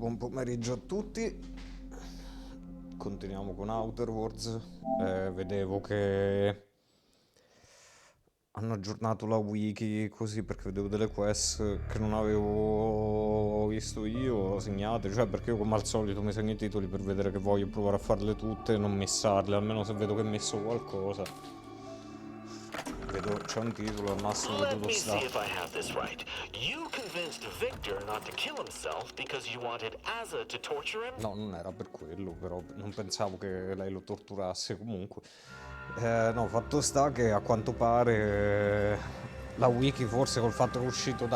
Buon pomeriggio a tutti. Continuiamo con Outer Worlds. Vedevo che hanno aggiornato la wiki così perché vedevo delle quest che non avevo visto io segnate, cioè perché io come al solito mi segno i titoli per vedere che voglio provare a farle tutte e non missarle, almeno se vedo che ho messo qualcosa. Vedo c'è un titolo, al massimo vedo Let lo me see if I staff. have this right. You convinced Victor not to kill himself because you wanted Asa to torture him? No, non era per quello, però non pensavo che lei lo torturasse comunque. No, fatto sta che a quanto pare la wiki forse col fatto che è uscito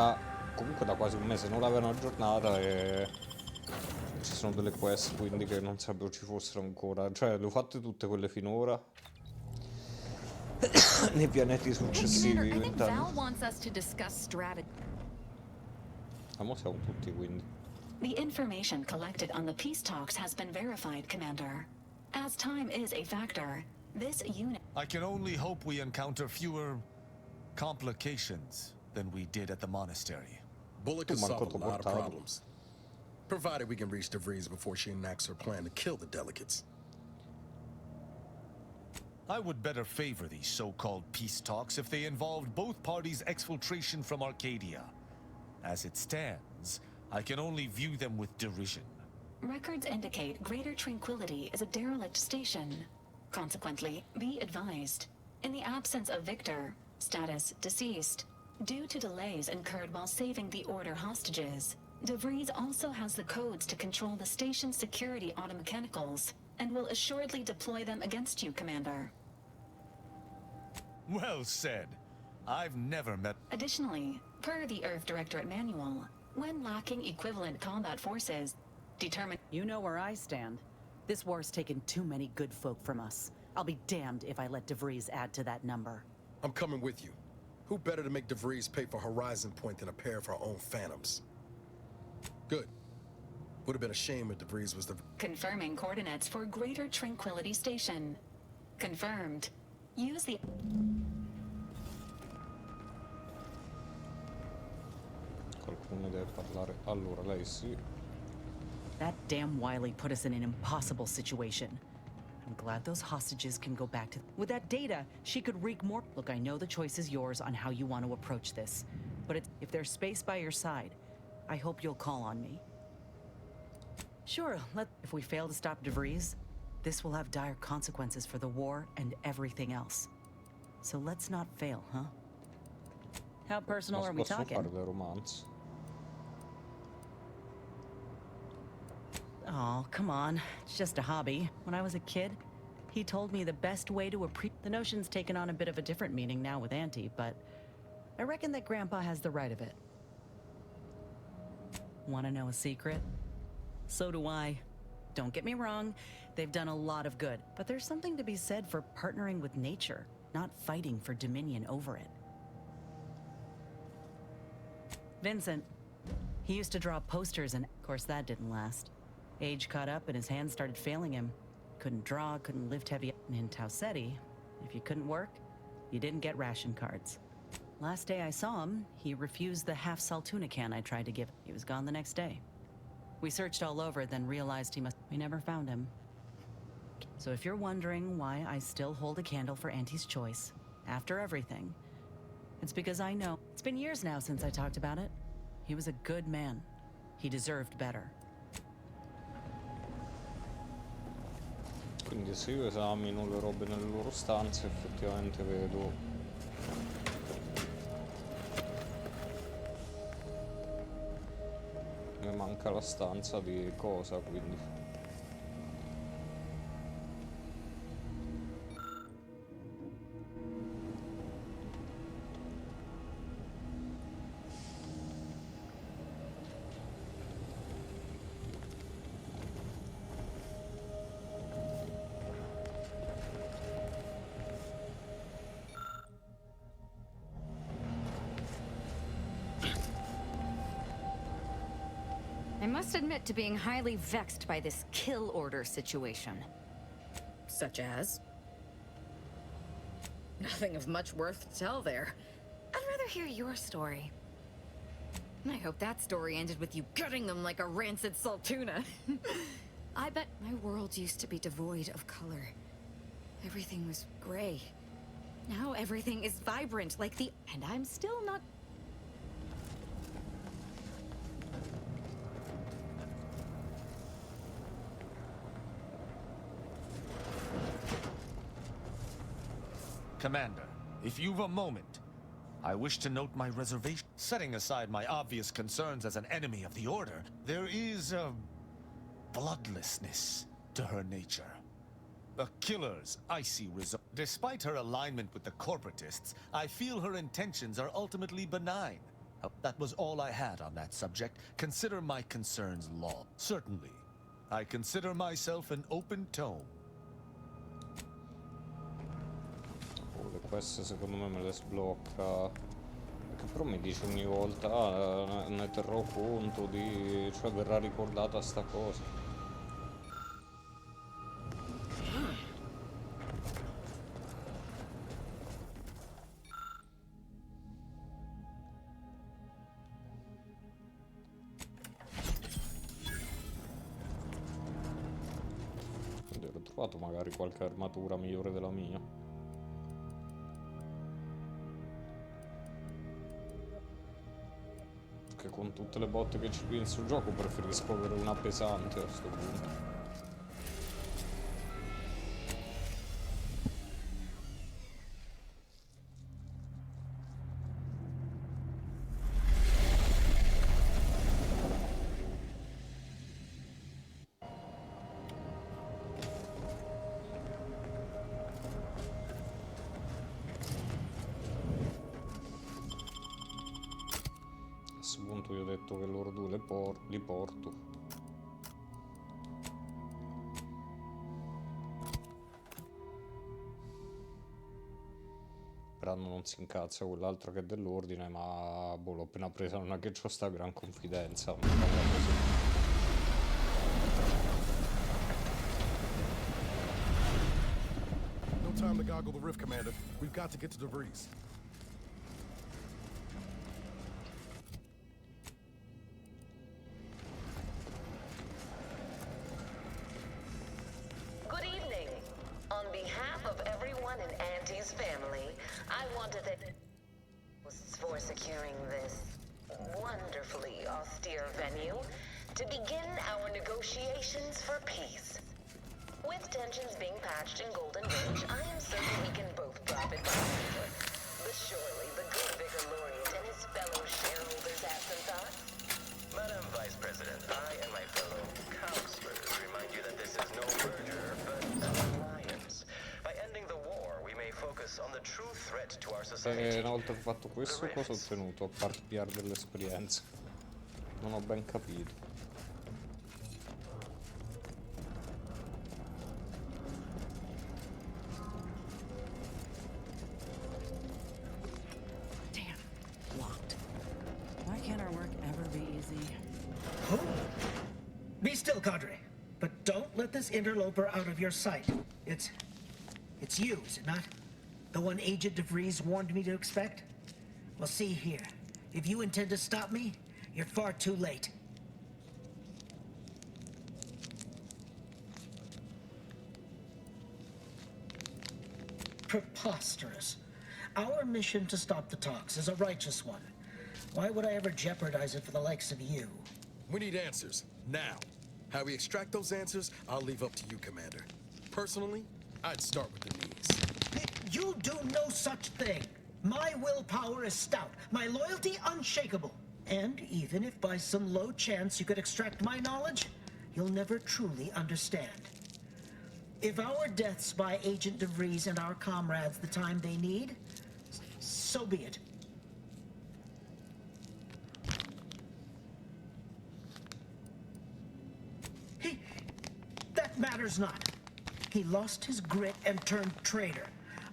comunque da quasi un mese non l'avevano aggiornata e ci sono delle quest quindi che non sapevo ci fossero ancora. Cioè, le ho fatte tutte quelle finora nei pianeti Hey, Commander, successivi I think diventando. Val wants us to discuss strategy. Mo siamo tutti quindi. The information collected on the peace talks has been verified, Commander. As time is a factor, this unit... I can only hope we encounter fewer complications than we did at the monastery. Bullet could solve a Manco lot of portale. problems. Provided we can reach DeVries before she enacts her plan to kill the delegates. I would better favor these so-called peace talks if they involved both parties' exfiltration from Arcadia. As it stands, I can only view them with derision. Records indicate Greater Tranquility is a derelict station. Consequently, be advised. In the absence of Victor, status deceased. Due to delays incurred while saving the Order hostages, DeVries also has the codes to control the station's security automechanicals, and will assuredly deploy them against you, Commander. Well said. I've never met... Additionally, per the Earth Directorate Manual, when lacking equivalent combat forces, determine... You know where I stand. This war's taken too many good folk from us. I'll be damned if I let DeVries add to that number. I'm coming with you. Who better to make DeVries pay for Horizon Point than a pair of her own phantoms? Good. Would have been a shame if DeVries was the... Confirming coordinates for Greater Tranquility Station. Confirmed. Use the... Qualcuno deve parlare. Allora, lei sì. That damn Wiley put us in an impossible situation. I'm glad those hostages can go back to... With that data, she could wreak more... Look, I know the choice is yours on how you want to approach this. But if there's space by your side, I hope you'll call on me. Sure, if we fail to stop DeVries, this will have dire consequences for the war and everything else. So let's not fail, huh? How personal Ma are we posso talking? fare del romanzo? Oh, come on. It's just a hobby. When I was a kid, he told me the best way to appreciate... The notion's taken on a bit of a different meaning now with Auntie, but I reckon that Grandpa has the right of it. Want to know a secret? So do I. Don't get me wrong, they've done a lot of good, but there's something to be said for partnering with nature, not fighting for dominion over it. Vincent. He used to draw posters and, of course, that didn't last. Age caught up and his hands started failing him. Couldn't draw, couldn't lift heavy. And in Tau Ceti, if you couldn't work, you didn't get ration cards. Last day I saw him, he refused the half Saltuna can I tried to give. He was gone the next day. We searched all over, then realized we never found him. So if you're wondering why I still hold a candle for Auntie's choice, after everything, it's because I know. It's been years now since I talked about it. He was a good man. He deserved better. Quindi se io esamino le robe nelle loro stanze effettivamente vedo mi manca la stanza di cosa quindi I must admit to being highly vexed by this kill order situation. Such as? Nothing of much worth to tell there. I'd rather hear your story. I hope that story ended with you gutting them like a rancid salt tuna. I bet my world used to be devoid of color. Everything was gray. Now everything is vibrant, like the... And I'm still not... Commander, if you've a moment, I wish to note my reservation. Setting aside my obvious concerns as an enemy of the Order, there is a bloodlessness to her nature. A killer's icy resolve. Despite her alignment with the corporatists, I feel her intentions are ultimately benign. That was all I had on that subject. Consider my concerns law. Certainly, I consider myself an open tome. Le queste secondo me le sblocca. Perché però mi dice ogni volta, ah, ne terrò conto di... cioè verrà ricordata sta cosa. Quindi ho trovato magari qualche armatura migliore della mia. Con tutte le botte che ci più in sul gioco preferisco avere una pesante a sto punto. Io ho detto che loro due li porto. Brando non si incazza, quell'altro che è dell'ordine, ma boh, l'ho appena presa, non è che c'ho sta gran confidenza. Mi parla così. No time to goggle the rift, Commander. We've got to get to DeVries. For securing this wonderfully austere venue to begin our negotiations for peace. With tensions being patched in Golden Ridge, I am certain we can both profit by it. But surely the good Vicar Laureate and his fellow shareholders have some thoughts? Madam Vice President, I and my fellow counselors remind you that this is no merger, but an alliance. By ending the war, we may focus on the true threat to our society. Una volta che ho fatto questo, cosa ho ottenuto? A parte piare dell'esperienza. Non ho ben capito. Damn, locked. Why can't our work ever be easy? Oh. Be still, Cadre. But don't let this interloper out of your sight. It's you, is it not? The one Agent DeVries warned me to expect? Well, see here. If you intend to stop me, you're far too late. Preposterous. Our mission to stop the talks is a righteous one. Why would I ever jeopardize it for the likes of you? We need answers, now. How we extract those answers, I'll leave up to you, Commander. Personally, I'd start with the knees. You do no such thing. My willpower is stout, my loyalty unshakable. And even if by some low chance you could extract my knowledge, you'll never truly understand. If our deaths buy Agent DeVries and our comrades the time they need, so be it. That matters not. He lost his grit and turned traitor.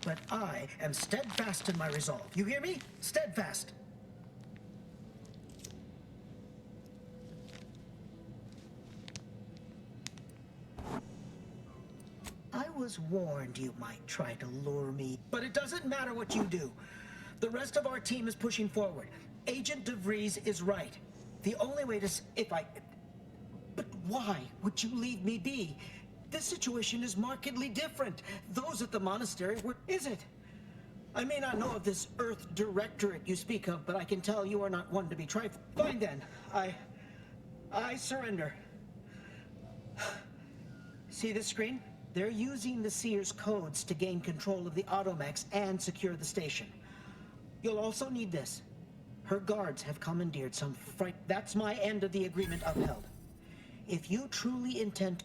But I am steadfast in my resolve. You hear me? Steadfast. I was warned you might try to lure me, but it doesn't matter what you do. The rest of our team is pushing forward. Agent DeVries is right. The only way to But why would you leave me be? This situation is markedly different. Those at the monastery were... Is it? I may not know of this Earth Directorate you speak of, but I can tell you are not one to be trifled. Fine then. I surrender. See this screen? They're using the Seer's codes to gain control of the Automex and secure the station. You'll also need this. Her guards have commandeered some fright. That's my end of the agreement upheld. If you truly intend...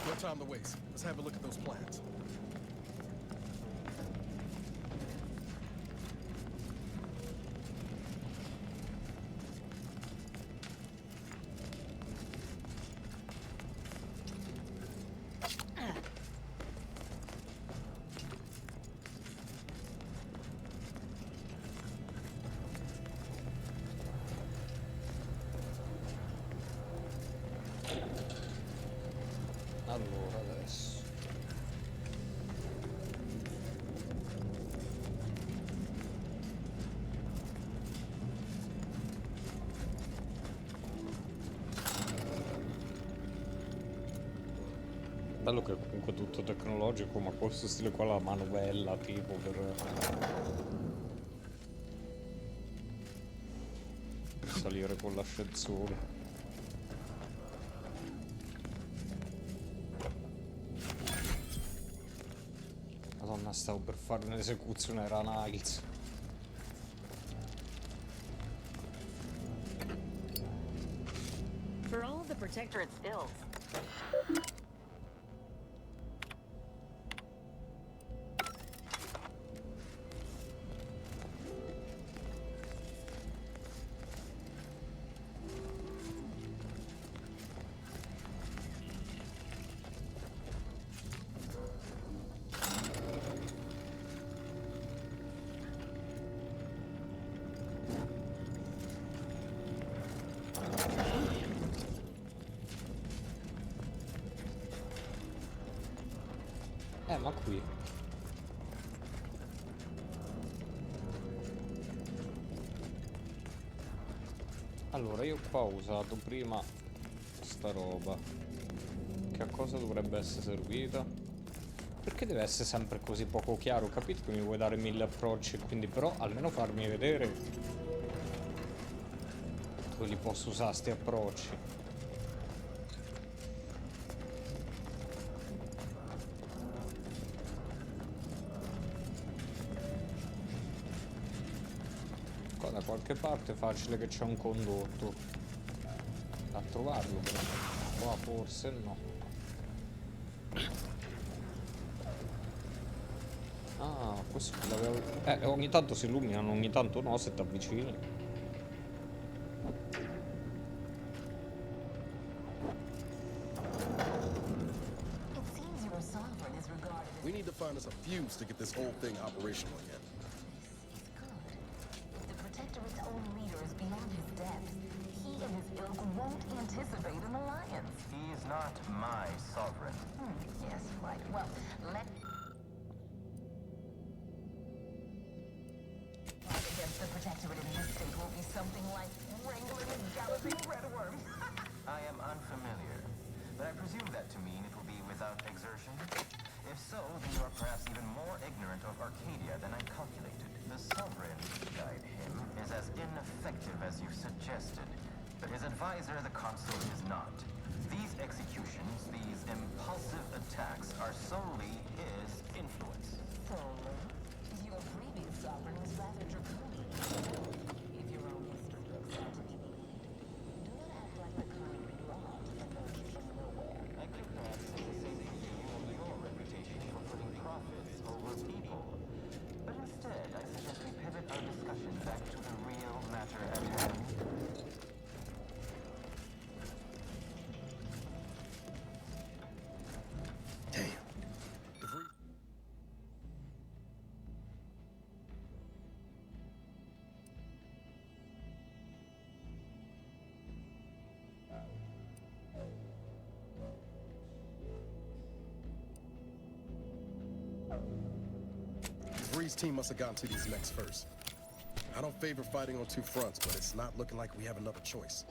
No time to waste. Let's have a look at those plans. Allora, adesso... Bello che è comunque tutto tecnologico, ma questo stile qua, la manovella, tipo, per salire con l'ascensore. Madonna, stavo per fare un'esecuzione, era Niles. For all of the Protectorate's ills. Ma qui allora io qua ho usato prima sta roba che a cosa dovrebbe essere servita, perché deve essere sempre così poco chiaro. Ho capito che mi vuoi dare 1000 approcci, quindi però almeno farmi vedere dove li posso usare sti approcci. Da qualche parte è facile che c'è un condotto a trovarlo, però qua forse no. Ah, questo l'avevo... ogni tanto si illuminano, ogni tanto no, se ti avvicini. We need to find us a fuse to get this whole thing operational again. Anticipate an alliance. He is not my sovereign. Yes, right. Well, let... Against the Protectorate in this state will be something like wrangling a galloping redworm. I am unfamiliar, but I presume that to mean it will be without exertion. If so, then you are perhaps even more ignorant of Arcadia than I calculated. The sovereign, to guide him, is as ineffective as you suggested. But his advisor, the consul, is not. These executions, these impulsive attacks, are solely his influence. Solely? Your previous sovereign was rather draconian. If your own history looks out to me, do not act like the kind we love and emerges from nowhere. I could perhaps say the same thing to you of your reputation for putting profits over people. But instead, I suggest we pivot our discussion back to the real matter at hand. Victor's team must have gotten to these mechs first. I don't favor fighting on two fronts, but it's not looking like we have another choice.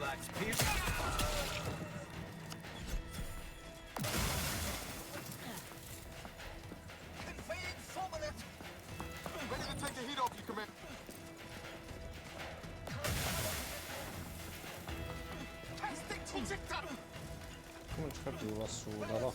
Lacks peace. Ready to take the heat off you, Commander. Come ci capivo lassù, no?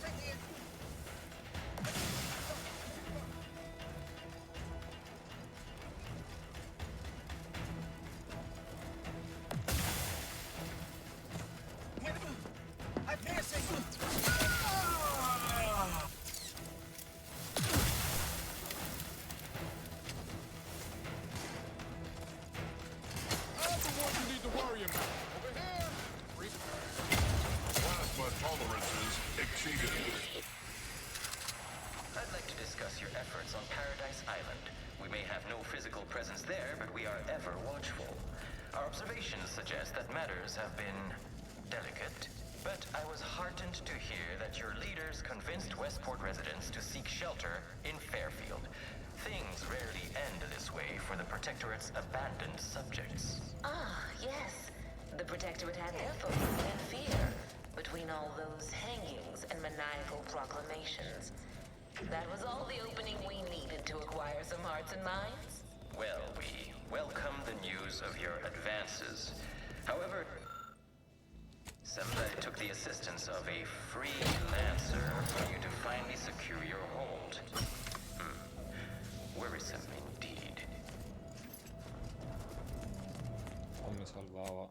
I'd like to discuss your efforts on Paradise Island. We may have no physical presence there, but we are ever watchful. Our observations suggest that matters have been delicate. But I was heartened to hear that your leaders convinced Westport residents to seek shelter in Fairfield. Things rarely end this way for the Protectorate's abandoned subjects. Ah, yes. The Protectorate had their focus and fear between all those hangings and maniacal proclamations. That was all the opening we needed to acquire some hearts and minds. Well, we welcome the news of your advances. However, somebody took the assistance of a freelancer for you to finally secure your hold. Worrisome indeed. Oh, mi salvava.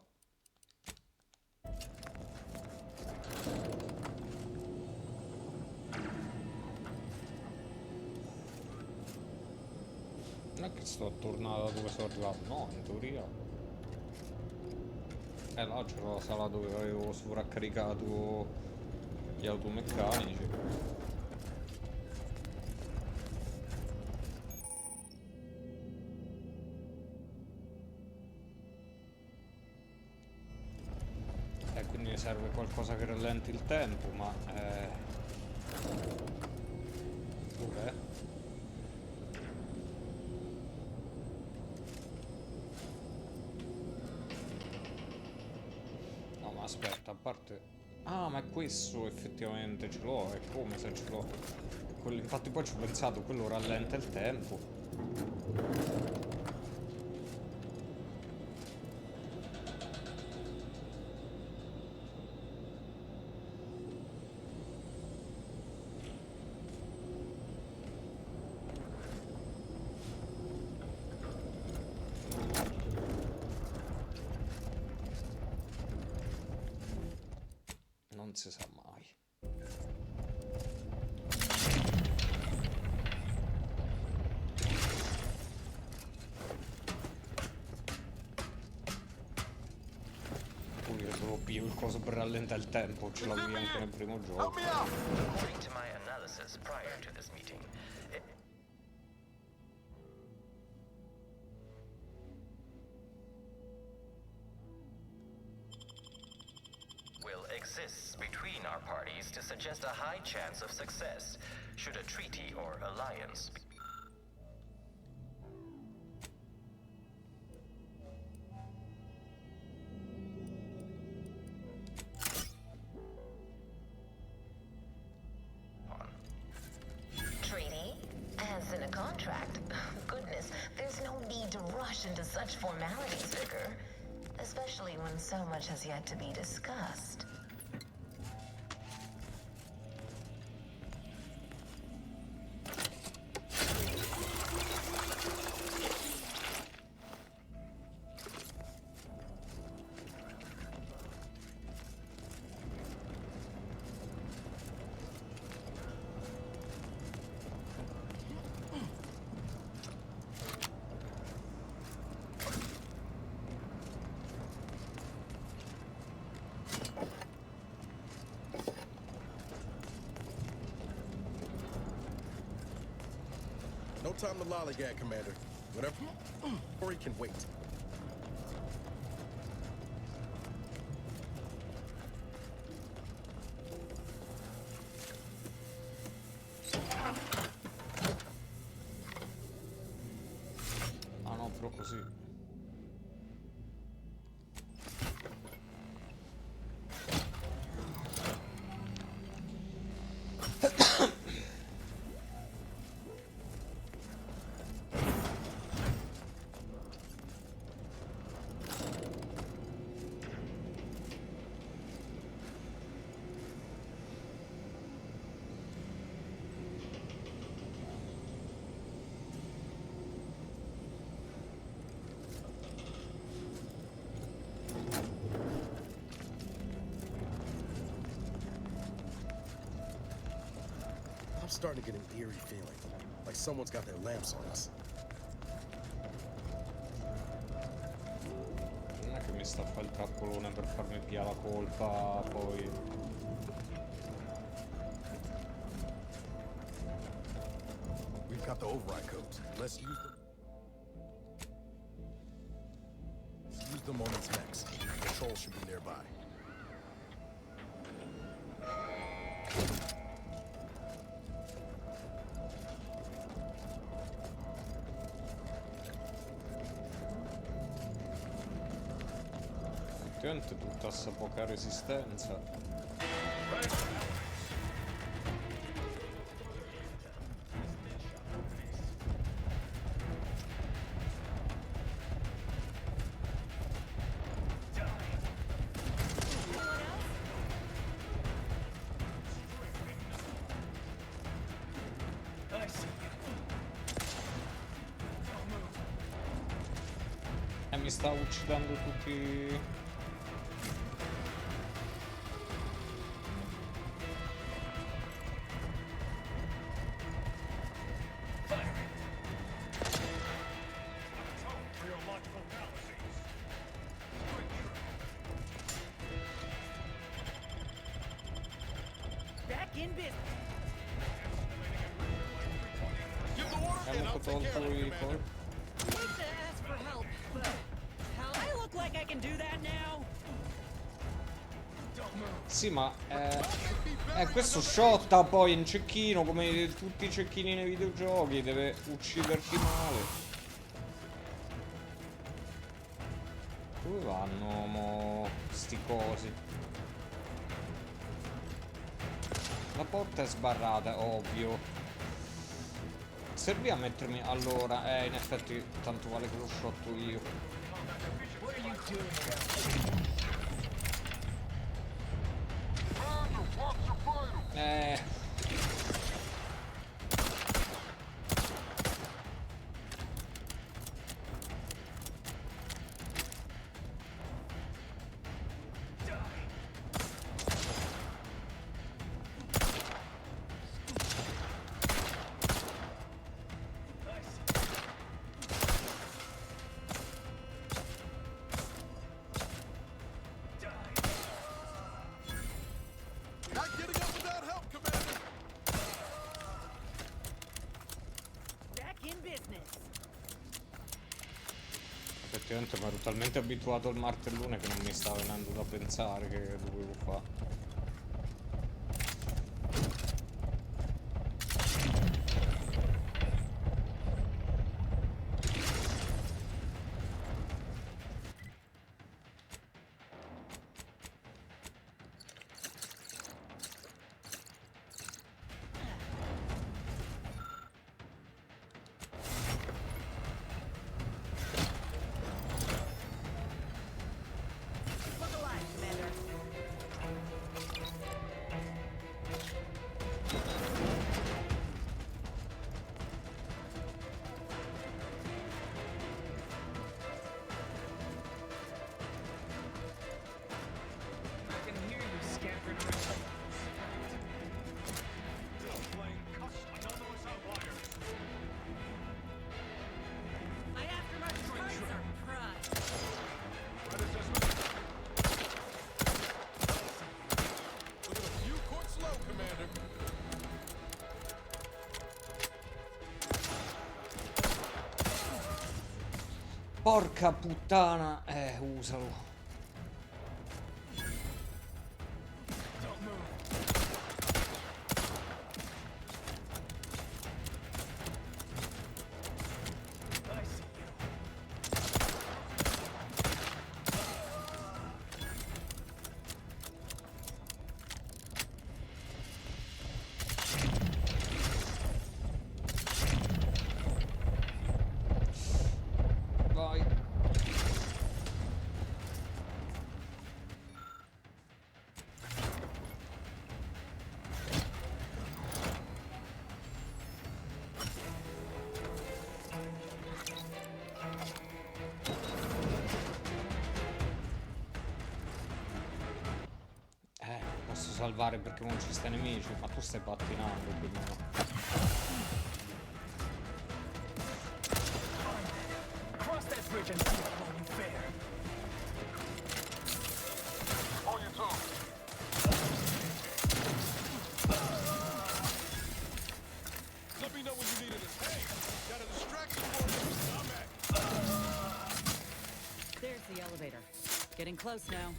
Non è che sto tornando da dove sono arrivato, no, in teoria. Là c'era la sala dove avevo sovraccaricato gli automeccanici. E quindi mi serve qualcosa che rallenti il tempo, ma dov'è? Aspetta, a parte... Ah, ma è questo effettivamente ce l'ho, è come se ce l'ho. Infatti poi ci ho pensato, quello rallenta il tempo. Non si sa mai. Poi io solo più il coso per rallentare il tempo, ce l'avevi anche nel primo gioco. According to my analysis prior to this meeting, exists between our parties to suggest a high chance of success, should a treaty or alliance be... Treaty? As in a contract? Goodness, there's no need to rush into such formalities, Vicar. Especially when so much has yet to be discussed. time to lollygag, Commander. Whatever. Or he can wait. Ah no, però così. I'm starting to get an eerie feeling, like someone's got their lamps on us. Non è che mi sta a fare il trappolone per farmi via la colpa, poi... We've got the override codes. Let's use them. Let's use them on these mechs. Control should be nearby. Effettivamente tutta sta poca resistenza. E mi sta uccidendo tutti. Hanno tolto i colpi. Sì, ma questo shotta poi in cecchino, come tutti i cecchini nei videogiochi, deve ucciderti male. Dove vanno mo sti cosi? La porta è sbarrata, ovvio. Servì a mettermi allora, in effetti tanto vale che lo shotto io. Effettivamente mi ero talmente abituato al martellone che non mi stava venendo da pensare che dovevo fare. Porca puttana. Usalo. Vai. Posso salvare perché non ci sta nemici, ma tu stai pattinando più o meno. Cross that bridge and see how you fare. On your toes. Let me know when you need it. Hey, got a distraction for you. I'm at. There's the elevator. Getting close now.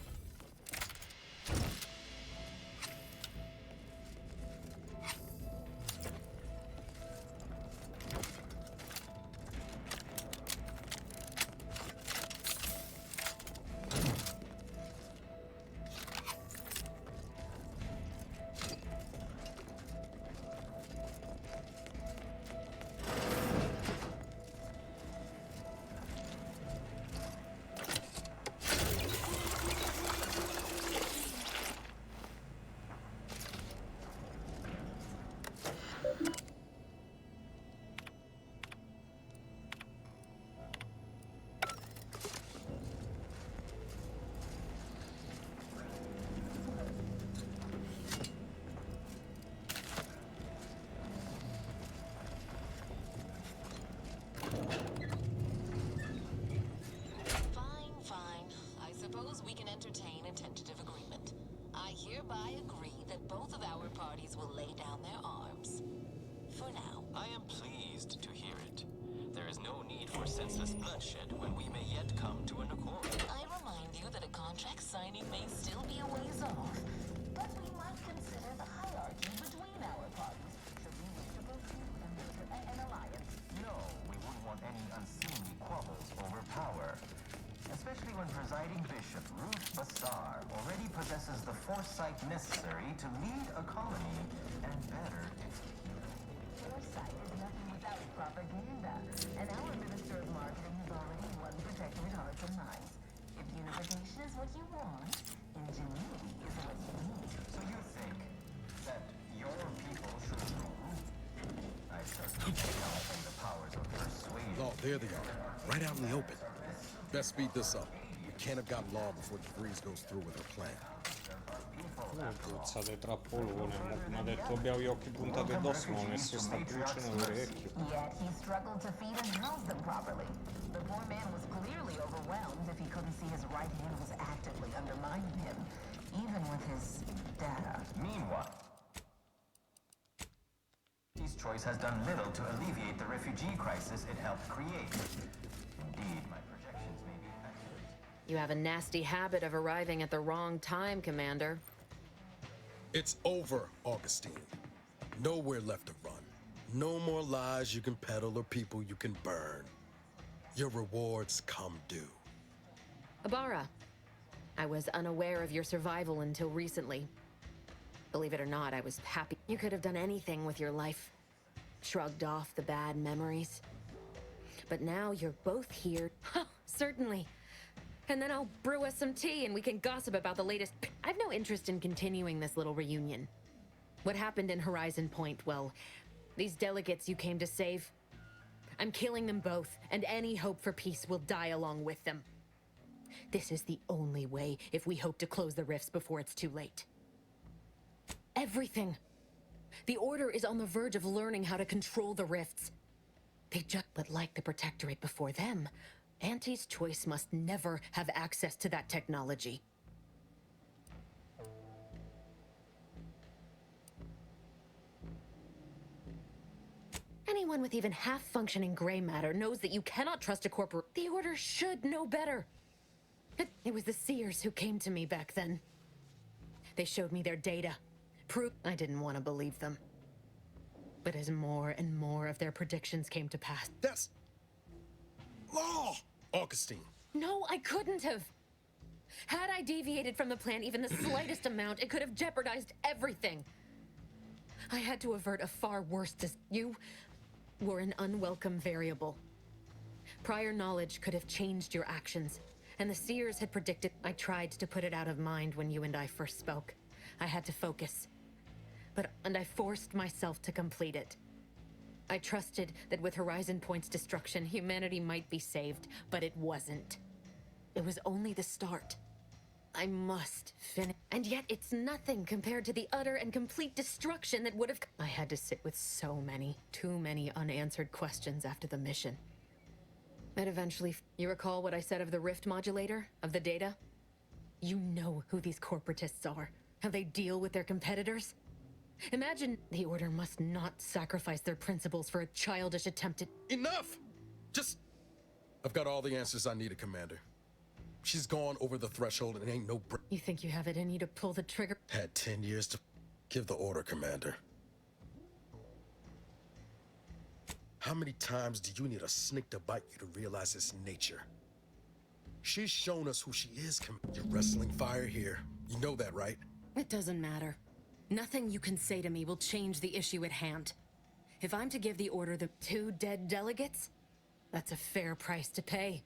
Fine. I suppose we can entertain a tentative agreement. I hereby agree that both of our parties will lay down their arms. For now. I am pleased to hear it. There is no need for senseless bloodshed when we may yet come to an accord. I remind you that a contract signing may still be a ways off, but we might consider the hierarchy between our parties should we wish to pursue an alliance. No, we wouldn't want any unseemly quarrels over power. Especially when presiding Bishop Ruth Bassar already possesses the foresight necessary to lead a colony, and better if... Foresight is nothing without propaganda, and our Minister of Marketing has already won protectorate hearts and minds. If unification is what you want, ingenuity is what you need. So you think that your people should rule? I certainly don't think the powers of persuasion... Oh, there they are. Right out in the open. Best speed this up. We can't have gotten Law before DeVries goes through with her plan. Puzzate trappolone, come ha detto abbiamo gli occhi puntati addosso, ma ho messo sta pulce nell'orecchio. Yet he struggled to feed and house them properly. The poor man was clearly overwhelmed if he couldn't see his right hand was actively undermining him, even with his data. Meanwhile, his choice has done little to alleviate the refugee crisis it helped create. Indeed, my projections may be accurate. You have a nasty habit of arriving at the wrong time, Commander. It's over, Augustine. Nowhere left to run. No more lies you can peddle or people you can burn. Your rewards come due. Abara, I was unaware of your survival until recently. Believe it or not, I was happy. You could have done anything with your life. Shrugged off the bad memories. But now you're both here. Huh, certainly. And then I'll brew us some tea and we can gossip about the latest. I've no interest in continuing this little reunion. What happened in Horizon Point, well, these delegates you came to save, I'm killing them both, and any hope for peace will die along with them. This is the only way if we hope to close the rifts before it's too late. Everything. The Order is on the verge of learning how to control the rifts. They just, but like the Protectorate before them, Auntie's choice must never have access to that technology. Anyone with even half-functioning gray matter knows that you cannot trust a corporate. The Order should know better. It was the Seers who came to me back then. They showed me their data. Proof I didn't want to believe them. But as more and more of their predictions came to pass... That's... law! Augustine. No, I couldn't have. Had I deviated from the plan even the slightest amount, it could have jeopardized everything. I had to avert a far worse You were an unwelcome variable. Prior knowledge could have changed your actions, and the Seers had predicted. I tried to put it out of mind when you and I first spoke. I had to focus. And I forced myself to complete it. I trusted that with Horizon Point's destruction, humanity might be saved, but it wasn't. It was only the start. I must finish. And yet it's nothing compared to the utter and complete destruction that would have... I had to sit with too many unanswered questions after the mission. But eventually... You recall what I said of the Rift Modulator? Of the data? You know who these corporatists are. How they deal with their competitors? Imagine the Order must not sacrifice their principles for a childish attempt at... Enough! I've got all the answers I needed, Commander. She's gone over the threshold and ain't no... You think you have it in you to pull the trigger? Had 10 years to... Give the order, Commander. How many times do you need a snake to bite you to realize its nature? She's shown us who she is, You're wrestling fire here. You know that, right? It doesn't matter. Nothing you can say to me will change the issue at hand. If I'm to give the Order the 2 dead delegates, that's a fair price to pay.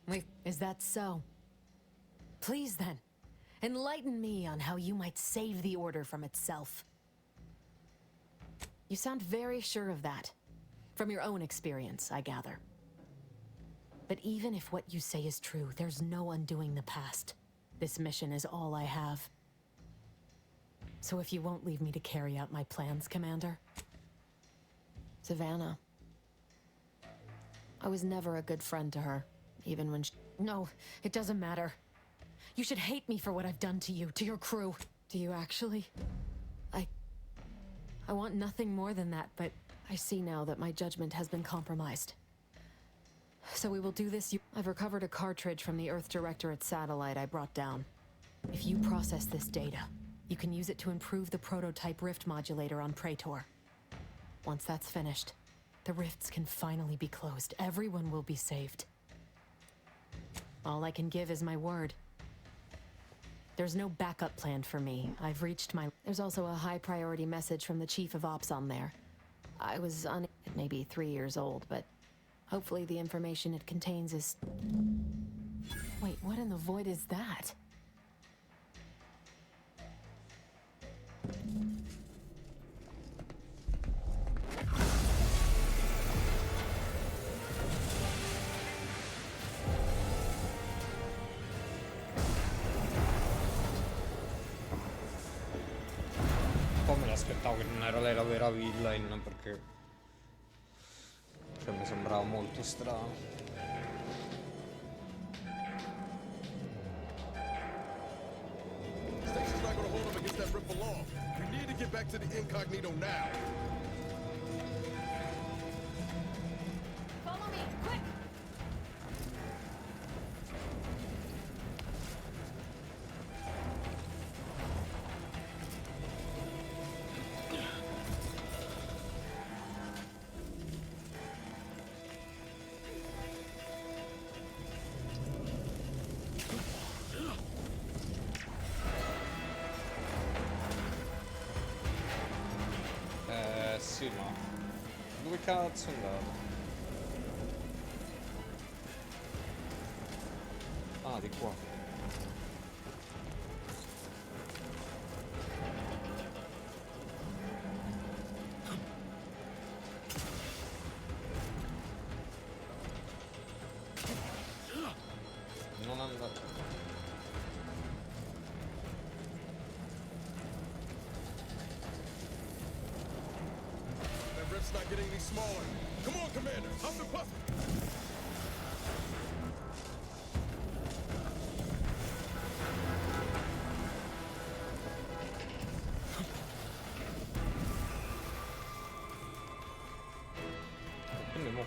Wait, is that so? Please then, enlighten me on how you might save the Order from itself. You sound very sure of that. From your own experience, I gather. But even if what you say is true, there's no undoing the past. This mission is all I have. So if you won't leave me to carry out my plans, Commander... Savannah. I was never a good friend to her, even when she... No, it doesn't matter. You should hate me for what I've done to you, to your crew. Do you actually? I want nothing more than that, but I see now that my judgment has been compromised. So we will do this. I've recovered a cartridge from the Earth Directorate satellite I brought down. If you process this data, you can use it to improve the prototype rift modulator on Praetor. Once that's finished, the rifts can finally be closed. Everyone will be saved. All I can give is my word. There's no backup plan for me. I've reached my... There's also a high priority message from the Chief of Ops on there. I was It may be 3 years old, but hopefully the information it contains is... Wait, what in the void is that? Un po' me l'aspettavo che non era lei la vera villain, perché mi sembrava molto strano. Station's not gonna hold up against that rip for long. We need to get back to the incognito now. Follow me, quick! Sì, ma dove cazzo è andato? Ah, di qua. Non andare. Rift's not getting any smaller. Come on, Commander. Huff and puff.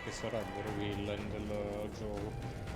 che sarebbero i villain del gioco.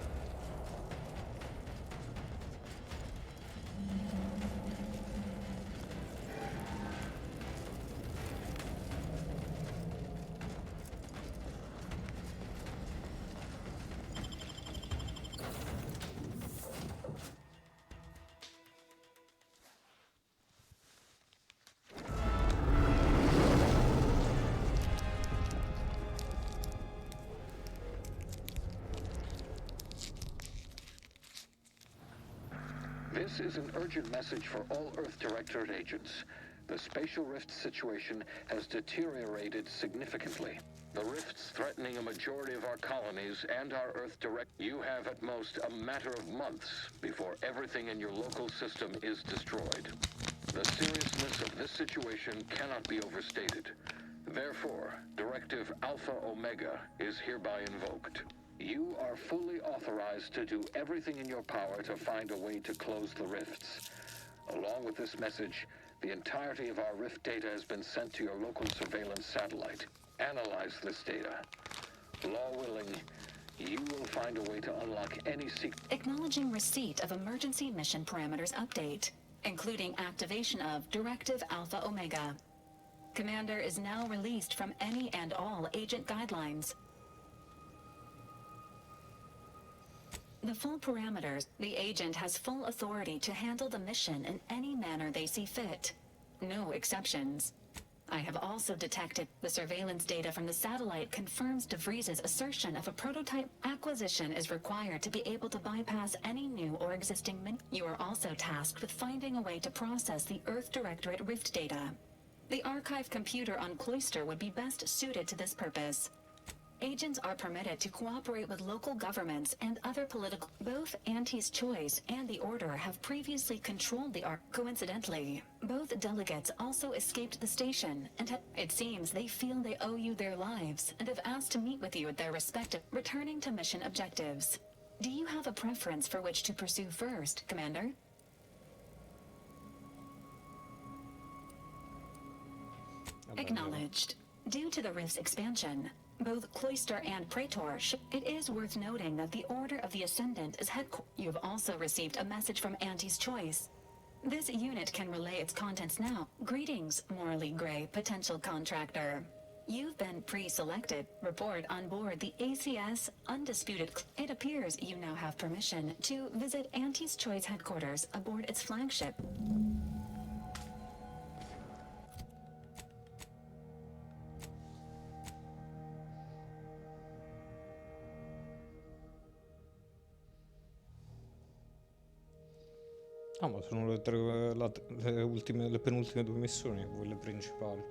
This is an urgent message for all Earth Directorate agents. The spatial rift situation has deteriorated significantly. The rift's threatening a majority of our colonies and our Earth Direct. You have at most a matter of months before everything in your local system is destroyed. The seriousness of this situation cannot be overstated. Therefore, Directive Alpha Omega is hereby invoked. You are fully authorized to do everything in your power to find a way to close the rifts. Along with this message, the entirety of our rift data has been sent to your local surveillance satellite. Analyze this data. Law willing, you will find a way to unlock any secret. Acknowledging receipt of emergency mission parameters update, including activation of Directive Alpha Omega. Commander is now released from any and all agent guidelines. The full parameters. The agent has full authority to handle the mission in any manner they see fit. No exceptions. I have also detected the surveillance data from the satellite confirms DeVries's assertion of a prototype acquisition is required to be able to bypass any new or existing You are also tasked with finding a way to process the Earth Directorate Rift data. The archive computer on Cloister would be best suited to this purpose. Agents are permitted to cooperate with local governments and other political... Both Auntie's Choice and the Order have previously controlled the Ark. Coincidentally, both delegates also escaped the station, and it seems they feel they owe you their lives and have asked to meet with you at their respective... Returning to mission objectives. Do you have a preference for which to pursue first, Commander? Acknowledged. Due to the rift's expansion, both Cloister and Praetor it is worth noting that the Order of the Ascendant is You've also received a message from Auntie's Choice. This unit can relay its contents now. Greetings, morally gray potential contractor. You've been pre-selected. Report on board the ACS Undisputed. It appears you now have permission to visit Auntie's Choice headquarters aboard its flagship. Ah, ma sono le penultime due missioni, quelle principali.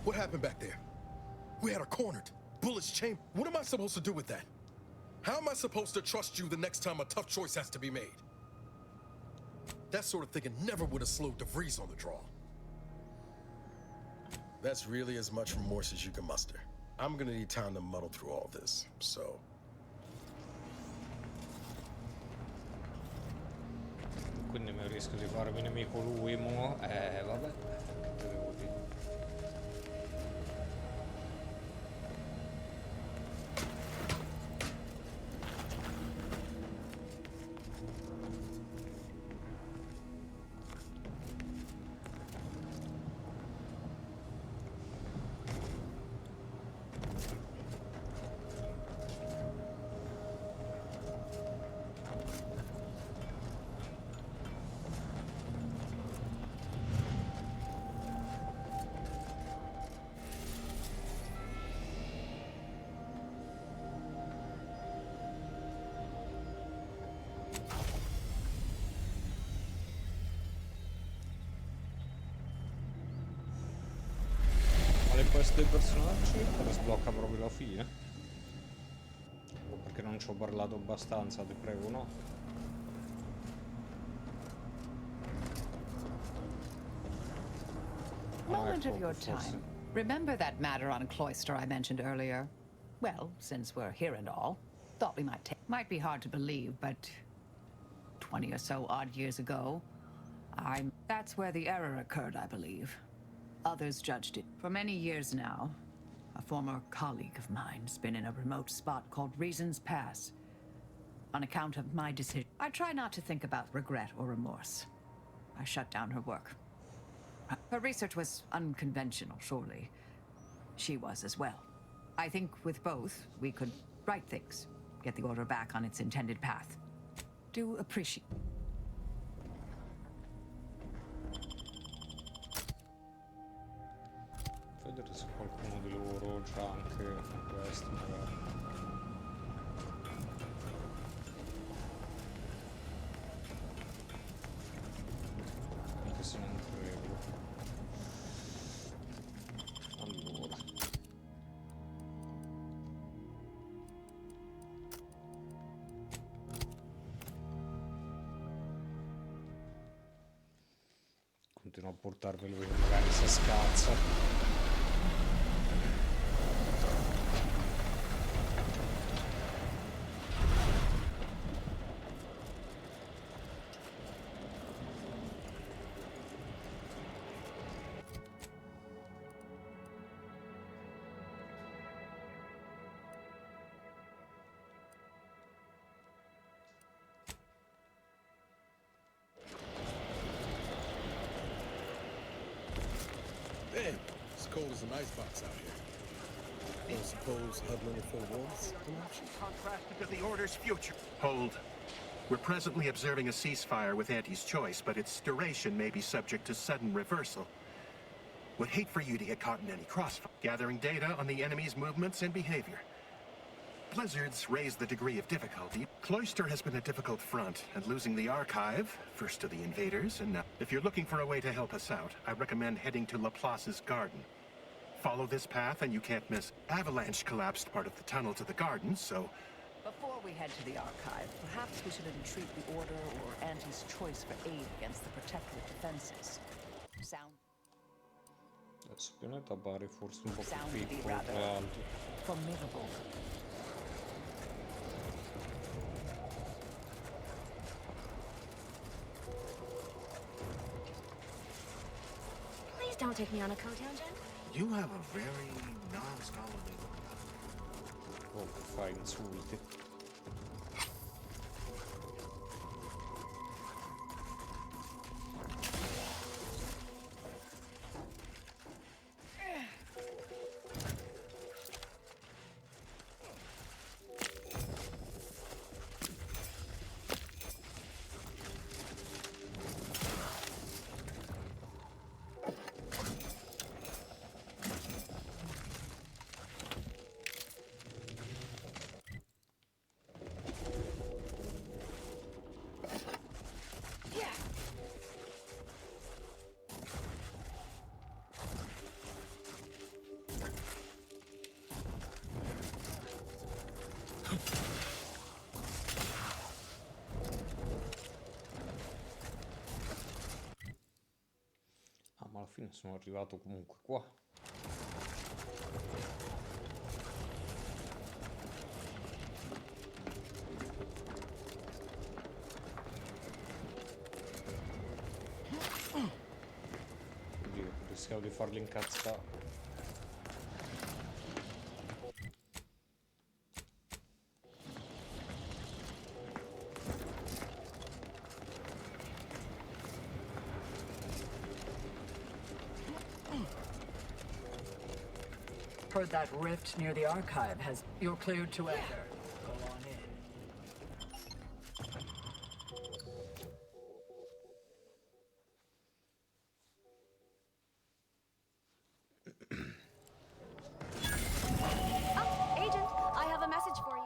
What happened back there? We had her cornered. Bullets chained. What am I supposed to do with that? How am I supposed to trust you the next time a tough choice has to be made? That sort of thinking never would have slowed DeVries on the draw. That's really as much remorse as you can muster. I'm gonna need time to muddle through all this, so... Quindi mi rischio di farmi nemico lui, mo... vabbè. Che devo dire? Questo dei personaggi la sblocca proprio la fine, o perché non ci ho parlato abbastanza, ti prego, no? Moment of your time. Remember that matter on Cloister I mentioned earlier? Well, since we're here and all, thought we might be hard to believe, but 20 or so odd years ago, That's where the error occurred, I believe. Others judged it. For many years now, a former colleague of mine's been in a remote spot called Reasons Pass. On account of my decision, I try not to think about regret or remorse. I shut down her work. Her research was unconventional, surely. She was as well. I think with both, we could right things, get the Order back on its intended path. Do appreciate... Vedere se qualcuno di loro c'ha anche questo magari. Anche se non credo. Allora. Continuo a portarvelo che magari si scazza. Man, it's cold as an icebox out here. Don't suppose huddling for warmth an option? Contrasted to the Order's future. Hold. We're presently observing a ceasefire with Auntie's choice, but its duration may be subject to sudden reversal. Would hate for you to get caught in any crossfire. Gathering data on the enemy's movements and behavior. Blizzards raise the degree of difficulty. Cloister has been a difficult front, and losing the archive, first to the invaders, and now... If you're looking for a way to help us out, I recommend heading to Laplace's garden. Follow this path and you can't miss. Avalanche collapsed part of the tunnel to the garden, so... Before we head to the archive, perhaps we should entreat the Order or Auntie's choice for aid against the Protectorate defenses. Sound... Adesso il pianeta pare forse un po' più Sound to be piccolo tra rather l'altro. formidable. Please don't take me on a co-tangent. You have a very non-scholarly look. Oh, fai insulti. Ah, ma alla fine sono arrivato comunque qua. Oddio, rischiavo di farli incazzare. Heard that rift near the archive has... You're cleared to enter. Go on in. Oh, Agent, I have a message for you.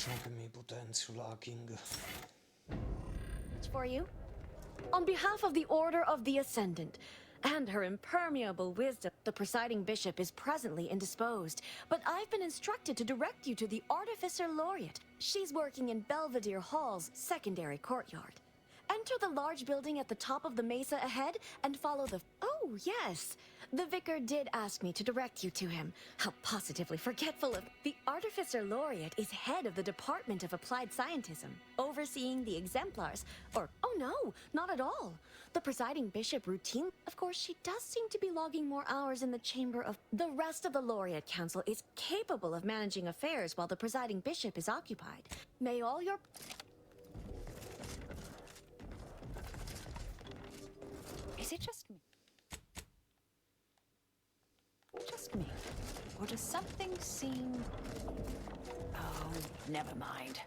attimo che mi potenzio l'hacking. For you. On behalf of the Order of the Ascendant and her impermeable wisdom, the presiding bishop is presently indisposed, but I've been instructed to direct you to the Artificer Laureate. She's working in Belvedere Hall's secondary courtyard. Enter the large building at the top of the mesa ahead and follow the... Oh, yes. The vicar did ask me to direct you to him. How positively forgetful of... The Artificer Laureate is head of the Department of Applied Scientism, overseeing the exemplars. Or, oh no, not at all. The presiding bishop routine... Of course, she does seem to be logging more hours in the chamber of... The rest of the Laureate Council is capable of managing affairs while the presiding bishop is occupied. May all your... Is it just me? Just me? Or does something seem... Oh, never mind.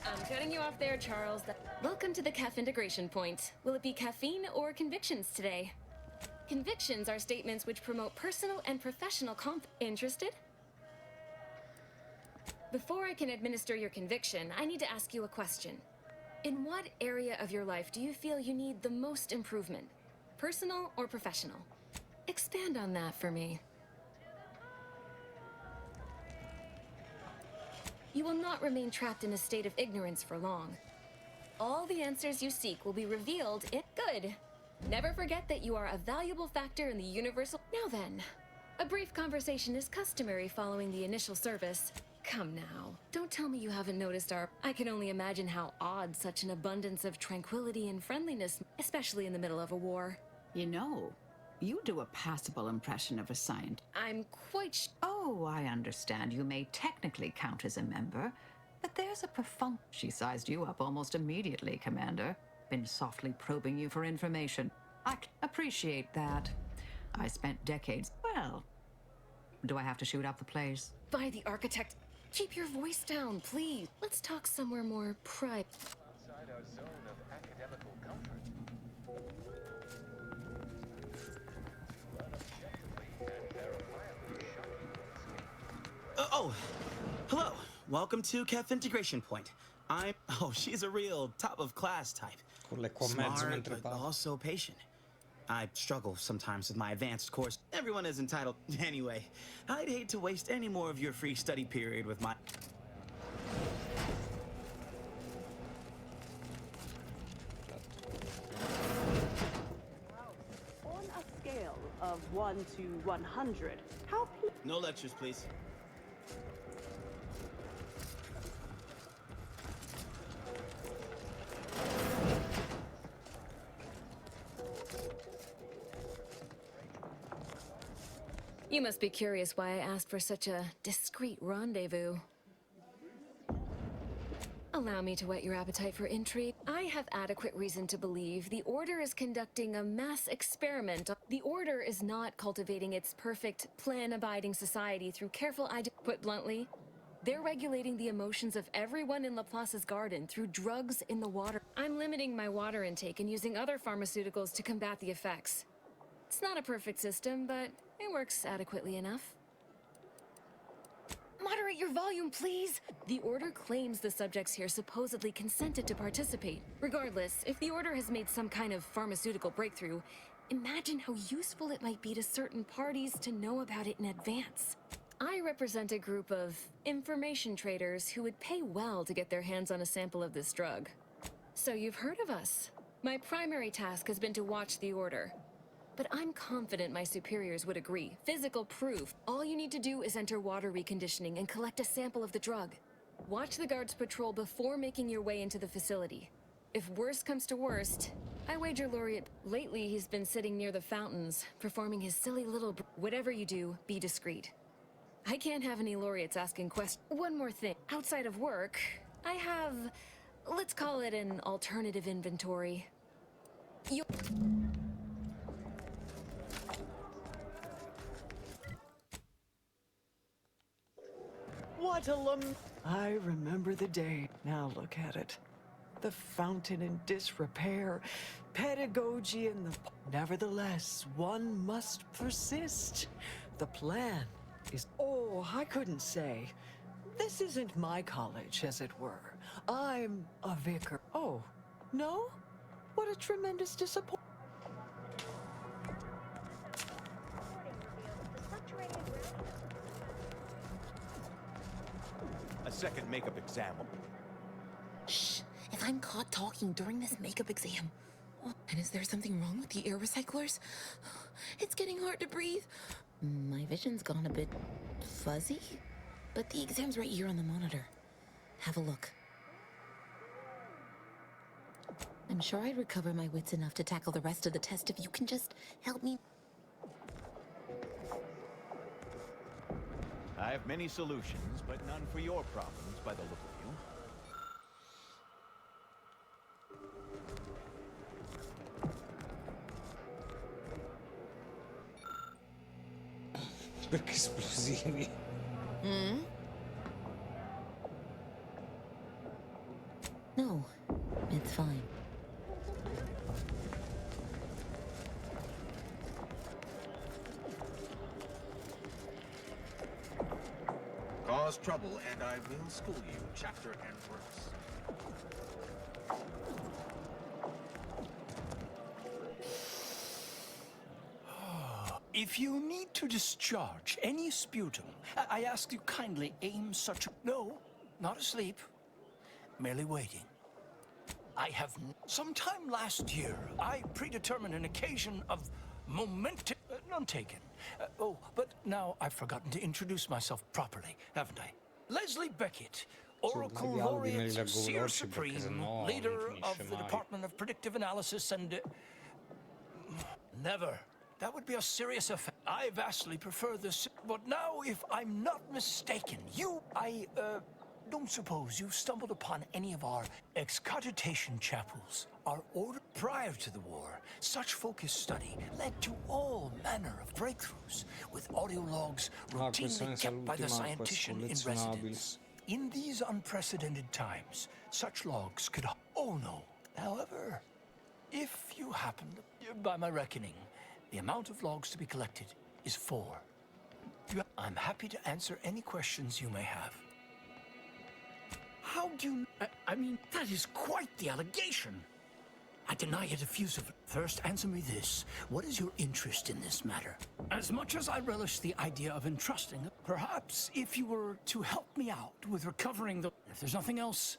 I'm cutting you off there, Charles. Welcome to the CAF integration point. Will it be caffeine or convictions today? Convictions are statements which promote personal and professional Interested? Before I can administer your conviction, I need to ask you a question. In what area of your life do you feel you need the most improvement? Personal or professional? Expand on that for me. You will not remain trapped in a state of ignorance for long. All the answers you seek will be revealed in... Good. Never forget that you are a valuable factor in the universal... Now then, a brief conversation is customary following the initial service. Come now, don't tell me you haven't noticed our... I can only imagine how odd such an abundance of tranquility and friendliness, especially in the middle of a war. You know, you do a passable impression of a scientist. I'm quite Oh, I understand. You may technically count as a member, but there's a profound... She sized you up almost immediately, Commander. Been softly probing you for information. I appreciate that. I spent decades... Well, do I have to shoot up the place? By the architect... Keep your voice down, please. Let's talk somewhere more private. Outside our zone of academical comfort. Oh, hello. Welcome to CAF Integration Point. she's a real top-of-class type. Smart, but also patient. I struggle sometimes with my advanced course. Everyone is entitled. Anyway, I'd hate to waste any more of your free study period with my... On a scale of 1 to 100, how... No lectures, please. You must be curious why I asked for such a discreet rendezvous. Allow me to whet your appetite for intrigue. I have adequate reason to believe the Order is conducting a mass experiment. The Order is not cultivating its perfect, plan-abiding society through careful Put bluntly, they're regulating the emotions of everyone in Laplace's garden through drugs in the water. I'm limiting my water intake and using other pharmaceuticals to combat the effects. It's not a perfect system, but it works adequately enough. Moderate your volume, please! The Order claims the subjects here supposedly consented to participate. Regardless, if the Order has made some kind of pharmaceutical breakthrough, imagine how useful it might be to certain parties to know about it in advance. I represent a group of information traders who would pay well to get their hands on a sample of this drug. So you've heard of us. My primary task has been to watch the Order. But I'm confident my superiors would agree. Physical proof. All you need to do is enter water reconditioning and collect a sample of the drug. Watch the guards patrol before making your way into the facility. If worst comes to worst, I wager Laureate... Lately, he's been sitting near the fountains, performing his silly little... Whatever you do, be discreet. I can't have any Laureates asking questions. One more thing. Outside of work, I have... Let's call it an alternative inventory. What a I remember the day. Now look at it. The fountain in disrepair, pedagogy in the... Nevertheless, one must persist. The plan is... Oh, I couldn't say. This isn't my college, as it were. I'm a vicar. Oh, no? What a tremendous disappointment. A second makeup exam. Shh! If I'm caught talking during this makeup exam. Oh, and is there something wrong with the air recyclers? It's getting hard to breathe. My vision's gone a bit fuzzy. But the exam's right here on the monitor. Have a look. I'm sure I'd recover my wits enough to tackle the rest of the test if you can just help me. I have many solutions, but none for your problems by the look of you. Perché esplosivi? No, it's fine. Cause trouble, and I will school you, chapter and verse. If you need to discharge any sputum, I ask you kindly aim such a... No, not asleep. Merely waiting. I have... Sometime last year, I predetermined an occasion of momentum... none taken. Oh, but now I've forgotten to introduce myself properly, haven't I? Leslie Beckett, Oracle Laureate, Seer Supreme, leader of the Department of Predictive Analysis and... Never. That would be a serious offense. I vastly prefer this, but now, if I'm not mistaken, I don't suppose you've stumbled upon any of our excogitation chapels. Our order prior to the war, such focused study led to all manner of breakthroughs, with audio logs routinely kept by the scientician in residence. In these unprecedented times, such logs could... Oh no. However, if you happen, by my reckoning, the amount of logs to be collected is 4. I'm happy to answer any questions you may have. How do you... I mean, that is quite the allegation. I deny it effusively. First, answer me this. What is your interest in this matter? As much as I relish the idea of entrusting, perhaps if you were to help me out with recovering the... If there's nothing else,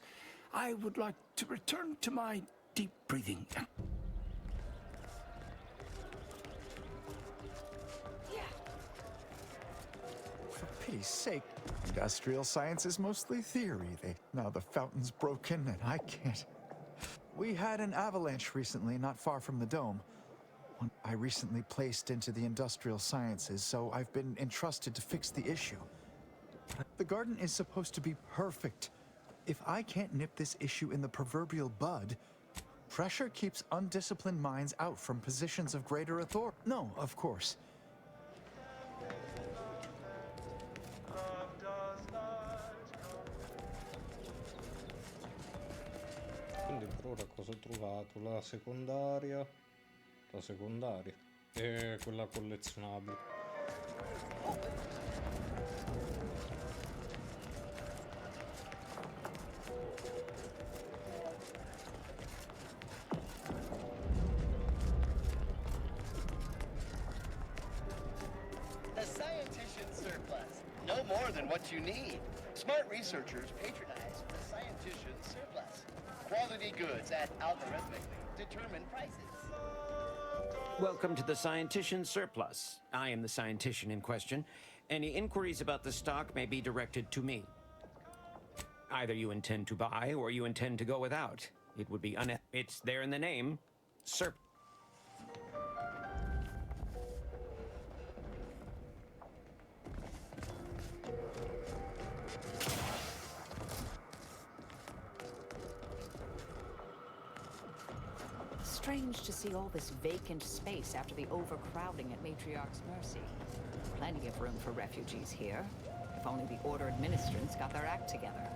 I would like to return to my deep breathing. For pity's sake, industrial science is mostly theory. Now the fountain's broken and I can't. We had an avalanche recently, not far from the dome. One I recently placed into the industrial sciences, so I've been entrusted to fix the issue. The garden is supposed to be perfect. If I can't nip this issue in the proverbial bud, pressure keeps undisciplined minds out from positions of greater authority. No, of course. Quindi per ora cosa ho trovato? La secondaria e quella collezionabile. The scientician surplus. No more than what you need. Smart researchers patronize the scientician surplus. Quality goods at algorithmically determined prices. Welcome to the Scientician Surplus. I am the scientician in question. Any inquiries about the stock may be directed to me. Either you intend to buy or you intend to go without. It would be It's there in the name. Strange to see all this vacant space after the overcrowding at Matriarch's Mercy. Plenty of room for refugees here. If only the Order administrants got their act together.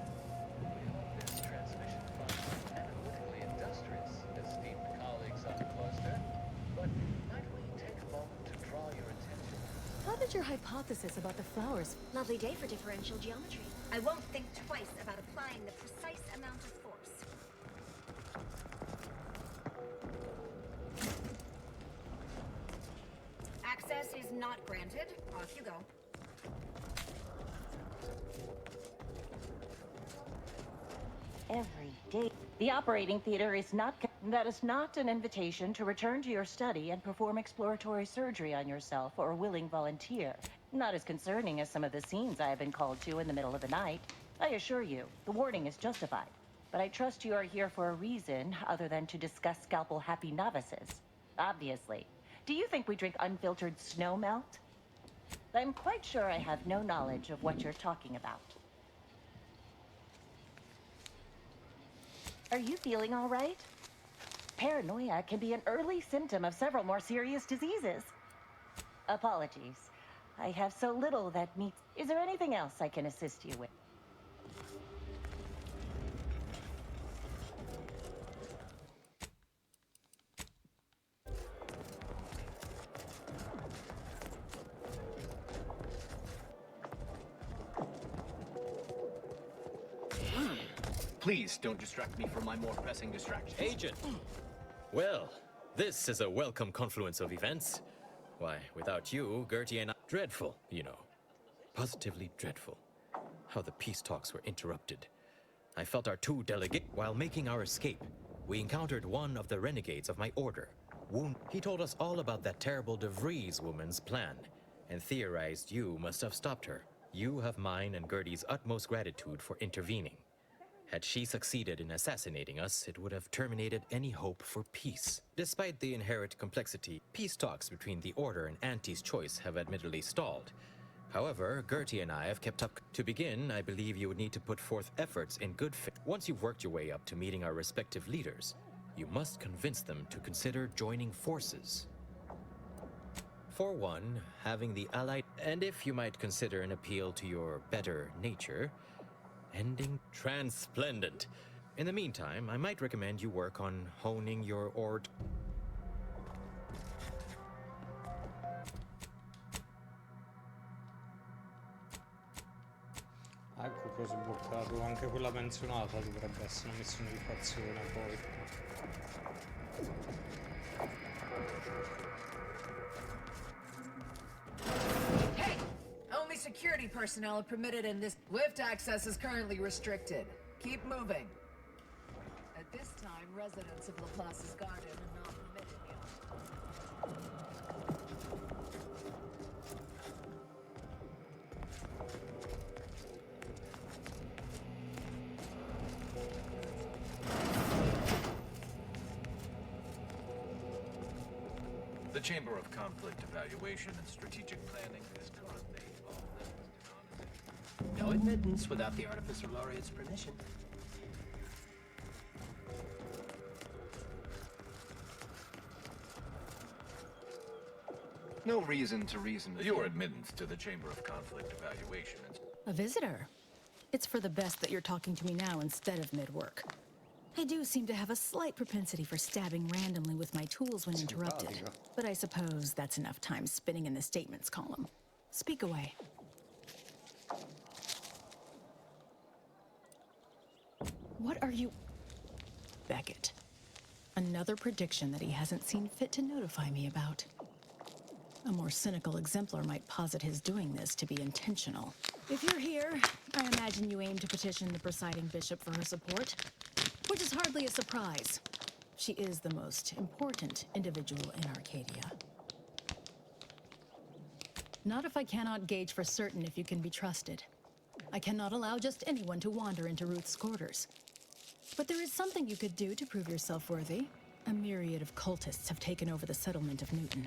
This transmission function analytically industrious, esteemed colleagues on the cluster. But might we take a moment to draw your attention? How did about your hypothesis about the flowers? Lovely day for differential geometry. I won't think twice about applying the precise amount of force. Access is not granted. Off you go. Every day. The operating theater is not... That is not an invitation to return to your study and perform exploratory surgery on yourself or a willing volunteer. Not as concerning as some of the scenes I have been called to in the middle of the night. I assure you, the warning is justified. But I trust you are here for a reason other than to discuss scalpel-happy novices. Obviously. Do you think we drink unfiltered snow melt? I'm quite sure I have no knowledge of what you're talking about. Are you feeling all right? Paranoia can be an early symptom of several more serious diseases. Apologies. I have so little that meets... Is there anything else I can assist you with? Please don't distract me from my more pressing distractions. Agent! Well, this is a welcome confluence of events. Why, without you, Gertie and I... Dreadful, you know. Positively dreadful. How the peace talks were interrupted. I felt our two delegates... While making our escape, we encountered one of the renegades of my order. He told us all about that terrible De Vries woman's plan, and theorized you must have stopped her. You have mine and Gertie's utmost gratitude for intervening. Had she succeeded in assassinating us, it would have terminated any hope for peace. Despite the inherent complexity, peace talks between the Order and Auntie's Choice have admittedly stalled. However, Gertie and I have kept up. To begin, I believe you would need to put forth efforts in good faith. Once you've worked your way up to meeting our respective leaders, you must convince them to consider joining forces. For one, having the Allied... And if you might consider an appeal to your better nature... Ending transplendent. In the meantime, I might recommend you work on honing your Ecco, cosa ho bloccato. Anche quella menzionata dovrebbe essere una missione di fazione poi. Hey! Only security personnel are permitted in this. Lift access is currently restricted. Keep moving. At this time, residents of Laplace's garden are not permitted beyond. The Chamber of Conflict Evaluation and Strategic Planning is currently off limits. No admittance without the Artificer Laureate's permission. No reason to reason with your admittance to the Chamber of Conflict Evaluation. A visitor? It's for the best that you're talking to me now instead of mid-work. I do seem to have a slight propensity for stabbing randomly with my tools when interrupted, but I suppose that's enough time spinning in the statements column. Speak away. What are you... Beckett. Another prediction that he hasn't seen fit to notify me about. A more cynical exemplar might posit his doing this to be intentional. If you're here, I imagine you aim to petition the presiding bishop for her support, which is hardly a surprise. She is the most important individual in Arcadia. Not if I cannot gauge for certain if you can be trusted. I cannot allow just anyone to wander into Ruth's quarters. But there is something you could do to prove yourself worthy. A myriad of cultists have taken over the settlement of Newton,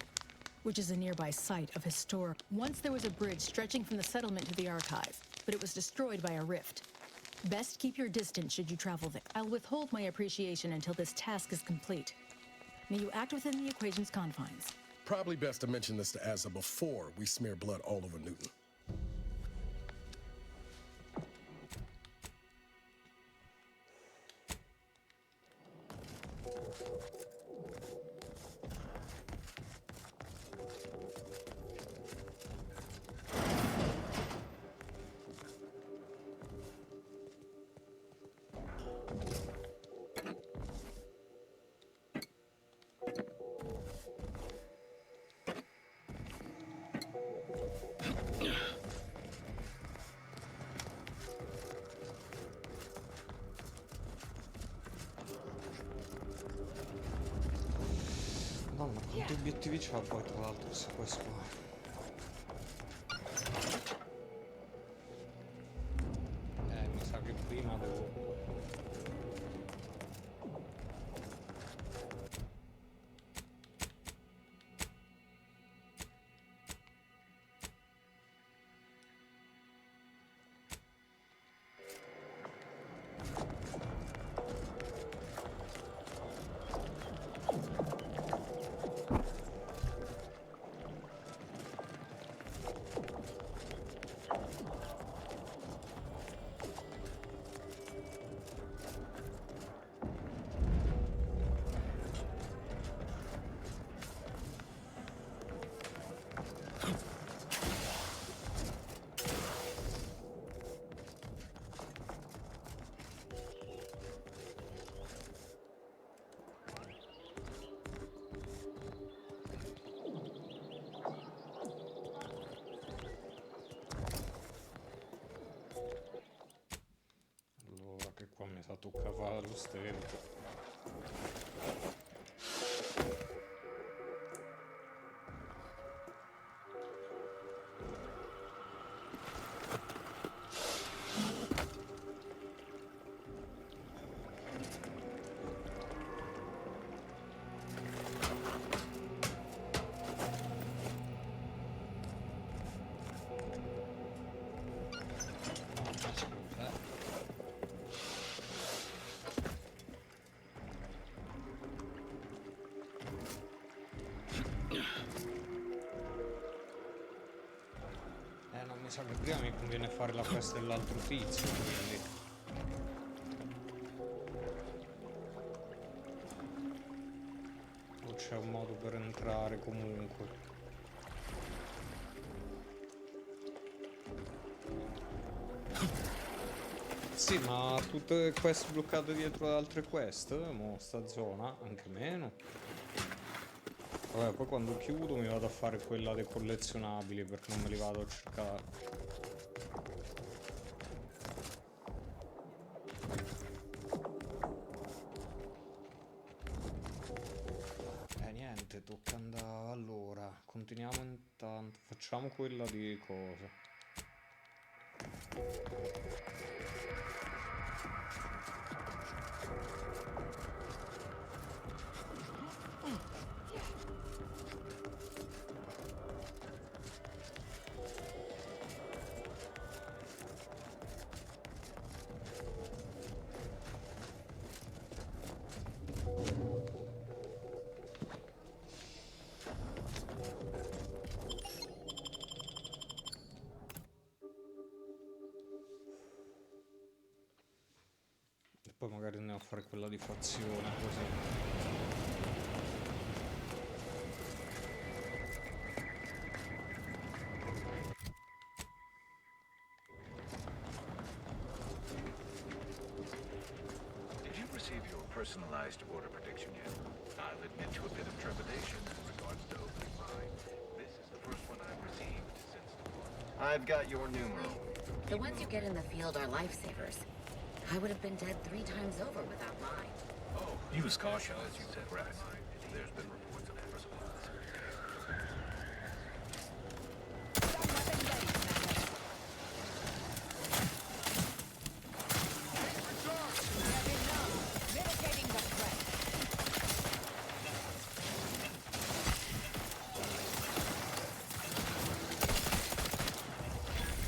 which is a nearby site of historic... Once there was a bridge stretching from the settlement to the archive, but it was destroyed by a rift. Best keep your distance should you travel there. I'll withhold my appreciation until this task is complete. May you act within the equation's confines. Probably best to mention this to Asa before we smear blood all over Newton. Quanti obiettivi c'ha poi tra l'altro questo qua? Mi sa che prima devo... Qua mi sa toccava lo stento. Mi sa che prima mi conviene fare la quest dell'altro tizio, quindi... O c'è un modo per entrare comunque? Sì, ma tutte quest bloccate dietro ad altre quest? Mo sta zona? Anche meno? Vabbè, poi quando chiudo mi vado a fare quella dei collezionabili perché non me li vado a cercare. Niente, tocca andare. Allora, continuiamo intanto. Facciamo quella di cosa. Poi magari andiamo a fare quella di fazione così. Did you receive your personalized order prediction yet? I'll admit to a bit of trepidation in regards to opening mine. This is the first one I've received since the launch. I've got your numeral. The ones you get in the field are lifesavers. I would have been dead 3 times over without mine. Oh, use caution as you progress. There's been reports of personal.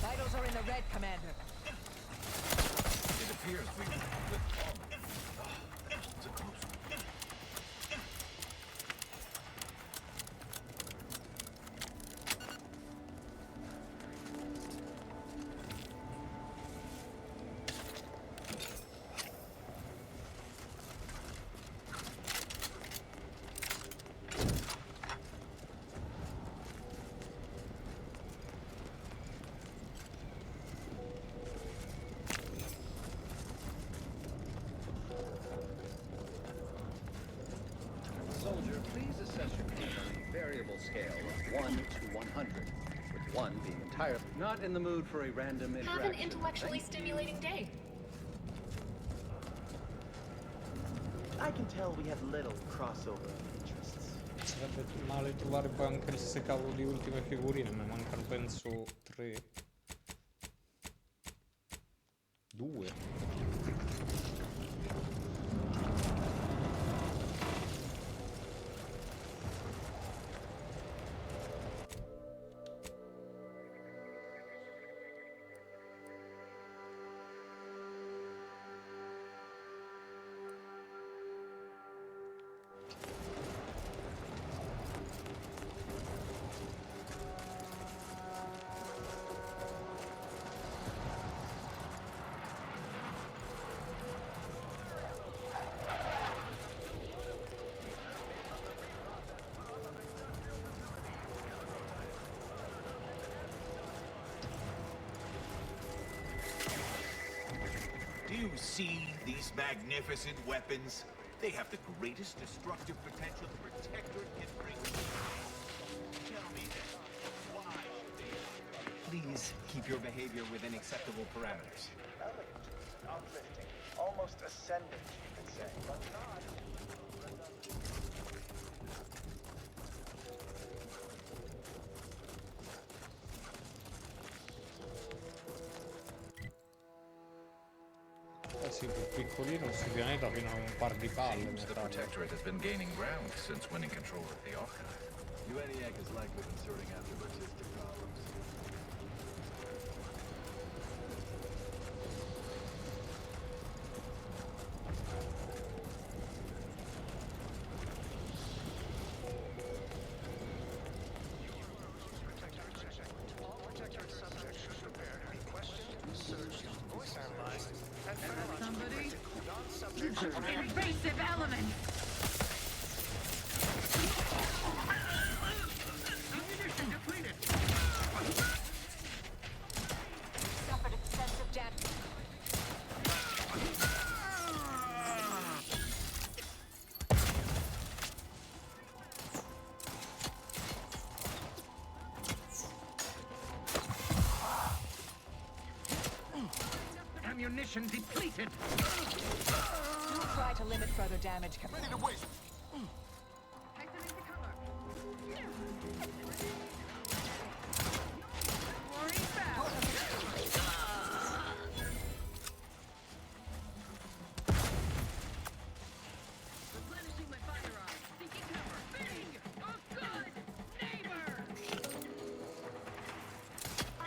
Vitals are in the red, Commander. It appears we it's a close one. Soldier, please assess your pain on a variable scale of 1 to 100, with 1 being entirely not in the mood for a random interaction. Have an intellectually stimulating day. I can tell we have little crossover of interests. sarebbe male trovare poi anche queste cavolo di ultime figurine, me ne mancano penso 3. 2. Do you see these magnificent weapons? They have the greatest destructive potential the Protector can bring. Tell me then, why should they? Please keep your behavior within acceptable parameters. Elegant, uplifting, almost ascendant, you could say, but not. Eh sì, più piccolino questo pianeta fino a un par di palle. Seems the Protectorate has been gaining ground since winning control of the Archive. UNEAC is likely concerning anti-logistic problems. Invasive element! Ammunition depleted! Suffered extensive damage. Ammunition depleted! Do try to limit further damage. Ready to wait! Replenishing my firearms. Seeking cover. Being a good neighbor! I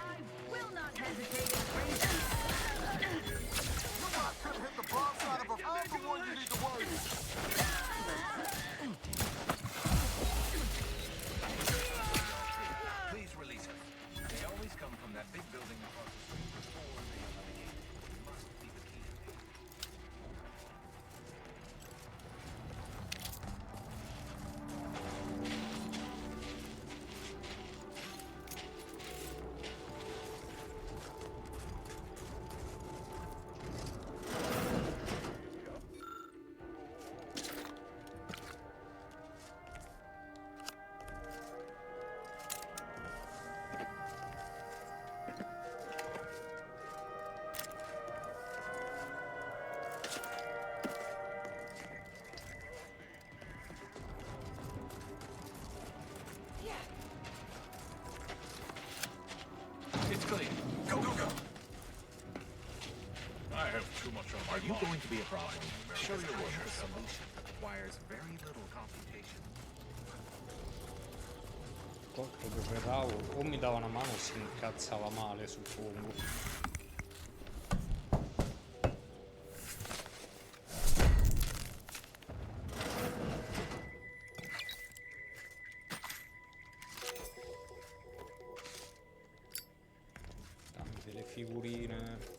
will not hesitate to raise Could hit the broadside of a I'm the one you need to worry. Please release us. They always come from that big building across the street before they open the gate. We must be the key. It's clean. Go, go, go. I have too much on my Are you mind. going to be a problem? Show your I worship. have a solution that requires very little computation. Porco che verravo, o mi dava una mano o si incazzava male, suppongo. Dammi delle figurine.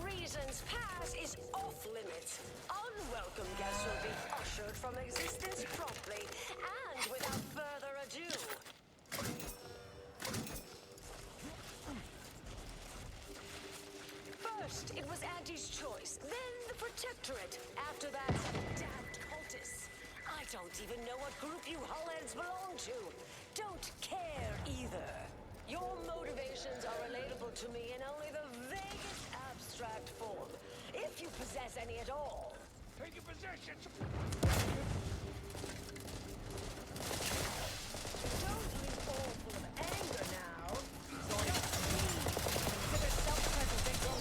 Reasons Pass is off limits. Unwelcome guests will be ushered from existence promptly and without further ado. First, it was Auntie's choice, then the Protectorate. After that, damned cultists. I don't even know what group you hullheads belong to. Don't care either. Your motivations are relatable to me in only the vaguest abstract form, if you possess any at all. Take your position! Don't leave all full of anger now. Consider self-preservation.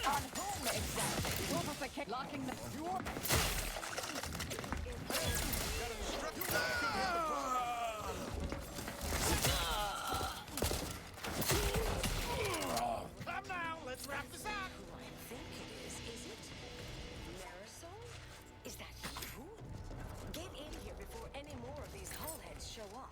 On whom exactly? What was the kick? Locking the... Come now, let's wrap this up. Who I think it is it? Marisol? Is that you? Get in here before any more of these hullheads show up.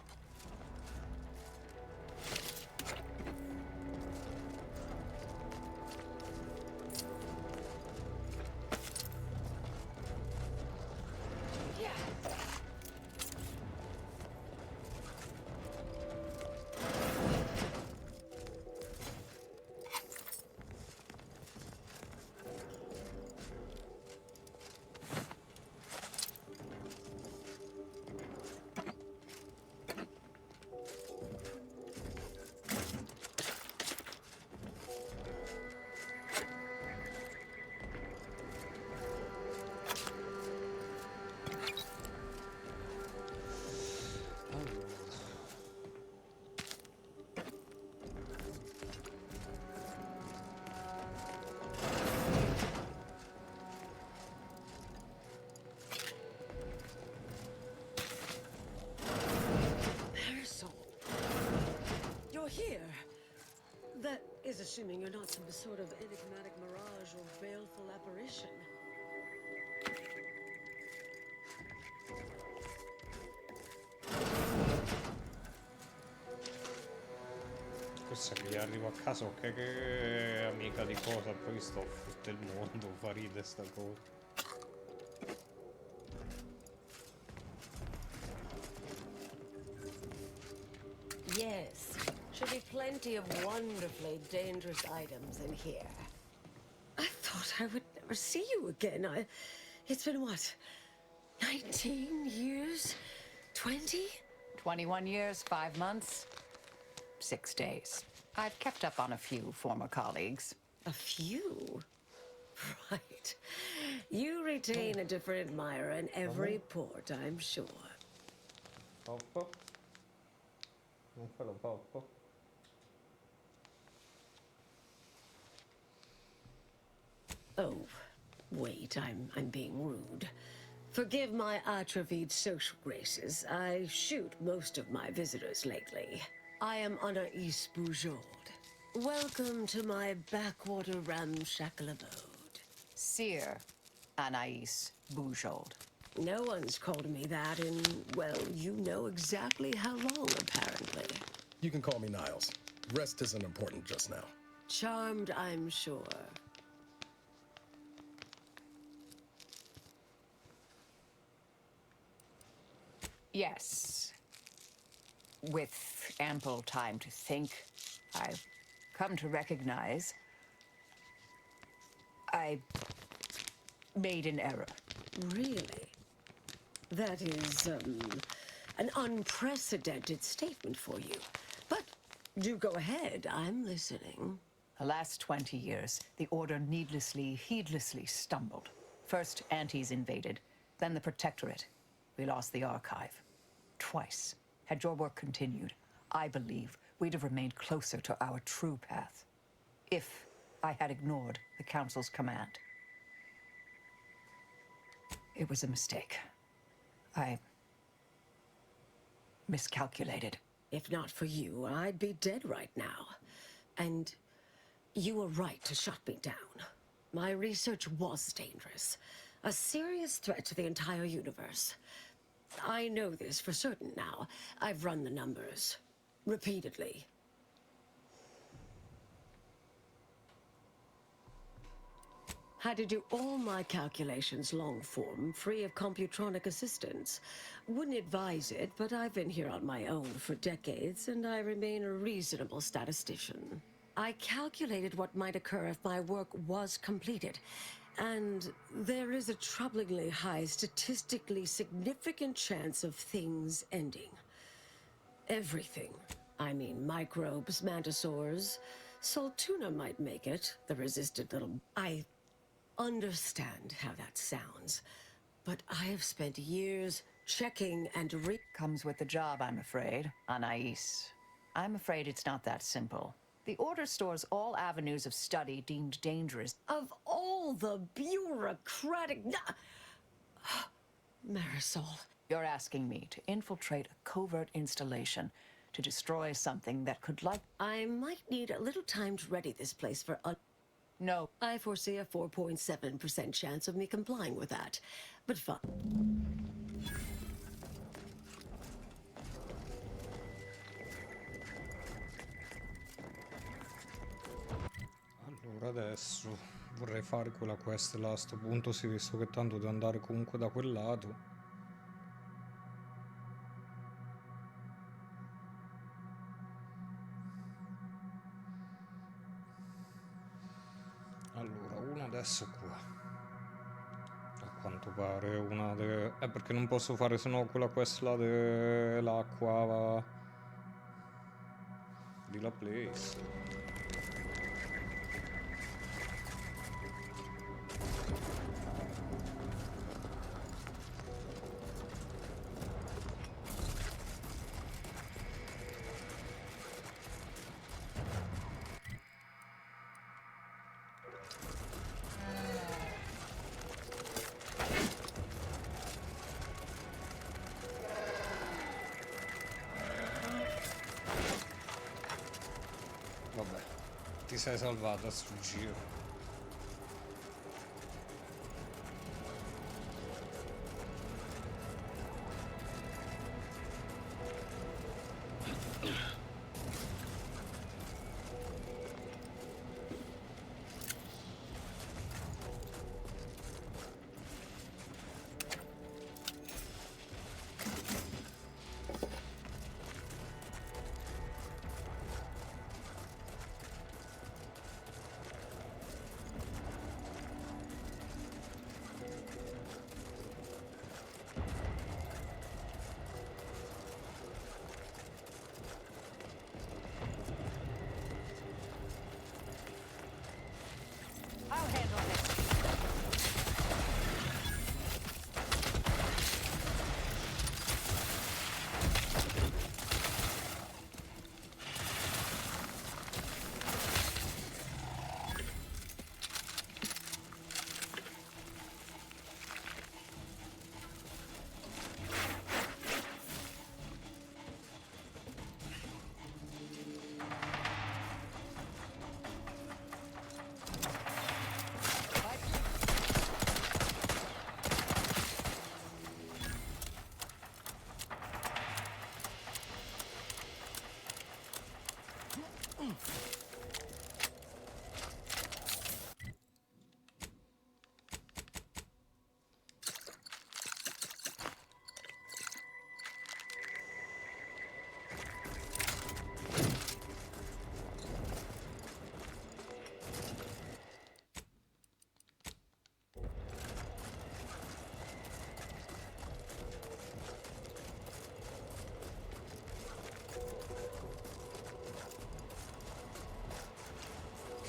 Here. That is assuming you're not some sort of enigmatic mirage or baleful apparition. Questa che gli arriva a casa, ok, che è amica di cosa, poi sto tutto il mondo, fa ride sta cosa. Yes. Should be plenty of wonderfully dangerous items in here. I thought I would never see you again. It's been what? 19 years? 20? 21 years, 5 months, 6 days. I've kept up on a few former colleagues. A few? Right. You retain a different admirer in every port, I'm sure. Poppo. Non quello Poppo. Oh, wait, I'm being rude. Forgive my atrophied social graces. I shoot most of my visitors lately. I am Anais Bujold. Welcome to my backwater ramshackle abode. Seer Anais Bujold. No one's called me that in, well, you know exactly how long, apparently. You can call me Niles. Rest isn't important just now. Charmed, I'm sure. Yes. With ample time to think, I've come to recognize I made an error. Really? That is, an unprecedented statement for you. But do go ahead, I'm listening. The last 20 years, the Order needlessly, heedlessly stumbled. First, Antes invaded, then the Protectorate. We lost the Archive. Twice. Had your work continued, I believe we'd have remained closer to our true path. If I had ignored the Council's command. It was a mistake. I miscalculated. If not for you, I'd be dead right now. And you were right to shut me down. My research was dangerous. A serious threat to the entire universe. I know this for certain now. I've run the numbers. Repeatedly. Had to do all my calculations long form, free of computronic assistance. Wouldn't advise it, but I've been here on my own for decades, and I remain a reasonable statistician. I calculated what might occur if my work was completed, and there is a troublingly high, statistically significant chance of things ending. Everything. I mean, microbes, mantisaurs. Saltuna might make it, the resistant little... I understand how that sounds, but I have spent years checking and Comes with the job, I'm afraid, Anais. I'm afraid it's not that simple. The Order stores all avenues of study deemed dangerous. Of all the bureaucratic... Marisol. You're asking me to infiltrate a covert installation to destroy something that could I might need a little time to ready this place for No. I foresee a 4.7% chance of me complying with that. But fine. Allora adesso vorrei fare quella quest là a sto punto, sì, visto che tanto devo andare comunque da quel lato. Allora, una adesso qua. A quanto pare una perché non posso fare sennò quella quest là dell'acqua di la place. Vabbè, ti sei salvata sul giro.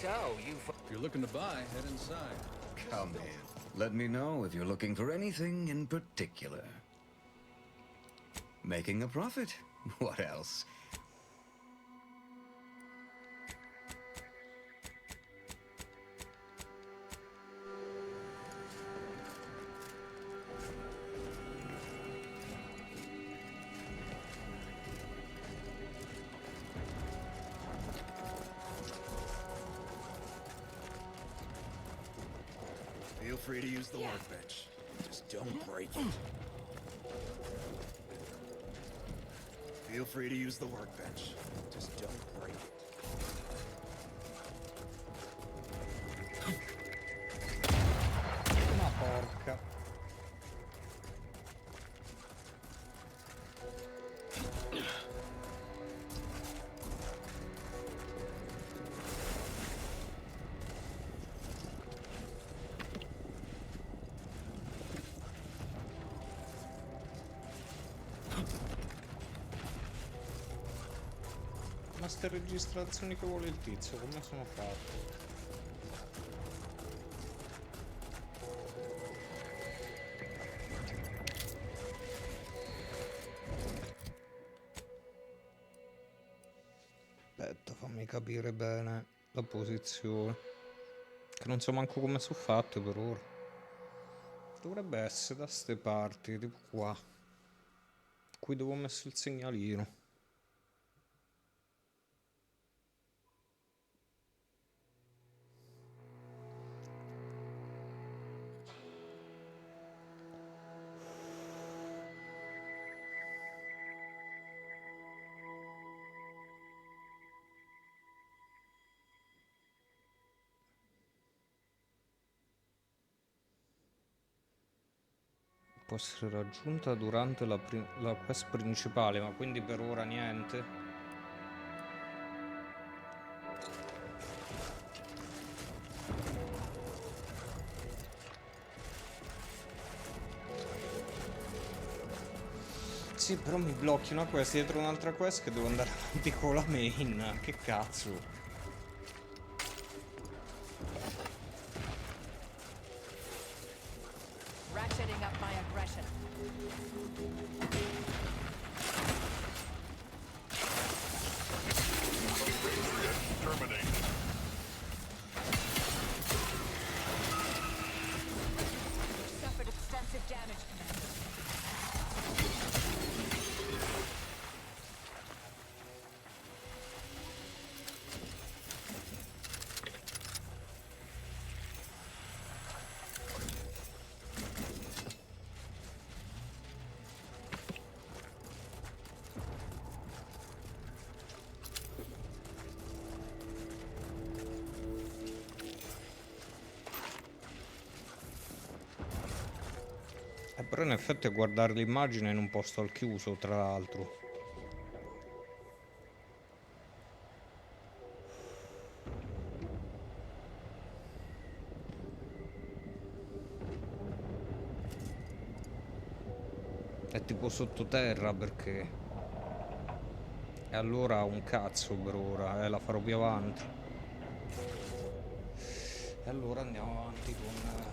So, If you're looking to buy, head inside. Come in. Let me know if you're looking for anything in particular. Making a profit? What else? Feel free to use the workbench. Just don't break it. Feel free to use the workbench. Just don't break it. Ma porca. Ma ste registrazioni che vuole il tizio, come sono fatte? Aspetta, fammi capire bene la posizione. Che non so manco come sono fatte per ora. Dovrebbe essere da ste parti, tipo qua. Qui dove ho messo il segnalino. Può essere raggiunta durante la quest principale, ma quindi per ora niente. Sì, però mi blocchi una quest dietro un'altra quest che devo andare avanti con la main. Che cazzo? Ratcheting up my aggression. Terminated. Suffered extensive damage, Commander. Però in effetti è guardare l'immagine in un posto al chiuso, tra l'altro. È tipo sottoterra perché... E allora un cazzo per ora, la farò più avanti. E allora andiamo avanti con...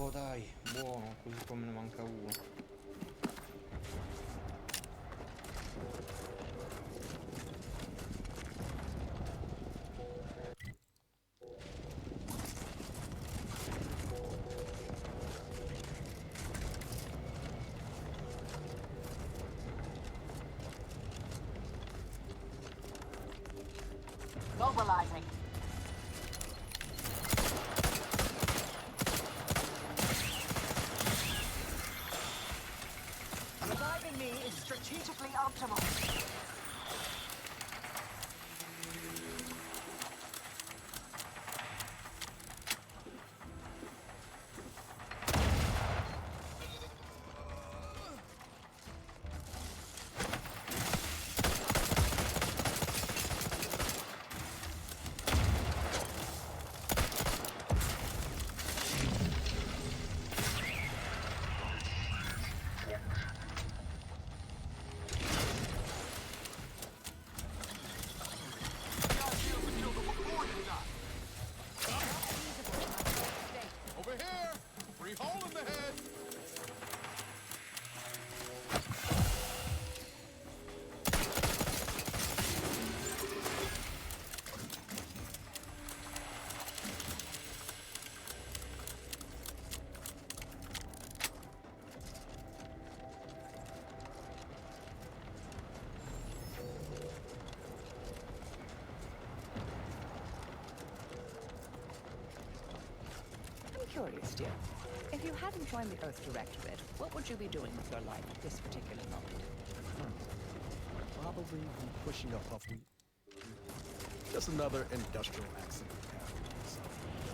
Oh dai, buono, così come ne manca uno. Mobilizing. Reviving me is strategically optimal. Over here! Free hole in the head! I'm curious, dear. If you hadn't joined the Earth Directorate, what would you be doing with your life at this particular moment? Probably be pushing a puff wheat. Just another industrial accident.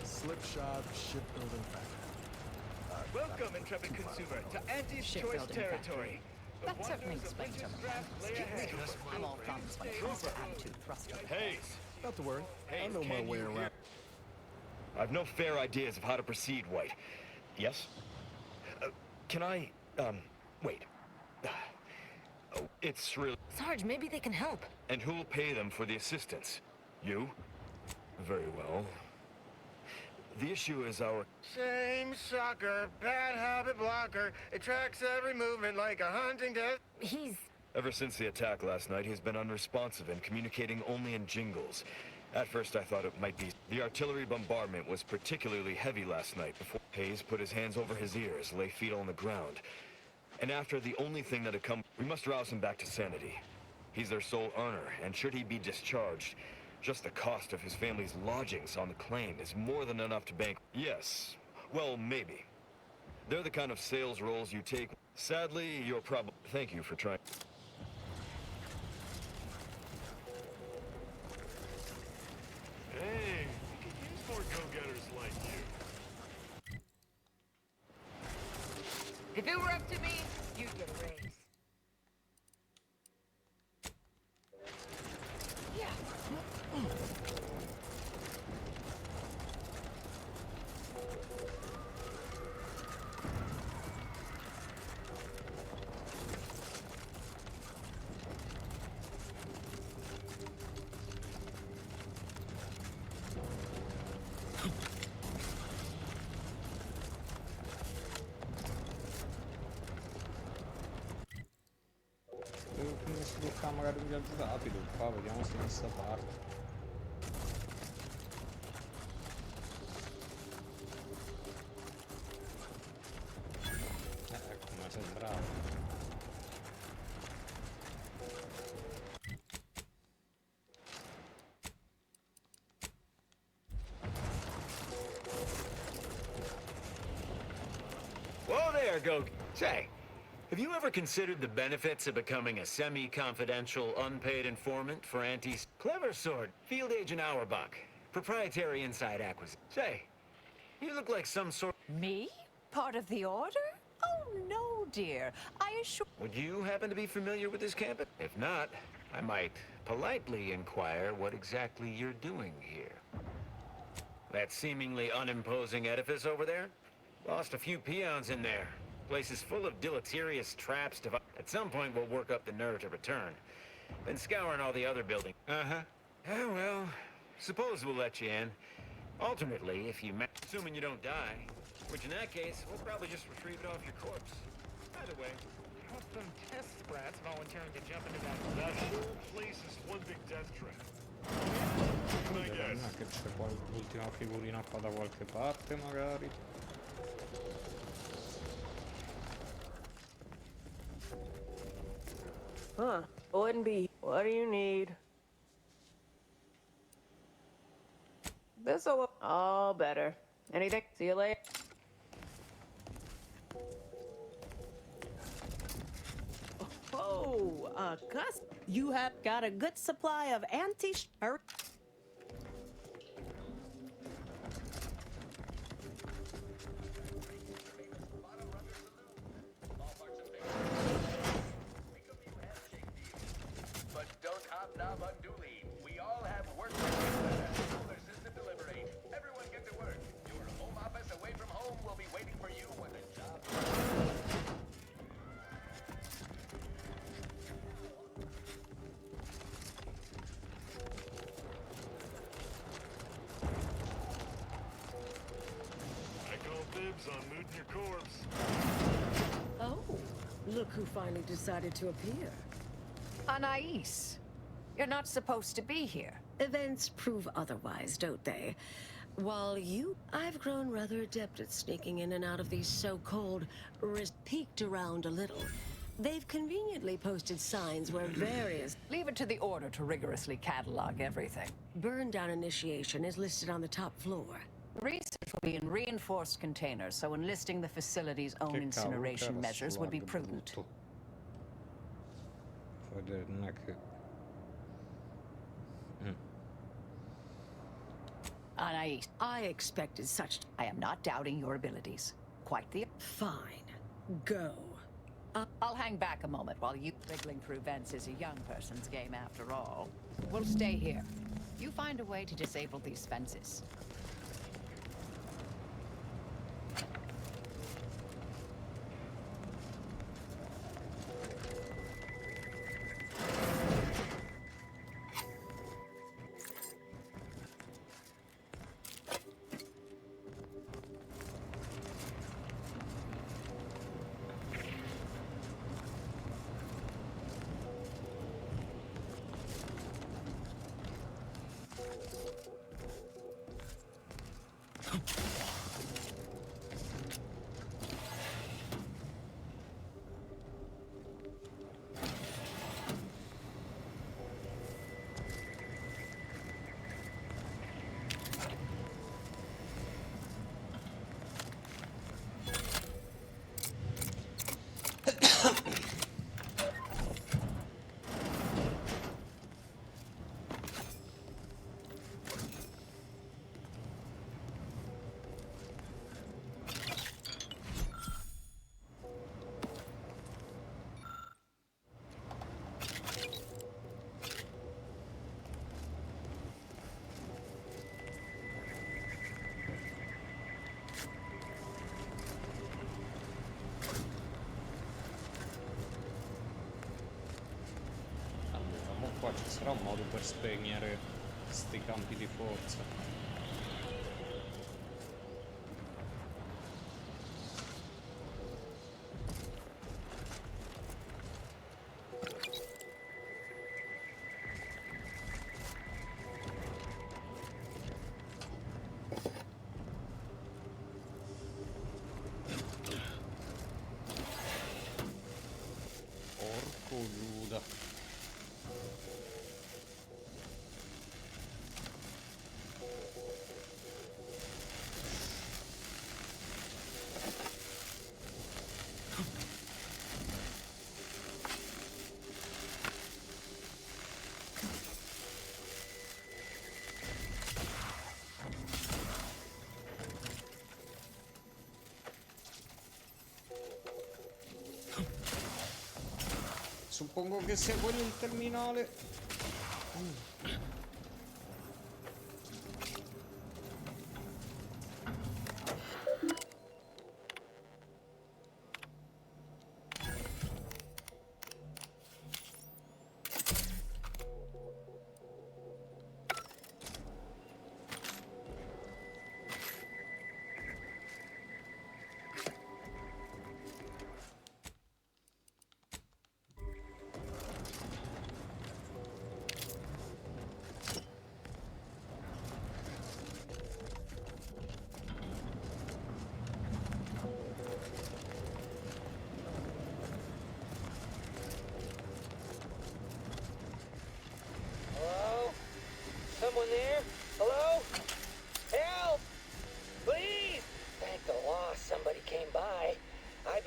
Slipshod shipbuilding factory. Welcome, intrepid consumer, to Auntie's Choice Shipbuilding territory. That certainly explains some of that. I'm all thumbs when it comes to attitude thruster. Haze! Not to worry. Hey, I know my can way you around. hear- I've no fair ideas of how to proceed, White. Yes? Can I, wait. Oh, it's really... Sarge, maybe they can help. And who'll pay them for the assistance? You? Very well. The issue is our... Same sucker, bad habit blocker. It tracks every movement like a hunting death. He's... Ever since the attack last night, he's been unresponsive and communicating only in jingles. At first, I thought it might be... The artillery bombardment was particularly heavy last night before Hayes put his hands over his ears, lay feet on the ground. And after the only thing that had come... We must rouse him back to sanity. He's their sole earner, and should he be discharged, just the cost of his family's lodgings on the claim is more than enough to bank... Yes. Well, maybe. They're the kind of sales roles you take. Sadly, you're probably... Thank you for trying... Hey, we could use more go-getters like you. If it were up to me, you'd get a raise. Come si può fare magari un viaggio rapido qua, vediamo se da sta parte. Ecco, ma sembrava. Whoa there, Go. Say, have you ever considered the benefits of becoming a semi-confidential, unpaid informant for Auntie's clever sword, Field Agent Auerbach, proprietary inside acquisition? Say, you look like some sort... Me? Part of the Order? Oh, no, dear. I assure... Would you happen to be familiar with this campus? If not, I might politely inquire what exactly you're doing here. That seemingly unimposing edifice over there? Lost a few peons in there. Place is full of deleterious traps. At some point, we'll work up the nerve to return. Been scouring all the other buildings. Uh-huh. Oh, well, suppose we'll let you in. Alternately, if you assuming you don't die. Which in that case, we'll probably just retrieve it off your corpse. By the way, Have some test sprats volunteering to jump into that whole place is one big death trap. Non è che c'è l'ultima figurina qua da qualche parte, magari. Huh. Wouldn't be. What do you need? This'll all better. Anything? See you later. Oh, Gus, you have got a good supply of anti-shirt. But don't hobnob unduly. We all have work to do as the solar system deliberate. Everyone get to work. Your home office away from home will be waiting for you when the job is done. I call dibs on looting your corpse. Oh, look who finally decided to appear. Anais, you're not supposed to be here. Events prove otherwise, don't they? While I've grown rather adept at sneaking in and out of these so-called peeked around a little. They've conveniently posted signs where various... Leave it to the Order to rigorously catalog everything. Burn down initiation is listed on the top floor. Research will be in reinforced containers, so enlisting the facility's own incineration measures would be prudent. Non è che... Anais, I expected such... I am not doubting your abilities. Quite the... Fine. Go. I'll hang back a moment while you... Wriggling through vents is a young person's game after all. We'll stay here. You find a way to disable these fences. Qua ci sarà un modo per spegnere sti campi di forza. Porco Giuda. Suppongo che sia quello il terminale.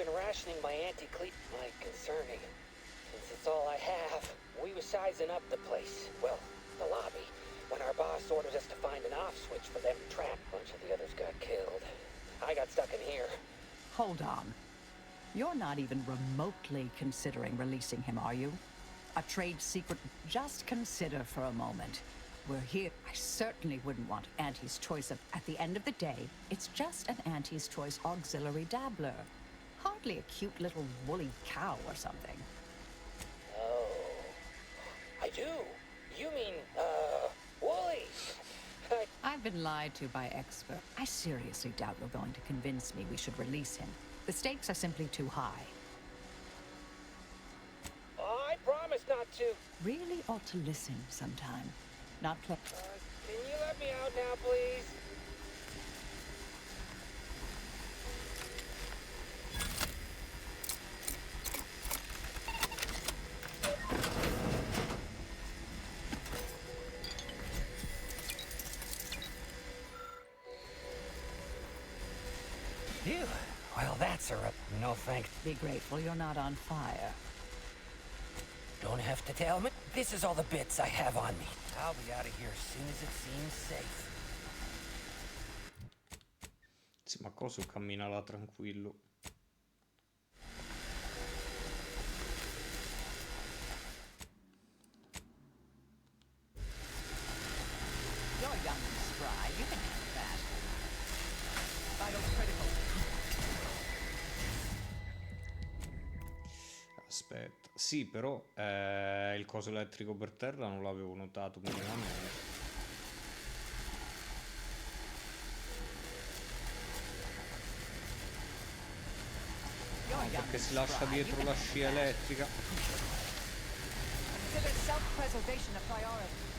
been rationing my anti-cleat. Like, concerning. Since it's all I have, we were sizing up the place. Well, the lobby. When our boss ordered us to find an off switch for them to trap. A bunch of the others got killed. I got stuck in here. Hold on. You're not even remotely considering releasing him, are you? A trade secret? Just consider for a moment. We're here. I certainly wouldn't want Auntie's choice of... At the end of the day, it's just an Auntie's choice auxiliary dabbler. Hardly a cute little woolly cow or something. Oh. I do. You mean, woolly. I've been lied to by expert. I seriously doubt you're going to convince me we should release him. The stakes are simply too high. I promise not to. Really ought to listen sometime. Not play. Can you let me out now, please? Phew. Well, that's a no thanks. Be grateful you're not on fire. Don't have to tell me. This is all the bits I have on me. I'll be out of here as soon as it seems safe. Sì, ma cosa cammina là tranquillo? You're young and spry. You can handle that. Vitals critical. Aspetta, sì, però il coso elettrico per terra non l'avevo notato minimamente. Perché si lascia dietro la scia elettrica. Consider self-preservation a priority.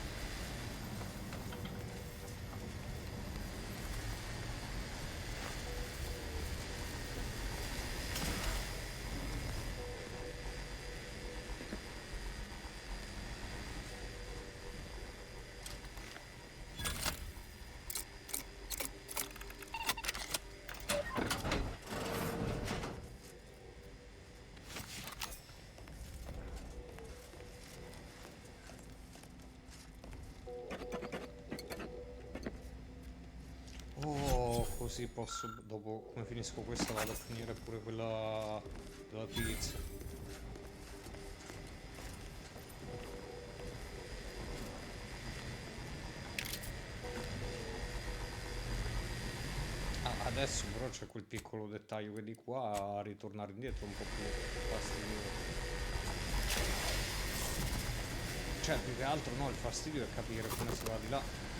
Così posso, dopo come finisco questa vado a finire pure quella della tizia. Adesso però c'è quel piccolo dettaglio che di qua a ritornare indietro è un po' più fastidioso. Cioè più che altro no, il fastidio è capire come si va di là.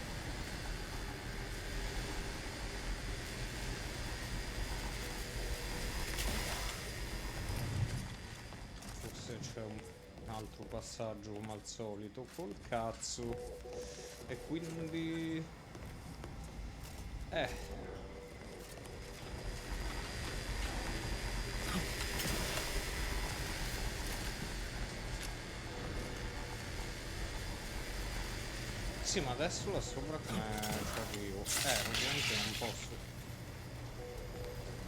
C'è un altro passaggio come al solito col cazzo e quindi sì, ma adesso là sopra come ci arrivo? Ovviamente non posso.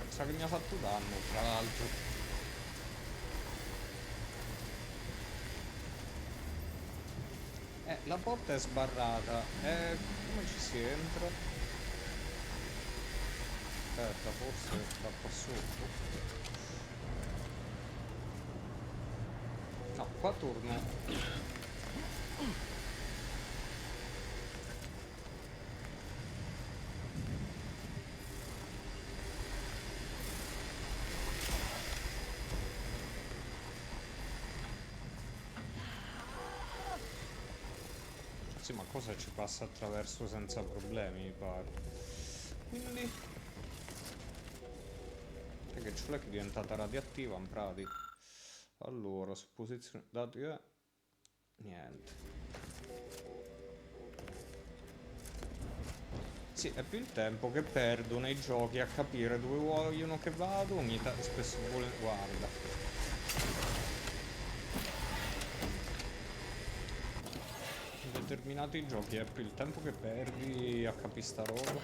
Sa che mi ha fatto danno, tra l'altro. La porta è sbarrata. Come ci si entra? Aspetta, forse da qua sotto. No, qua torno. Sì, ma cosa ci passa attraverso senza problemi, mi pare. Quindi che c'è che è diventata radioattiva in pratica. Allora, supposizione dati che niente. Sì, è più il tempo che perdo nei giochi a capire dove vogliono che vado, spesso vuole guarda. Determinati giochi è più il tempo che perdi a capire sta roba.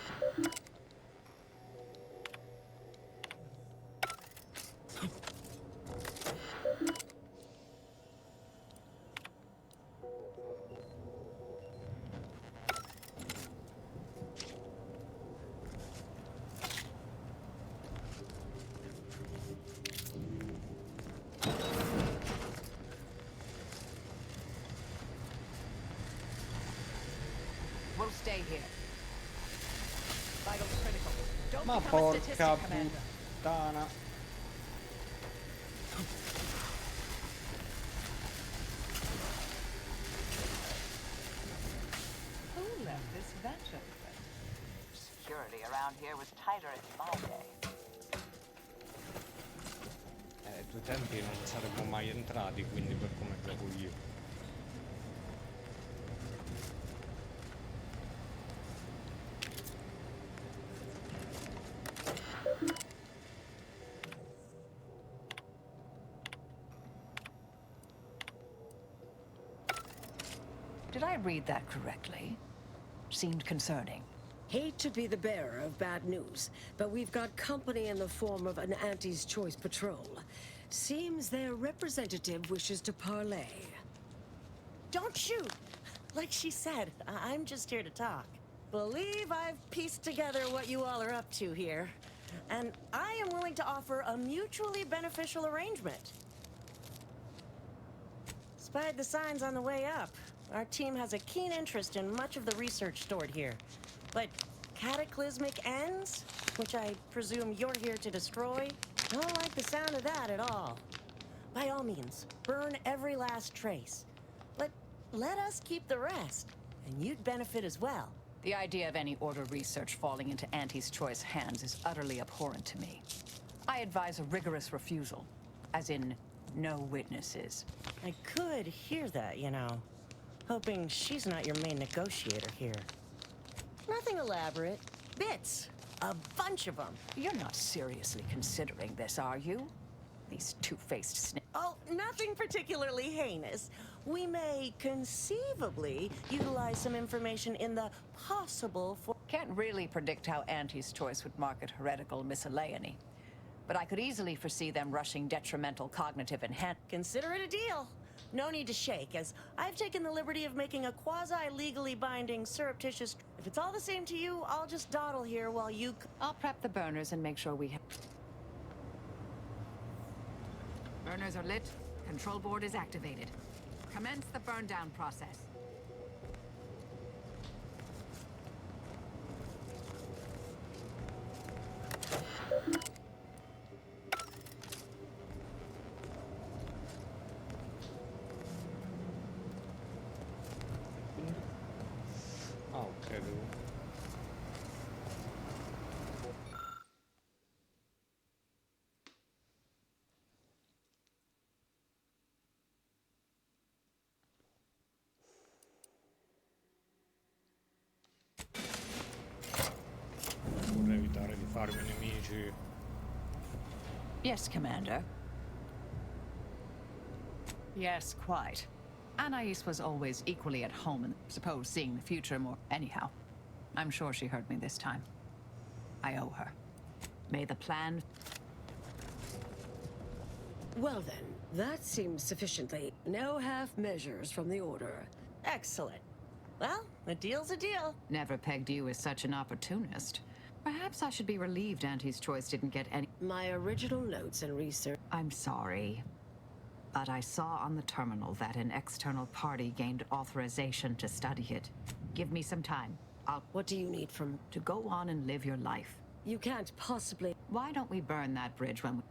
stay here. Vitals critical. Don't Ma become a porca statistic, Commander. puttana. Who left this vent open? Security around here was tighter in my day. Ai tuoi tempi non saremmo mai entrati, quindi per come gioco io. Did I read that correctly? Seemed concerning. Hate to be the bearer of bad news, but we've got company in the form of an Auntie's Choice patrol. Seems their representative wishes to parley. Don't shoot! Like she said, I'm just here to talk. Believe I've pieced together what you all are up to here. And I am willing to offer a mutually beneficial arrangement. Spied the signs on the way up. Our team has a keen interest in much of the research stored here. But cataclysmic ends, which I presume you're here to destroy, don't like the sound of that at all. By all means, burn every last trace. But let us keep the rest, and you'd benefit as well. The idea of any Order research falling into Auntie's Choice hands is utterly abhorrent to me. I advise a rigorous refusal, as in no witnesses. I could hear that, you know. Hoping she's not your main negotiator here. Nothing elaborate. Bits. A bunch of them. You're not seriously considering this, are you? These two-faced snakes. Oh, nothing particularly heinous. We may conceivably utilize some information in the possible for... Can't really predict how Auntie's Choice would market heretical miscellany. But I could easily foresee them rushing detrimental cognitive enhancement. Consider it a deal. No need to shake, as I've taken the liberty of making a quasi-legally binding, surreptitious... If it's all the same to you, I'll just dawdle here while you... I'll prep the burners and make sure we have... Burners are lit. Control board is activated. Commence the burn down process. Ah, ok, devo... Vorrei evitare di farmi nemici. Yes, Commander. Yes, quite. Anais was always equally at home and suppose seeing the future more. Anyhow, I'm sure she heard me this time. I owe her. May the plan... Well then, that seems sufficiently. No half measures from the Order. Excellent. Well, a deal's a deal. Never pegged you as such an opportunist. Perhaps I should be relieved Auntie's Choice didn't get any... My original notes and research... I'm sorry. But I saw on the terminal that an external party gained authorization to study it. Give me some time. What do you need from... To go on and live your life. You can't possibly... Why don't we burn that bridge when we...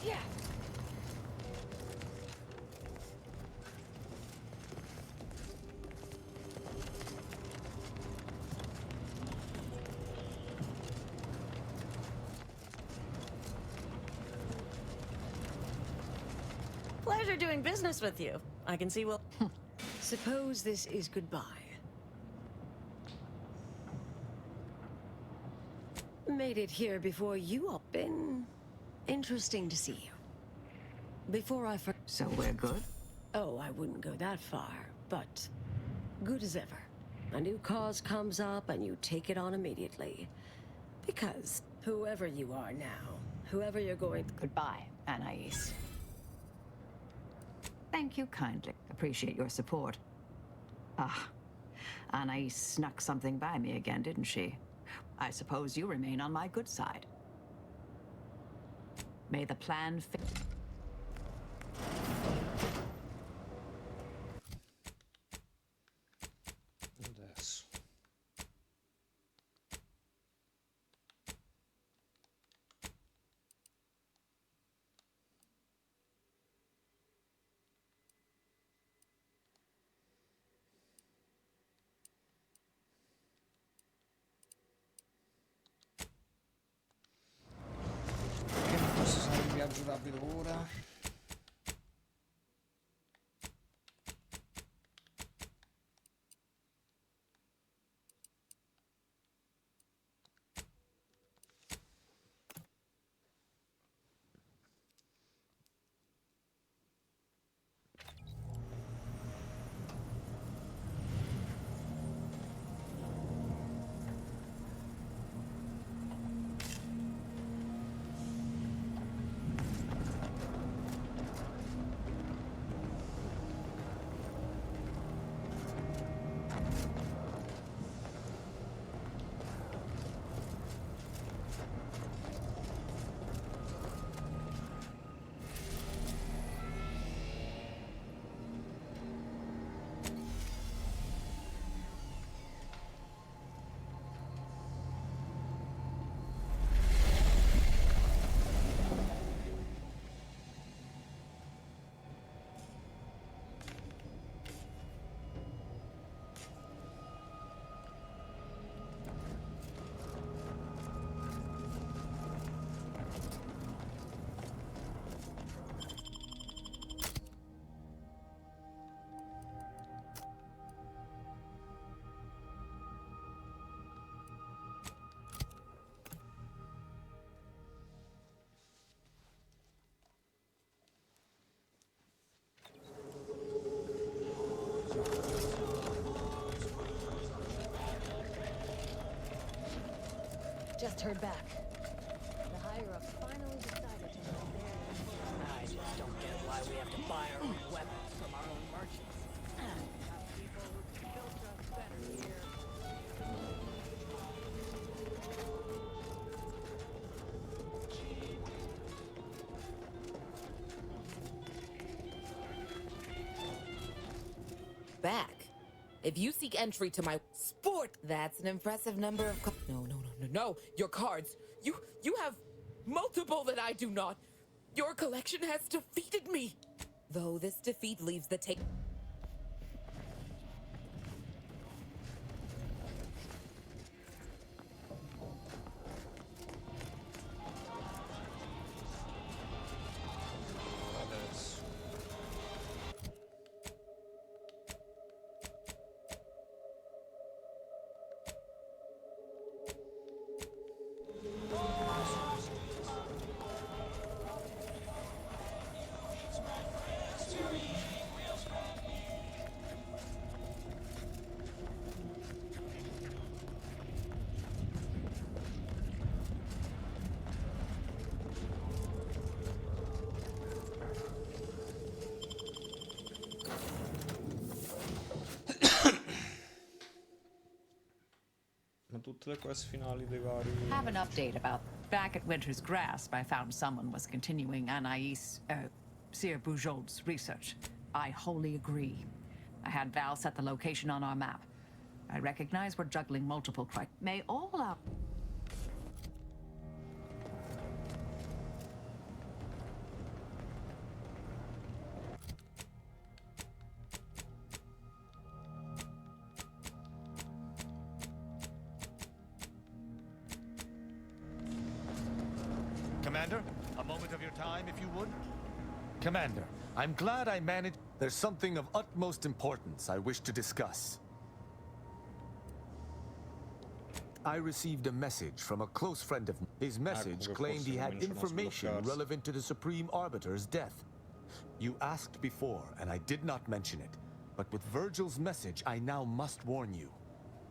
Yeah. Pleasure doing business with you. I can see we'll... Suppose this is goodbye. Made it here before you all. Been interesting to see you. Before I So we're good? Oh, I wouldn't go that far, but good as ever. A new cause comes up and you take it on immediately. Because whoever you are now, whoever you're going... Goodbye, Anais. Thank you kindly. Appreciate your support. Ah, Anais snuck something by me again, didn't she? I suppose you remain on my good side. May the plan fit. Adesso. Che non posso fare il viaggio rapido ora? Just heard back. The higher-ups finally decided to move their... I just don't get why we have to buy our own weapons from our own merchants. People who built us better here. Back. If you seek entry to my sport, that's an impressive number of No, your cards. You have multiple that I do not. Your collection has defeated me. Though this defeat leaves the take. Tutte le quest finali dei vari... Have an update about back at Winter's Grasp. I found someone was continuing Anais, Sir Bujold's research. I wholly agree. I had Val set the location on our map. I recognize we're juggling multiple May all our... Commander, a moment of your time, if you would. Commander, I'm glad I managed. There's something of utmost importance I wish to discuss. I received a message from a close friend of mine. His message claimed he had information relevant to the Supreme Arbiter's death. You asked before, and I did not mention it. But with Virgil's message, I now must warn you.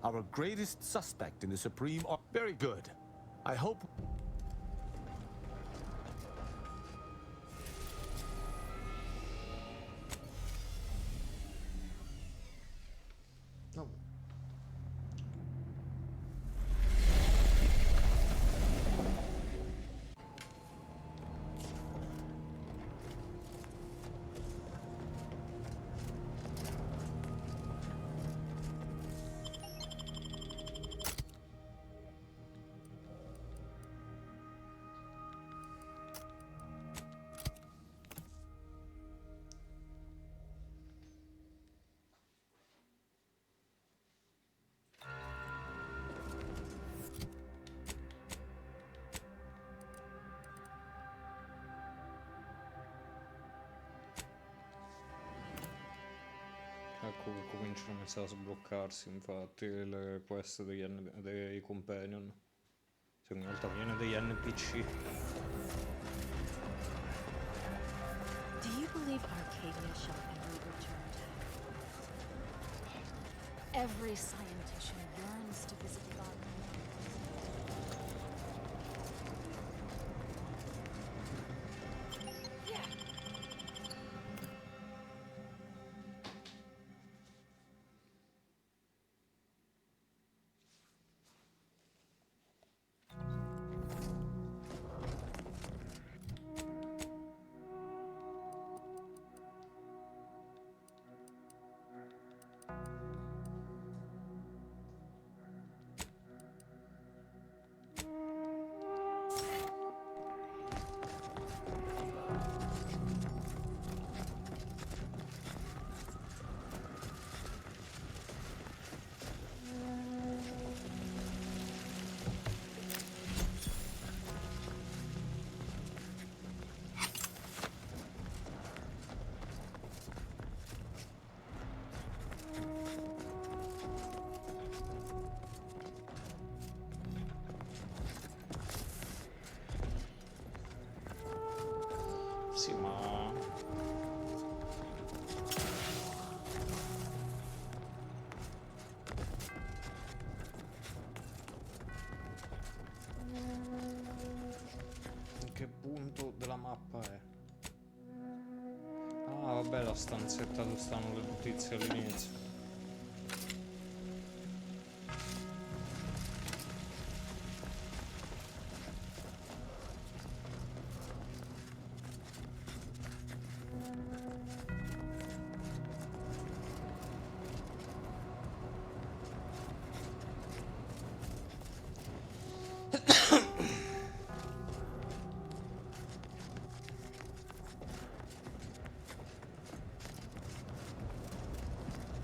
Our greatest suspect in the Supreme Arbiter... Very good. I hope... No. cominciano a iniziare a sbloccarsi, infatti, le quest dei companion. Se ogni volta viene degli NPC. Do you believe Arcadia shall ever return to heaven? Every scientician yearns to visit God. Sì, ma... in che punto della mappa è? Ah, vabbè, la stanzetta dove stanno le notizie all'inizio.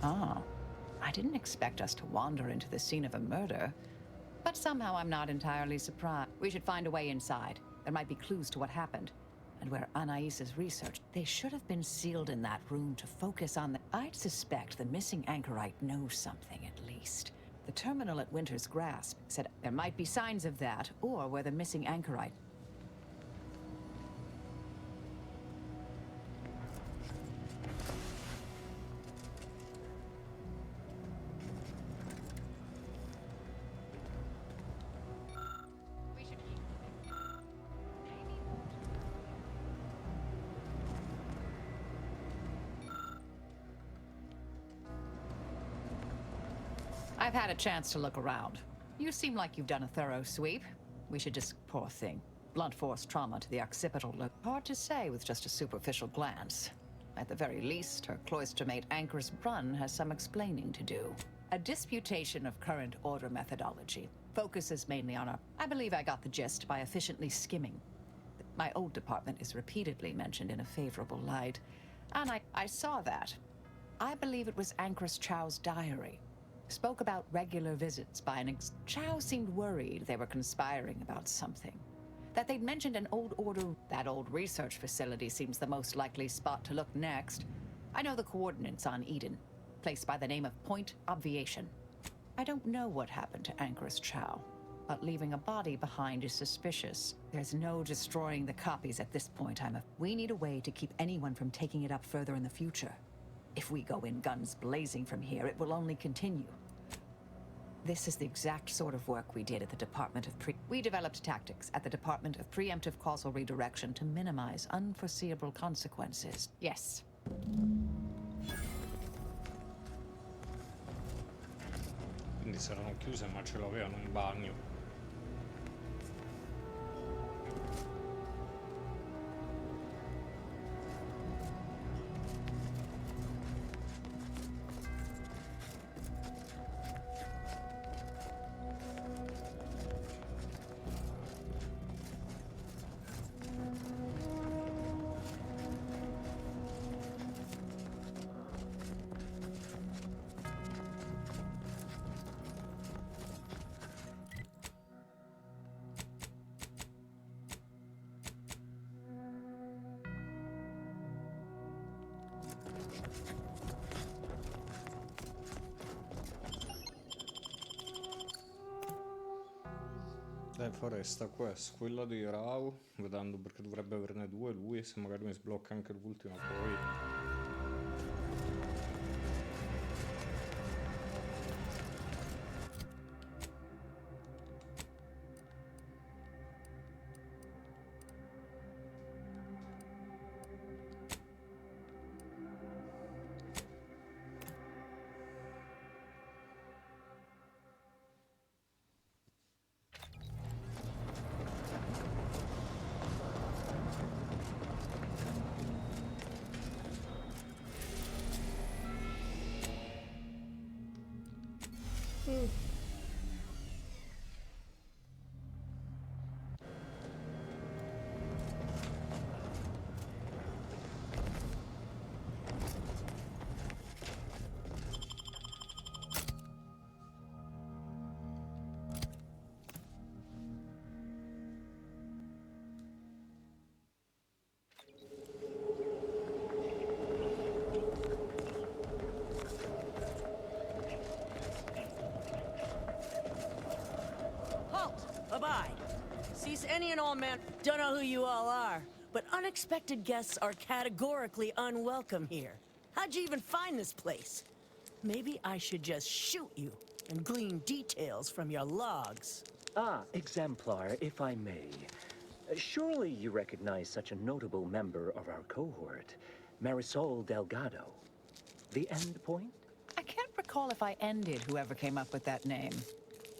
Ah, I didn't expect us to wander into the scene of a murder, but somehow I'm not entirely surprised. We should find a way inside. There might be clues to what happened, and where Anais' research. They should have been sealed in that room to focus on the... I'd suspect the missing anchorite knows something, at least. The terminal at Winter's Grasp said there might be signs of that, or where the missing anchorite... I've had a chance to look around. You seem like you've done a thorough sweep. We should just... Poor thing. Blunt force trauma to the occipital look. Hard to say with just a superficial glance. At the very least, her cloistermate Anchor's Brun has some explaining to do. A disputation of current order methodology. Focuses mainly on our... I believe I got the gist by efficiently skimming. My old department is repeatedly mentioned in a favorable light. And I saw that. I believe it was Anchor's Chow's diary. Spoke about regular visits by an Chow seemed worried they were conspiring about something. That they'd mentioned an old order... That old research facility seems the most likely spot to look next. I know the coordinates on Eden. Place by the name of Point Obviation. I don't know what happened to Anchor's Chow, but leaving a body behind is suspicious. There's no destroying the copies at this point, We need a way to keep anyone from taking it up further in the future. If we go in guns blazing from here, it will only continue. This is the exact sort of work we did at the Department of We developed tactics at the Department of Preemptive Causal Redirection to minimize unforeseeable consequences. Yes. Quindi saranno chiuse, ma ce l'avevano in bagno. Foresta quest, quella di Rao, vedendo perché dovrebbe averne due lui, se magari mi sblocca anche l'ultima poi. Abide. Cease any and all man. Don't know who you all are, but unexpected guests are categorically unwelcome here. How'd you even find this place? Maybe I should just shoot you and glean details from your logs. Ah, Exemplar, if I may. Surely you recognize such a notable member of our cohort, Marisol Delgado. The Endpoint? I can't recall if I ended whoever came up with that name.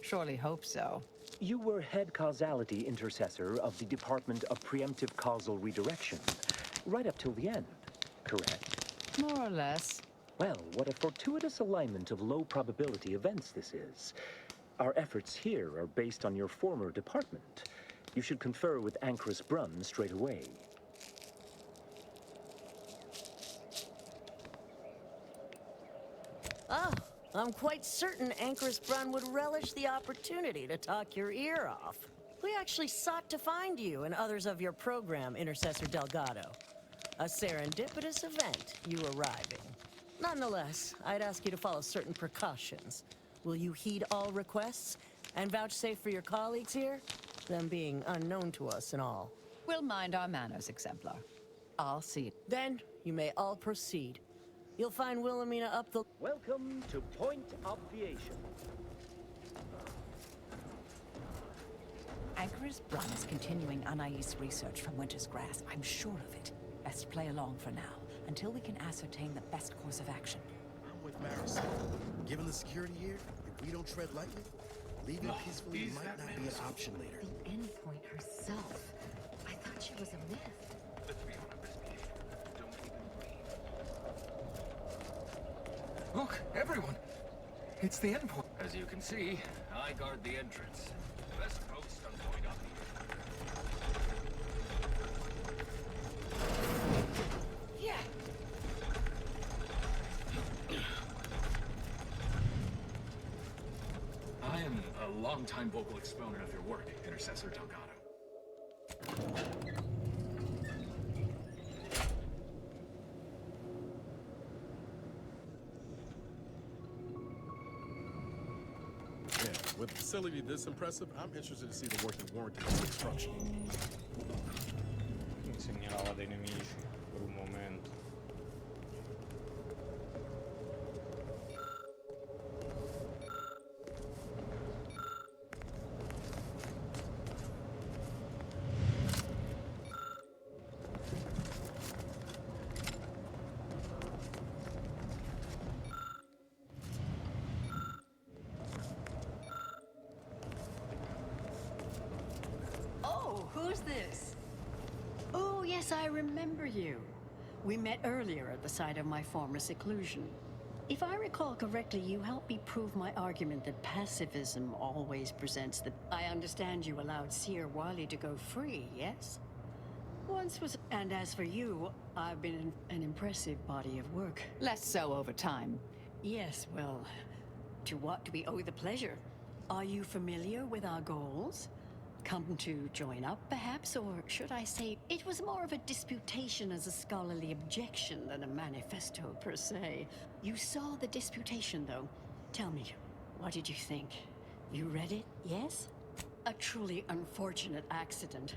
Surely hope so. You were head causality intercessor of the Department of Preemptive Causal Redirection, right up till the end, correct? More or less. Well, what a fortuitous alignment of low probability events this is. Our efforts here are based on your former department. You should confer with Ancrus Brunn straight away. Oh, I'm quite certain Ancrus Brunn would relish the opportunity to talk your ear off. We actually sought to find you and others of your program, Intercessor Delgado. A serendipitous event, you arriving. Nonetheless, I'd ask you to follow certain precautions. Will you heed all requests and vouchsafe for your colleagues here? Them being unknown to us and all. We'll mind our manners, Exemplar. I'll see. Then, you may all proceed. You'll find Wilhelmina up the... Welcome to Point Obviation. Ancrus Brunn is continuing Anais' research from Winter's Grass. I'm sure of it. Best play along for now, until we can ascertain the best course of action. I'm with Marisol. Given the security here, if we don't tread lightly, leaving peacefully might not be an option later. The Endpoint herself. I thought she was a myth. Let's be honest. Don't even breathe. Look, everyone! It's the Endpoint. As you can see, I guard the entrance. Best post on Point Obviation. Yeah. I am a longtime vocal exponent of your work, Intercessor Delgado. Yeah, with a facility this impressive, I'm interested to see the working warranty of its structure. Mi segnalava dei nemici per un momento. Oh, who's this? Oh, yes, I remember you. We met earlier at the site of my former seclusion. If I recall correctly, you helped me prove my argument that pacifism always presents the... I understand you allowed Seer Wiley to go free, yes? Once was... And as for you, I've been an impressive body of work. Less so over time. Yes, well, to what do we owe the pleasure? Are you familiar with our goals? Come to join up, perhaps? Or should I say, it was more of a disputation as a scholarly objection than a manifesto per se. You saw the disputation, though. Tell me, what did you think? You read it, yes? A truly unfortunate accident.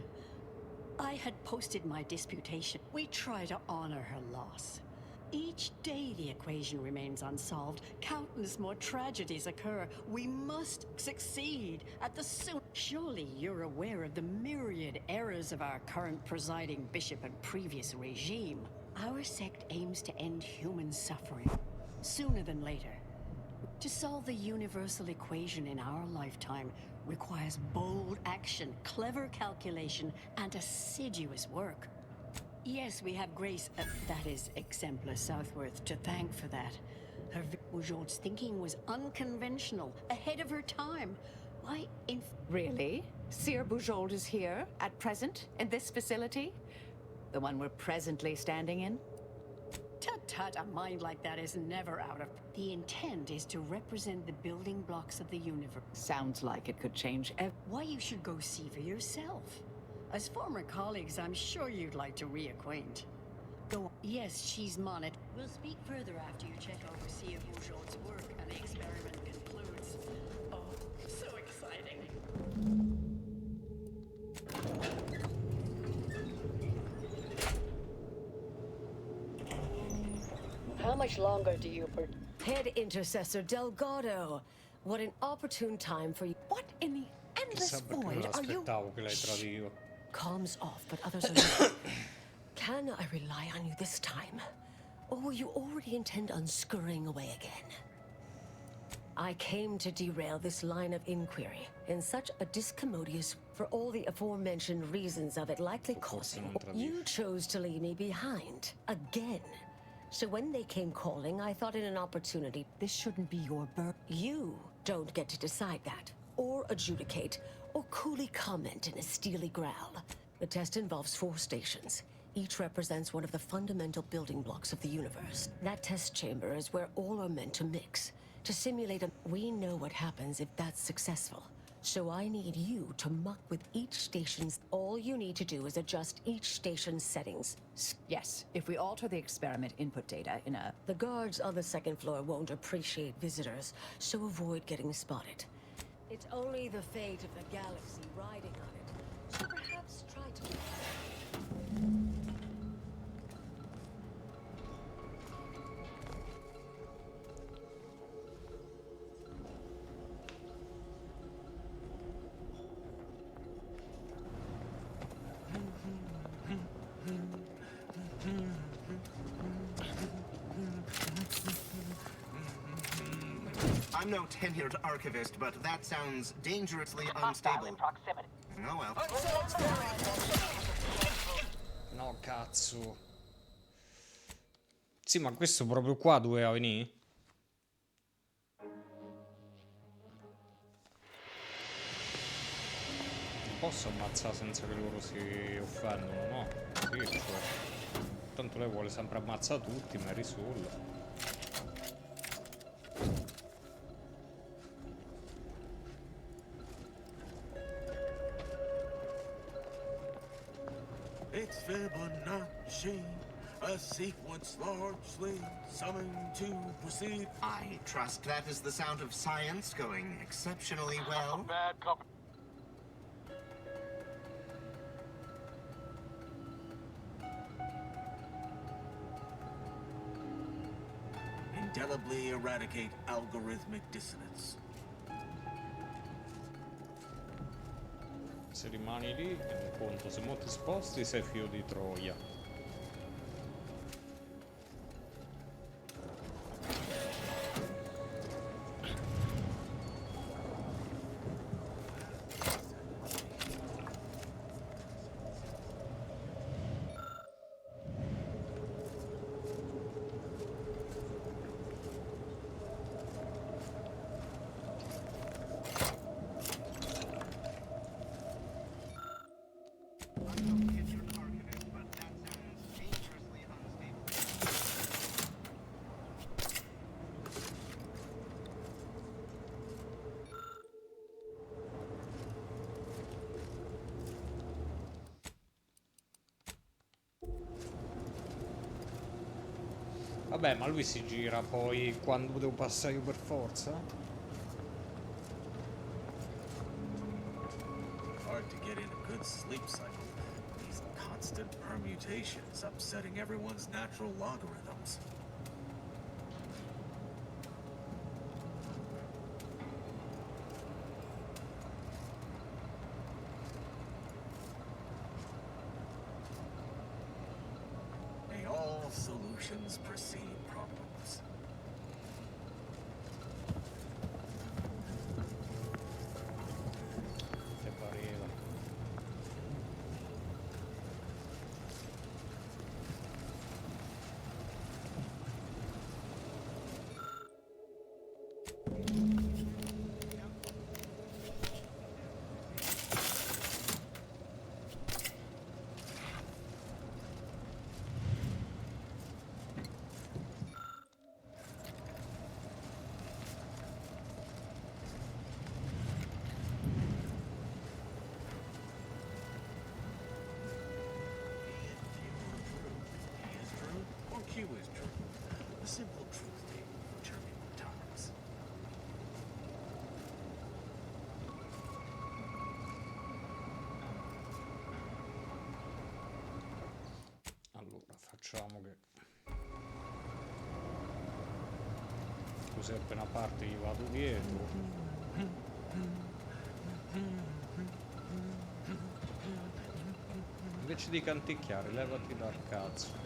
I had posted my disputation. We try to honor her loss. Each day the equation remains unsolved, countless more tragedies occur. We must succeed at the soon. Surely you're aware of the myriad errors of our current presiding bishop and previous regime. Our sect aims to end human suffering sooner than later. To solve the universal equation in our lifetime requires bold action, clever calculation, and assiduous work. Yes, we have Grace, that is Exemplar Southworth, to thank for that. Her Bujold's thinking was unconventional, ahead of her time. Why, Really? Sir Bujold is here, at present, in this facility? The one we're presently standing in? Tut-tut, a mind like that is never out of... The intent is to represent the building blocks of the universe. Sounds like it could change Why, you should go see for yourself. As former colleagues, I'm sure you'd like to reacquaint. Go on. Yes, she's monitored. We'll speak further after you check over Sir Bujold's work and the experiment concludes. Oh, so exciting. How much longer do you... Head Intercessor Delgado. What an opportune time for you. What in the endless Chissà perché me void are you... l'aspettavo che lei tradiva. Calms off, but others are not. Can I rely on you this time? Or will you already intend on scurrying away again? I came to derail this line of inquiry in such a discommodious, for all the aforementioned reasons of it likely causing. You chose to leave me behind, again. So when they came calling, I thought it an opportunity. This shouldn't be your burden. You don't get to decide that, or adjudicate, or coolly comment in a steely growl. The test involves 4 stations. Each represents one of the fundamental building blocks of the universe. That test chamber is where all are meant to mix, to simulate a... We know what happens if that's successful. So I need you to muck with each station's... All you need to do is adjust each station's settings. Yes, if we alter the experiment input data in a... The guards on the 2nd floor won't appreciate visitors, so avoid getting spotted. It's only the fate of the galaxy riding on it, so perhaps try to... I'm no tenured archivist, but that sounds dangerously unstable. Oh well. No, cazzo. Sì, ma questo proprio qua doveva venire? Non posso ammazzare senza che loro si offendono, no? Sì, cioè. Tanto lei vuole sempre ammazzare tutti, ma risolve. It's Fibonacci, a sequence largely summoned to proceed. I trust that is the sound of science going exceptionally well. Bad company. Indelibly eradicate algorithmic dissonance. Se rimani lì è un conto, se mo ti sposti sei fio di Troia. Vabbè, ma lui si gira poi quando devo passare io per forza? hard to get in a good sleep cycle. These constant permutations upsetting everyone's natural logarithms. May all solutions precede problems. Te pareva. Or Q is true. A simple truth table for turbulent times. Allora, facciamo che... Così appena parte gli vado dietro. Invece di canticchiare, levati dal cazzo.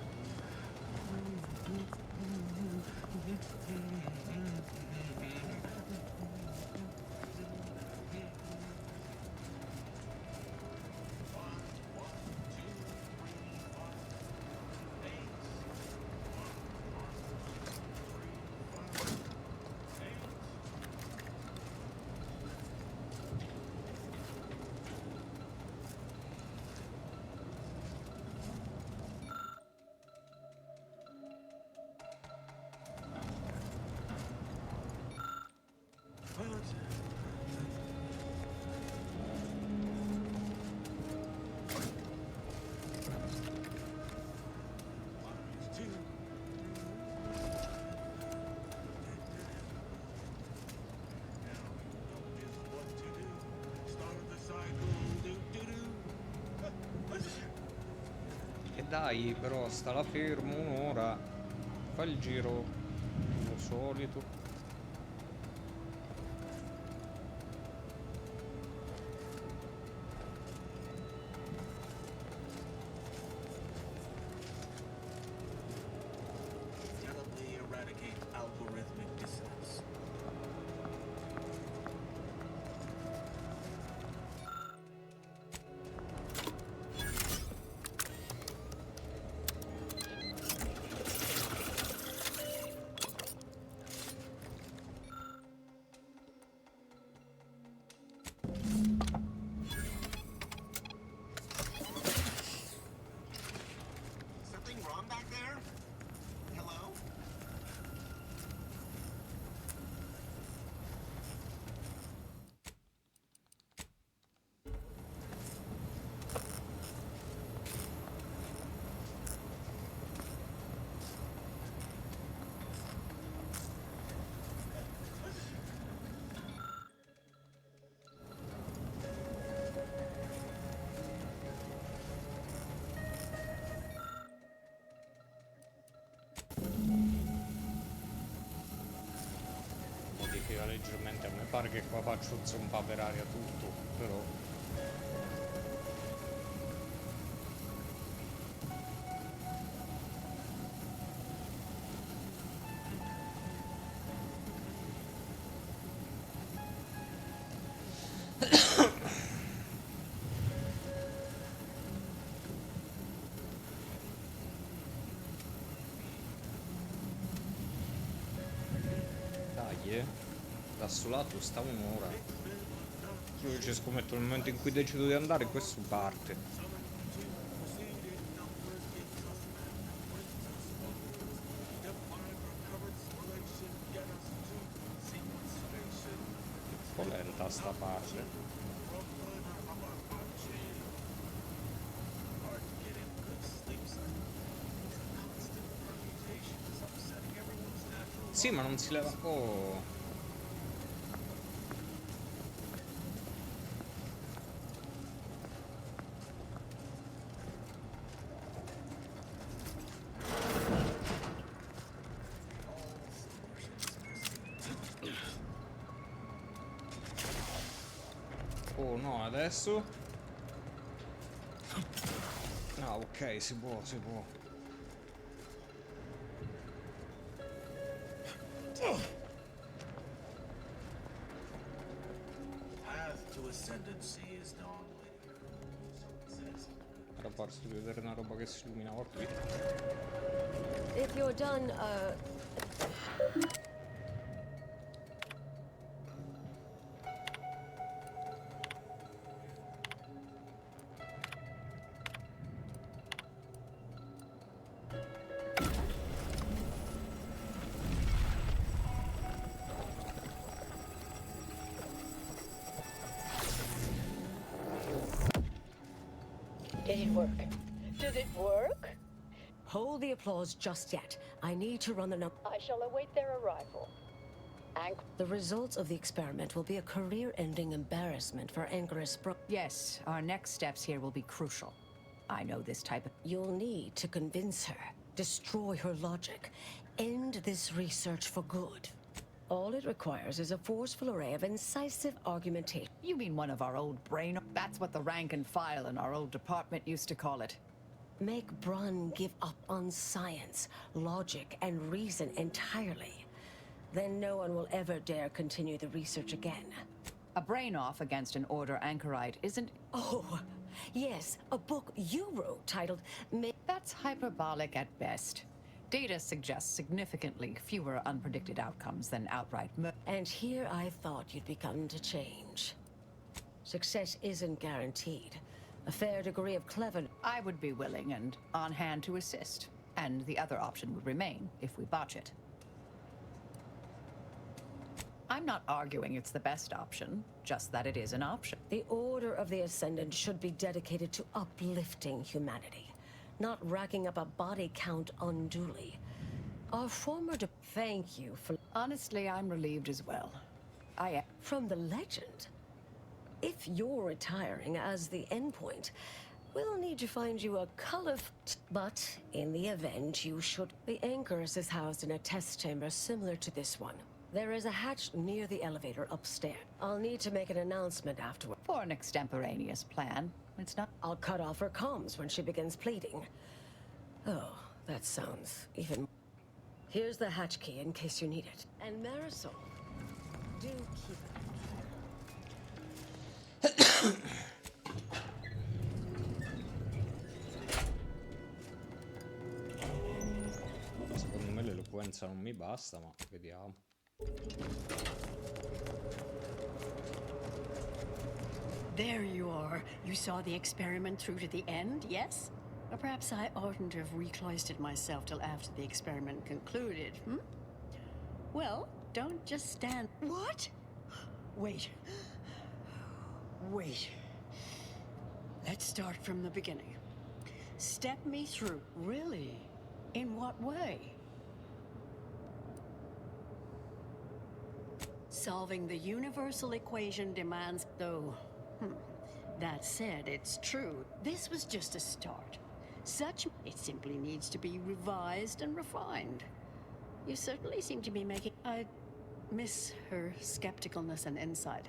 E dai, però sta là fermo un'ora. Fa il giro come solito. Indelibly eradicate algorithmic dissonance. Something wrong back there? Hello? Modifica leggermente, a me pare che qua faccio zompa per aria tutto, però... Dai, da sto lato sta un'ora. Io ci scommetto nel momento in cui decido di andare, questo parte. Un po' lenta sta parte. Sì, ma non si leva. Oh. Oh no, adesso? Ah, ok, si può, si può. Path to ascendancy is non-linear. So it says. Era parso di vedere una roba che si illuminava qui. If you're done, Did it work? Did it work? Hold the applause just yet. I need to run the number. I shall await their arrival. The results of the experiment will be a career-ending embarrassment for Anchoress Bro. Yes, our next steps here will be crucial. I know this type of... You'll need to convince her, destroy her logic, end this research for good. All it requires is a forceful array of incisive argumentation. You mean one of our old brain... That's what the rank and file in our old department used to call it. Make Brunn give up on science, logic, and reason entirely. Then no one will ever dare continue the research again. A brain-off against an Order Anchorite isn't... Oh, yes, a book you wrote titled... That's hyperbolic at best. Data suggests significantly fewer unpredicted outcomes than outright murder. And here I thought you'd begun to change. Success isn't guaranteed. A fair degree of cleverness. I would be willing and on hand to assist. And the other option would remain if we botch it. I'm not arguing it's the best option, just that it is an option. The Order of the Ascendant should be dedicated to uplifting humanity, not racking up a body count unduly. Our former thank you for... Honestly, I'm relieved as well. I am. From the legend? If you're retiring as the endpoint, we'll need to find you a But in the event you should... The Anchoress is housed in a test chamber similar to this one. There is a hatch near the elevator upstairs. I'll need to make an announcement afterward. For an extemporaneous plan, it's not... I'll cut off her comms when she begins pleading. Oh, that sounds even... Here's the hatch key in case you need it. And Marisol, do keep it. Secondo me l'eloquenza non mi basta, ma vediamo. There you are. You saw the experiment through to the end, yes? Or perhaps I oughtn't to have recloistered myself till after the experiment concluded, hmm? Well, don't just stand... What? Wait. Wait. Let's start from the beginning. Step me through. Really? In what way? Solving the universal equation demands, though. That said, it's true. This was just a start. It simply needs to be revised and refined. You certainly seem to be making... I miss her skepticalness and insight.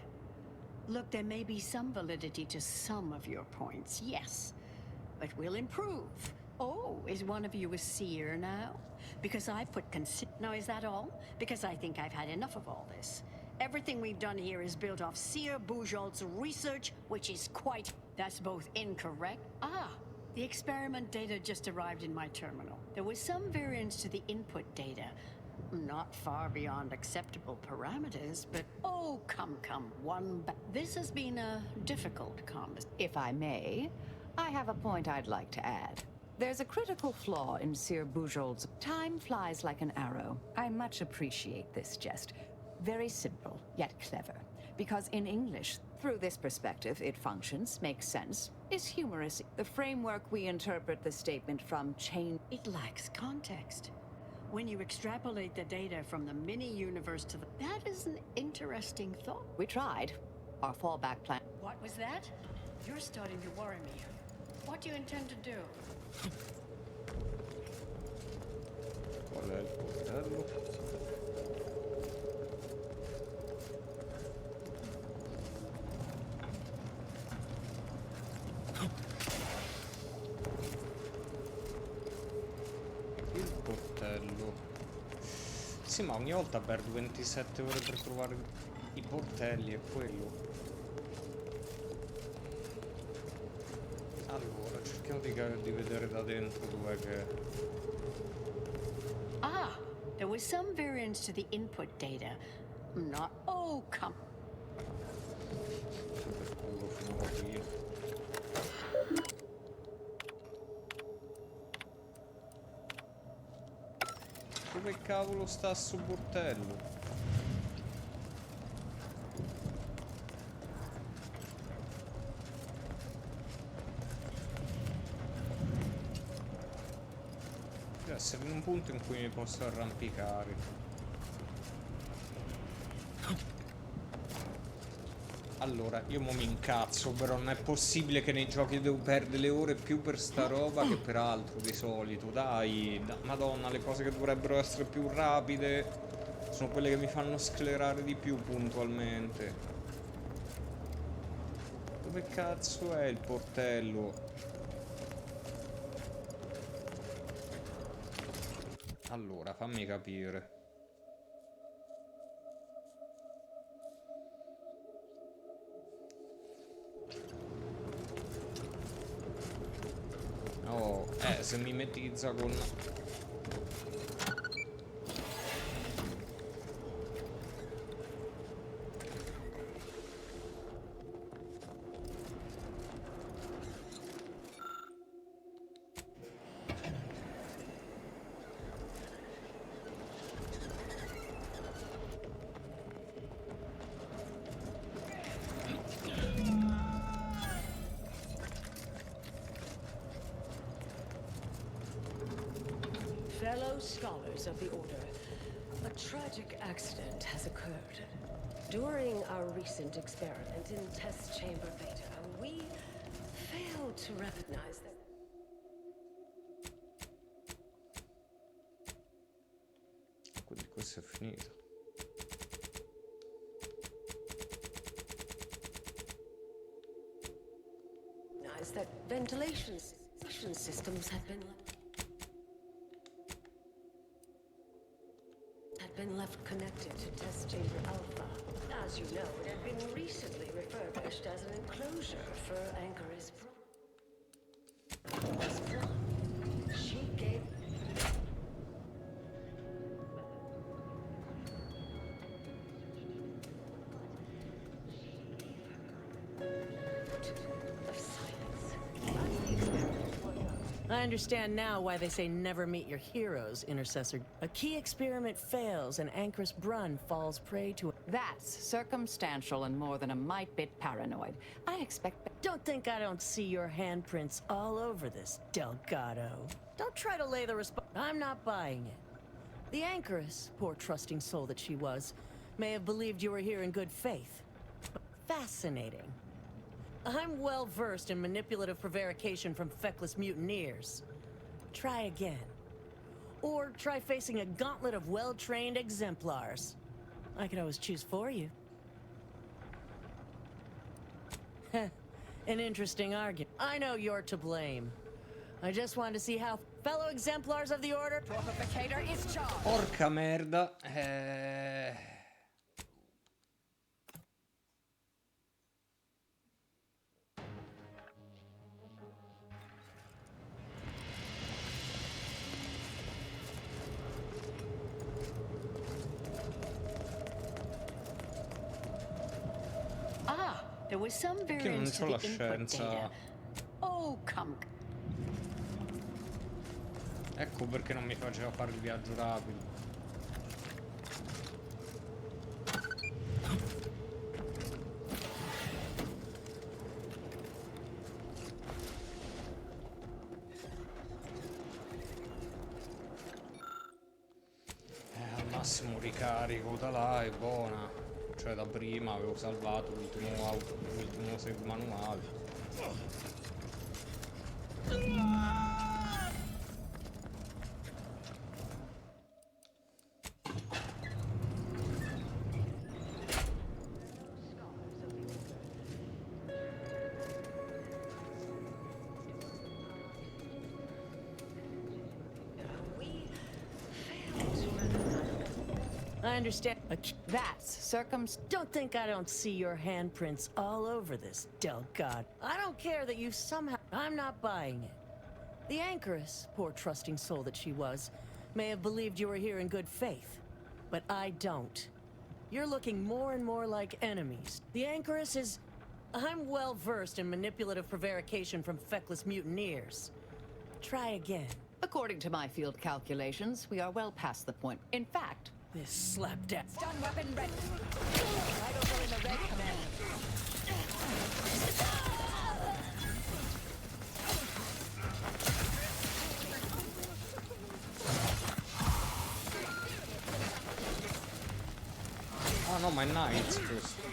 Look, there may be some validity to some of your points, yes. But we'll improve. Oh, is one of you a seer now? Because I put No, is that all? Because I think I've had enough of all this. Everything we've done here is built off Seer Bujold's research, which is quite... That's both incorrect... The experiment data just arrived in my terminal. There was some variance to the input data. Not far beyond acceptable parameters, but... Oh, come, this has been a difficult conversation. If I may, I have a point I'd like to add. There's a critical flaw in Seer Bujold's... Time flies like an arrow. I much appreciate this jest. Very simple, yet clever. Because in English, through this perspective, it functions, makes sense, is humorous. The framework we interpret the statement from It lacks context. When you extrapolate the data from the mini-universe to the... That is an interesting thought. We tried. Our fallback plan... What was that? You're starting to worry me. What do you intend to do? Qual è il portello? Sì, ma ogni volta perdo 27 ore per trovare i portelli, è quello. Allora, cerchiamo di vedere da dentro dov'è che... Ah, there was some variance to the input data. Not... Oh, come... Per culo fino a qui. Dove cavolo sta sto portello? Deve essere in un punto in cui mi posso arrampicare. Allora, io mo mi incazzo, però non è possibile che nei giochi devo perdere le ore più per sta roba che per altro di solito. Dai, madonna, le cose che dovrebbero essere più rapide sono quelle che mi fanno sclerare di più puntualmente. Dove cazzo è il portello? Allora, fammi capire. Oh, se mi metizza con... Fellow scholars of the Order, a tragic accident has occurred. During our recent experiment in Test Chamber Beta, we failed to recognize that... Quindi questo è finito. That ventilation systems had been left connected to Test Chamber Alpha. As you know, it had been recently refurbished as an enclosure for Anchoris Pro. She gave... I understand now why they say never meet your heroes, Intercessor. A key experiment fails and Anchoris Brunn falls prey to... That's circumstantial and more than a mite bit paranoid. I expect... Don't think I don't see your handprints all over this, Delgado. Don't try to lay the I'm not buying it. The Anchoress, poor trusting soul that she was, may have believed you were here in good faith. Fascinating. I'm well versed in manipulative prevarication from feckless mutineers. Try again. Or try facing a gauntlet of well-trained exemplars. I could always choose for you. An interesting argument. I know you're to blame. I just wanted to see how fellow exemplars of the Order... Torpificator is charged. Porca merda. Ah, there was some variance to the input data. Oh, come... Ecco perché non mi faceva fare il viaggio rapido. Al massimo ricarico da là è buona. Cioè da prima avevo salvato l'ultimo save manuale. understand. That's Don't think I don't see your handprints all over this, Delgado. I don't care that you somehow... I'm not buying it. The Anchoress, poor trusting soul that she was, may have believed you were here in good faith. But I don't. You're looking more and more like enemies. The Anchoress is... I'm well versed in manipulative prevarication from feckless mutineers. Try again. According to my field calculations, we are well past the point. In fact, this slapdash. Stun weapon ready. Vitals are in the red, Commander. Oh no, my knights giusto.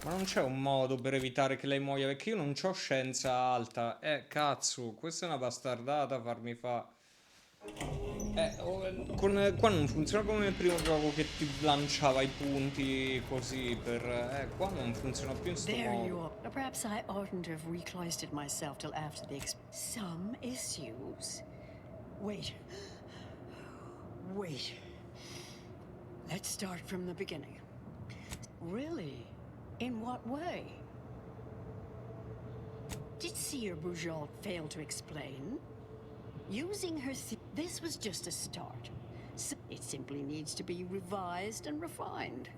Ma non c'è un modo per evitare che lei muoia, perché io non c'ho scienza alta. Cazzo, questa è una bastardata farmi fa... qua non funziona come nel primo gioco che ti lanciava i punti così per... qua non funziona più in sto There you modo. are. Perhaps I oughtn't have recloistered myself till after the some issues. Wait. Wait. Let's start from the beginning. Really? In what way? Did Seer Bujold fail to explain? Using her this was just a start. It simply needs to be revised and refined.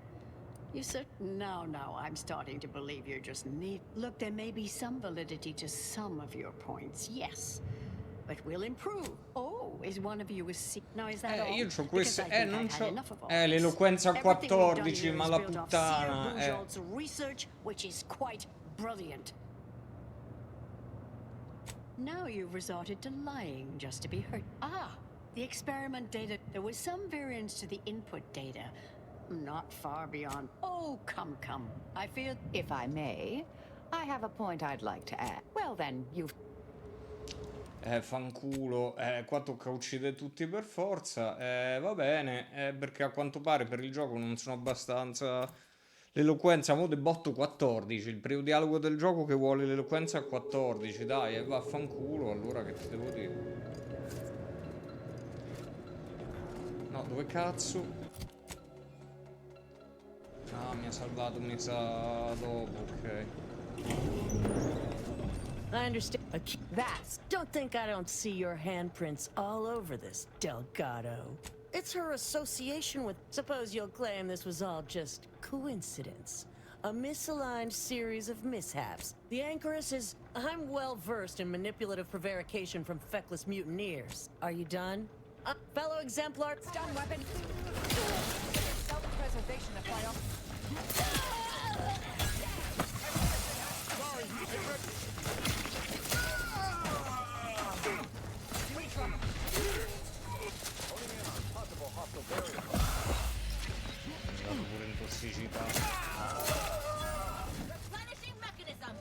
You said, now, I'm starting to believe you're just neat. Look, there may be some validity to some of your points, yes. But we'll improve. Oh, is one of you now is that all? Io c'ho Because queste... I think non I've had c'ho... enough of all l'eloquenza a this. Everything we've done 14, here ma is la built off puttana... Seer Bujold's research, which is quite brilliant. Now you've resorted to lying just to be heard. The experiment data. There was some variance to the input data. Not far beyond. Oh, come. I feel... If I may, I have a point I'd like to add. Well then, you've... Fanculo, qua tocca uccidere tutti per forza, va bene, perché a quanto pare per il gioco non sono abbastanza... L'eloquenza, mo' de botto 14, il primo dialogo del gioco che vuole l'eloquenza a 14, dai, e vaffanculo, allora che ti devo dire? No, dove cazzo? Ah, mi ha salvato, mi sa dopo, ok. I understand. That's... Don't think I don't see your handprints all over this, Delgado. It's her association with... Suppose you'll claim this was all just coincidence. A misaligned series of mishaps. The Anchoress is... I'm well versed in manipulative prevarication from feckless mutineers. Are you done? Fellow exemplar... Stun weapon! Self-preservation apply off... Pure in tossicità. Replenishing mechanism.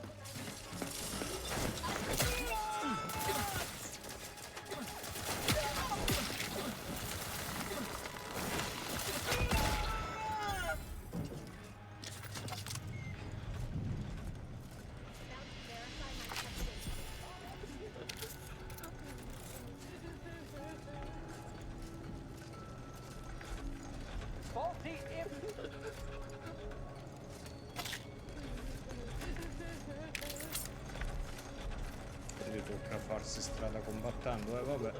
Tocca farsi strada combattendo, vabbè.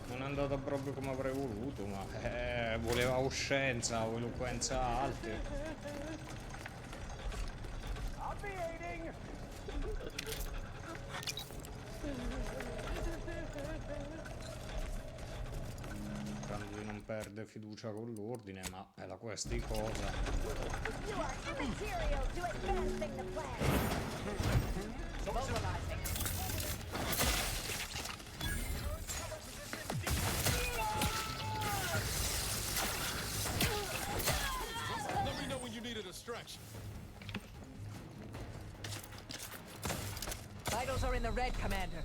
Non è andata proprio come avrei voluto, ma voleva uscenza o eloquenza alte. Lui non perde fiducia con l'ordine, ma è la quest di cosa. You are immaterial to advancing the plan. Mobilizing. Let me know when you need a distraction. Vitals are in the red, Commander.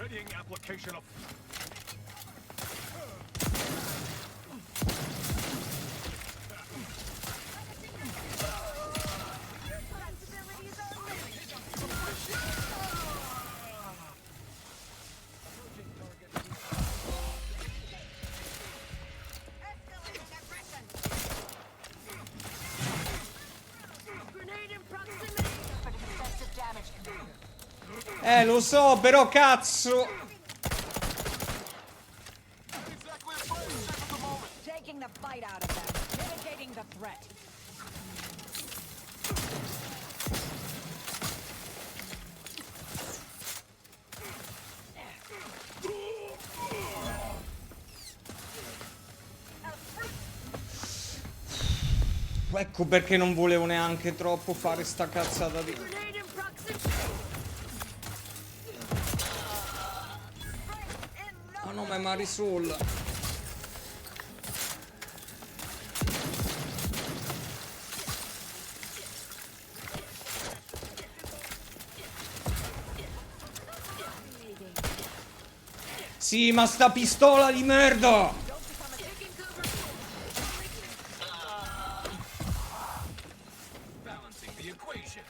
Readying application of... Lo so, però cazzo. Taking the bite out of them, mitigating the threat. Ecco perché non volevo neanche troppo fare sta cazzata di... Oh no, ma è Marisol. Sì, ma sta pistola di merda! Balancing the equation.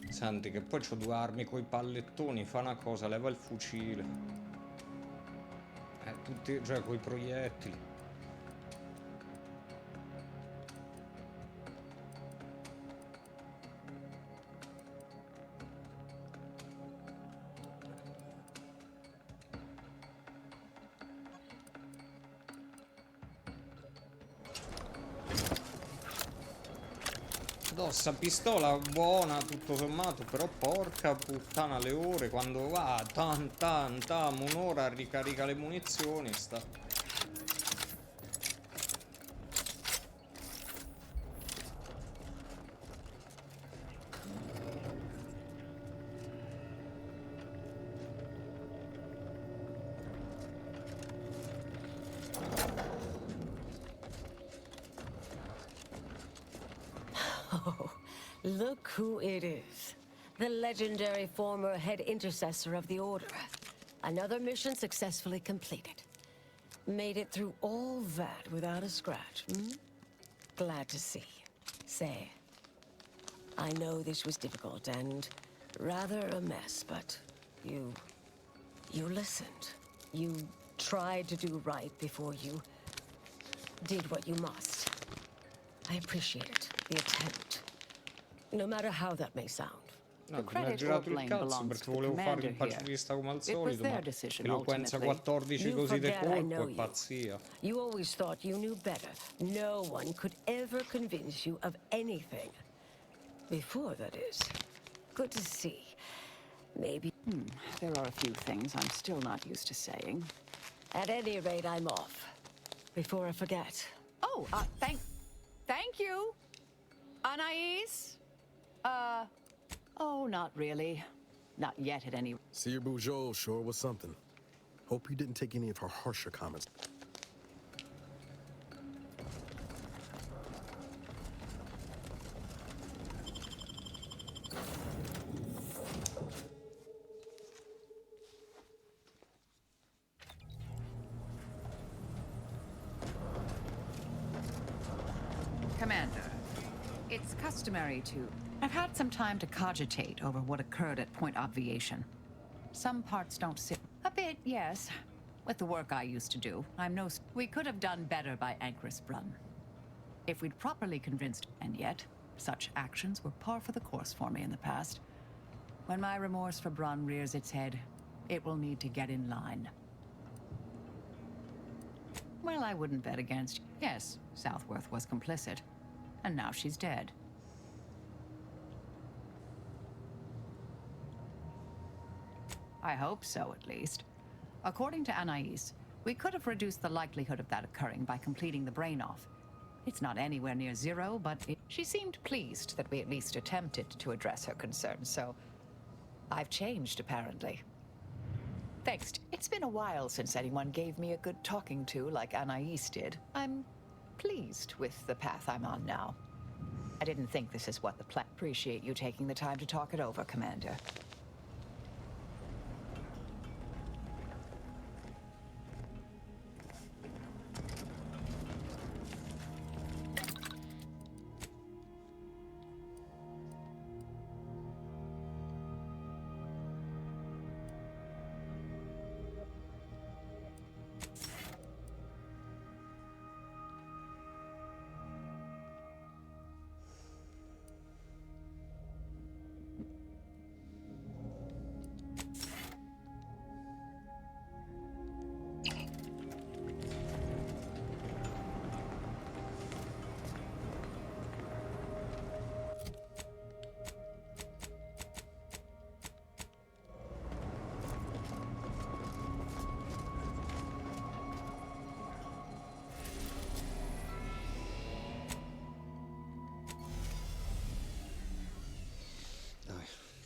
Senti che poi c'ho due armi coi pallettoni, fa una cosa, leva il fucile. Tutti, cioè coi proiettili. Sta pistola buona tutto sommato, però porca puttana le ore quando va un'ora a ricarica le munizioni sta. Look who it is. The legendary former head intercessor of the Order. Another mission successfully completed. Made it through all that without a scratch, hmm? Glad to see. Say, I know this was difficult and rather a mess, but you listened. You tried to do right before you did what you must. I appreciate it, the attempt. No matter how that may sound. No, mi ha girato il cazzo perché volevo fare il pacifista come al solito, ma eloquenza 14 così di colpo è pazzia. You always thought you knew better. No one could ever convince you of anything. Before, that is. Good to see. Maybe... There are a few things I'm still not used to saying. At any rate, I'm off. Before I forget. Oh, thank you, Anais. Oh, not really. Not yet, at any rate. Seer Bujold sure was something. Hope you didn't take any of her harsher comments. Commander, it's customary to... I've had some time to cogitate over what occurred at Point Obviation. Some parts don't sit... A bit, yes. With the work I used to do, I'm no... We could have done better by Anchorus Brun. If we'd properly convinced... And yet, such actions were par for the course for me in the past. When my remorse for Brun rears its head, it will need to get in line. Well, I wouldn't bet against... Yes, Southworth was complicit. And now she's dead. I hope so, at least. According to Anais, we could have reduced the likelihood of that occurring by completing the brain off. It's not anywhere near zero, but she seemed pleased that we at least attempted to address her concerns, so I've changed, apparently. Thanks. It's been a while since anyone gave me a good talking to like Anais did. I'm pleased with the path I'm on now. I didn't think this is what the plan. Appreciate you taking the time to talk it over, Commander.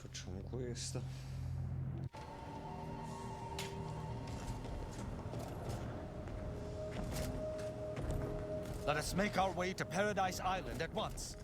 Facciamo questo. Let us make our way to Paradise Island at once.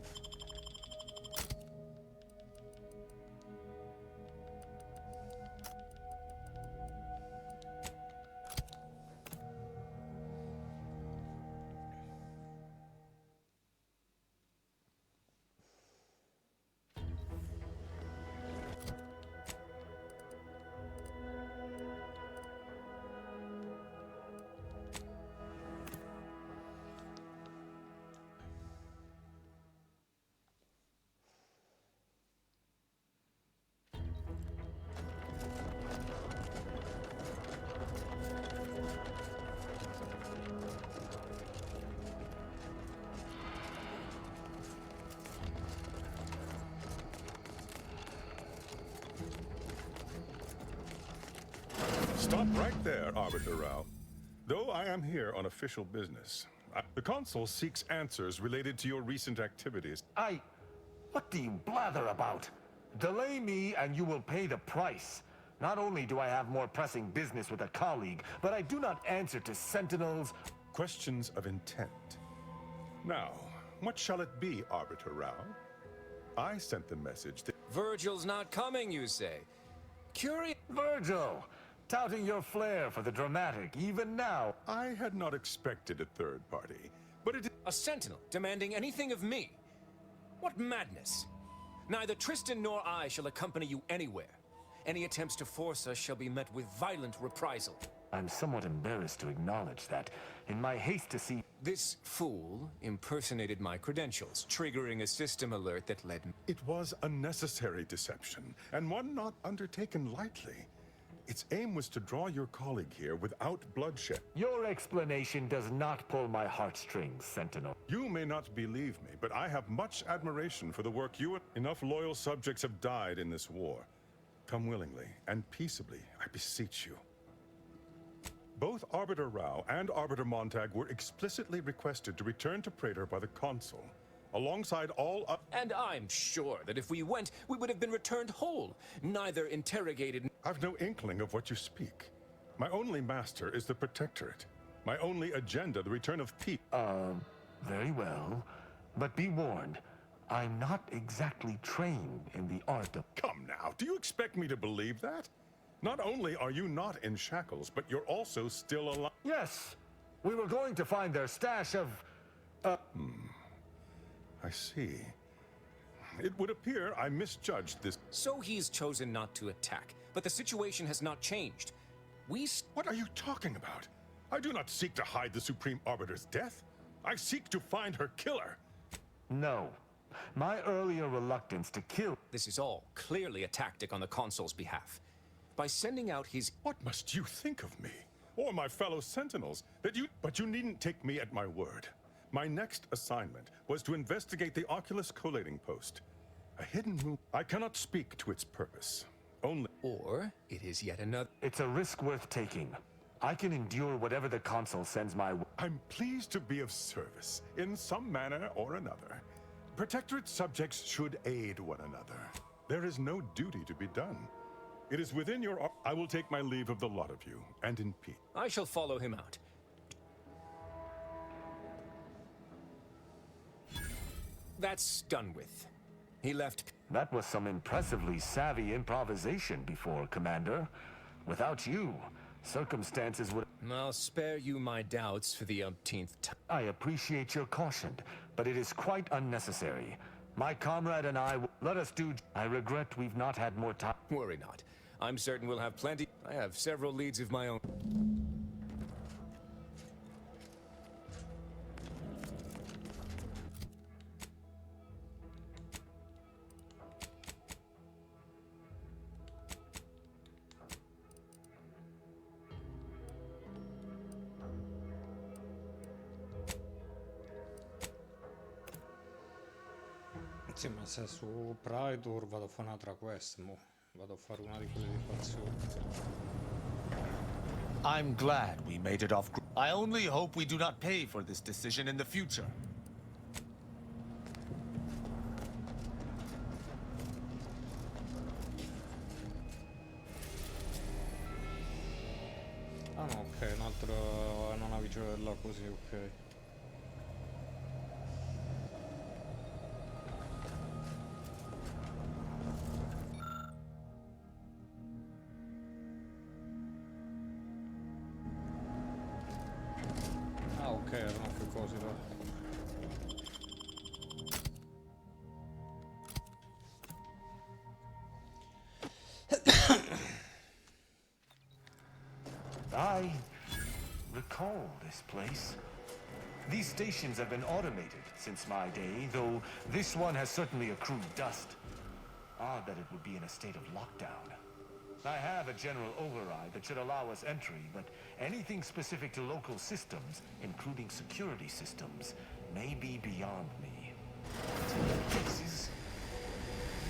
Stop right there, Arbiter Rao. Though I am here on official business, the Consul seeks answers related to your recent activities. What do you blather about? Delay me and you will pay the price. Not only do I have more pressing business with a colleague, but I do not answer to sentinels. Questions of intent. Now, what shall it be, Arbiter Rao? I sent the message that... Virgil's not coming, you say? Virgil! Touting your flair for the dramatic, even now. I had not expected a third party, but it... A sentinel demanding anything of me? What madness! Neither Tristan nor I shall accompany you anywhere. Any attempts to force us shall be met with violent reprisal. I'm somewhat embarrassed to acknowledge that. In my haste to see... This fool impersonated my credentials, triggering a system alert that led me... It was a necessary deception, and one not undertaken lightly. Its aim was to draw your colleague here without bloodshed. Your explanation does not pull my heartstrings, Sentinel. You may not believe me, but I have much admiration for the work you and enough loyal subjects have died in this war. Come willingly and peaceably, I beseech you. Both Arbiter Rao and Arbiter Montag were explicitly requested to return to Praetor by the Consul, alongside all And I'm sure that if we went, we would have been returned whole, neither interrogated... I've no inkling of what you speak. My only master is the Protectorate. My only agenda, the return of peace. Very well. But be warned, I'm not exactly trained in the art of... Come now, do you expect me to believe that? Not only are you not in shackles, but you're also still alive. Yes! We were going to find their stash of... I see. It would appear I misjudged this. So he's chosen not to attack, but the situation has not changed. What are you talking about? I do not seek to hide the Supreme Arbiter's death. I seek to find her killer. No. My earlier reluctance to kill... This is all clearly a tactic on the Consul's behalf. By sending out his... What must you think of me? Or my fellow Sentinels? But you needn't take me at my word. My next assignment was to investigate the Oculus collating post. A hidden room. I cannot speak to its purpose. Only... Or it is yet another... It's a risk worth taking. I can endure whatever the Consul sends my way. I'm pleased to be of service in some manner or another. Protectorate subjects should aid one another. There is no duty to be done. It is within your... I will take my leave of the lot of you, and in peace. I shall follow him out. That's done with. He left. That was some impressively savvy improvisation before, Commander. Without you, circumstances would... I'll spare you my doubts for the umpteenth time. I appreciate your caution, but it is quite unnecessary. My comrade and I... Let us do... I regret we've not had more time. Worry not. I'm certain we'll have plenty. I have several leads of my own. Sì, ma se su Praetor vado a fare un'altra quest, mo. Vado a fare una di quelle di fazione. I'm glad we made it off. I only hope we do not pay for this decision in the future. Ah no, ok, un'altra... una navicella così, ok. Ok, erano più cose là. I recall this place. These stations have been automated since my day, though this one has certainly accrued dust. Odd that it would be in a state of lockdown. I have a general override that should allow us entry, but anything specific to local systems, including security systems, may be beyond me. This is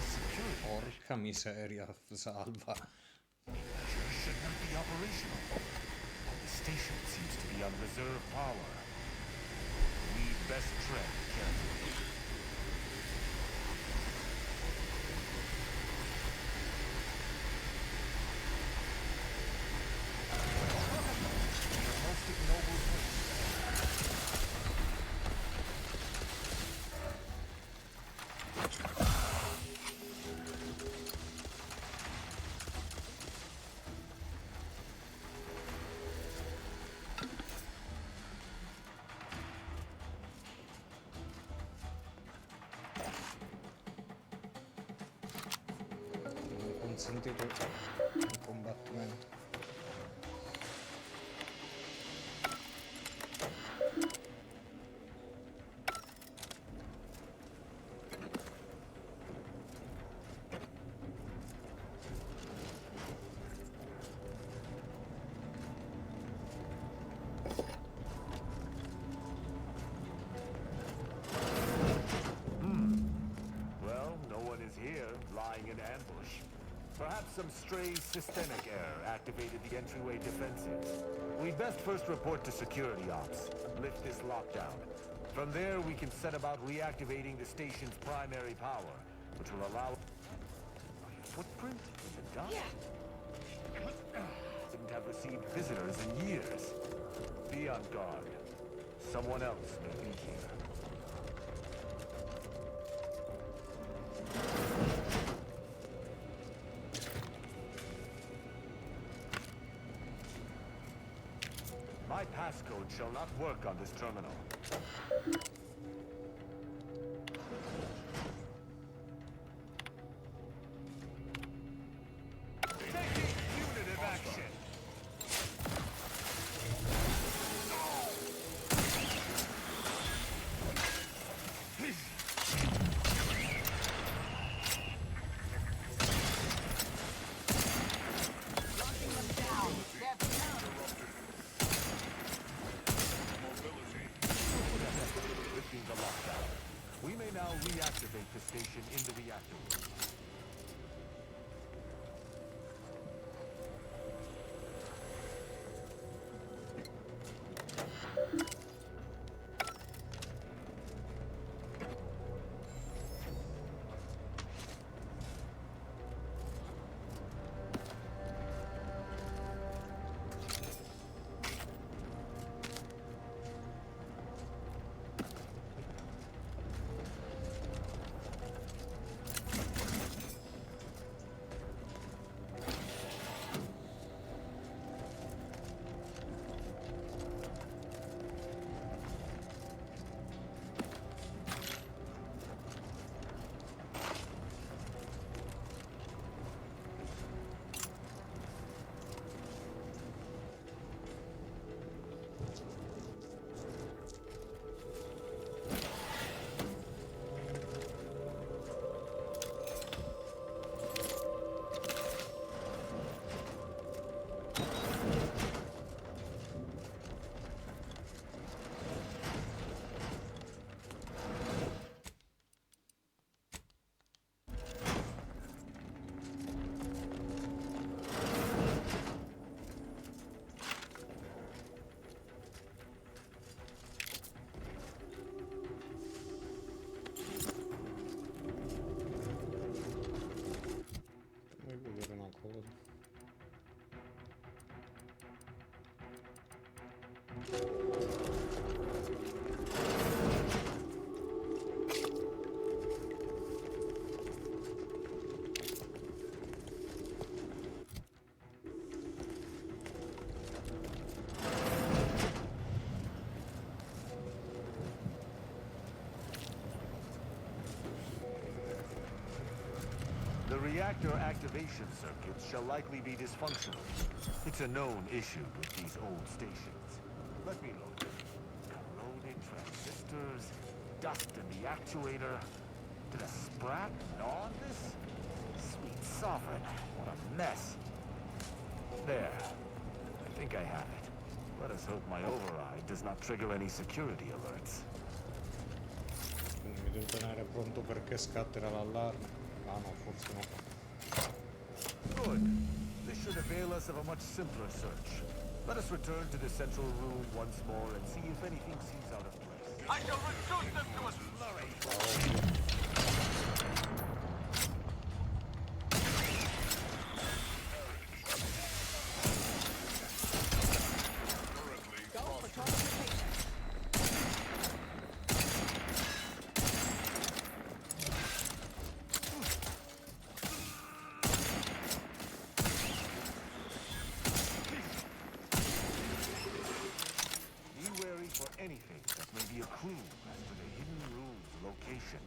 security. Porca miseria, salva. Should not be operational. The station seems to be on reserve power. We best tread carefully. Consentito il combattimento. Well, no one is here, lying in ambush. Perhaps some stray systemic error activated the entryway defenses. We'd best first report to security ops, lift this lockdown. From there, we can set about reactivating the station's primary power, which will allow... A footprint in the dust? Didn't have received visitors in years. Be on guard. Someone else may be here. My passcode shall not work on this terminal. Taking punitive action. Lifting the lockdown. We may now reactivate the station in the reactor room. The reactor activation circuits shall likely be dysfunctional. It's a known issue with these old stations. Let me look. Corroded transistors, dust in the actuator. Did a sprat gnaw on this? Sweet sovereign, what a mess. There. I think I have it. Let us hope my override does not trigger any security alerts. Quindi mi devo tenere pronto perché scatterà l'allarme. Ah no, forse no. Good. This should avail us of a much simpler search. Let us return to the central room once more and see if anything seems out of place. I shall reduce them to a slurry! Anything that may be a clue as to the hidden room's location.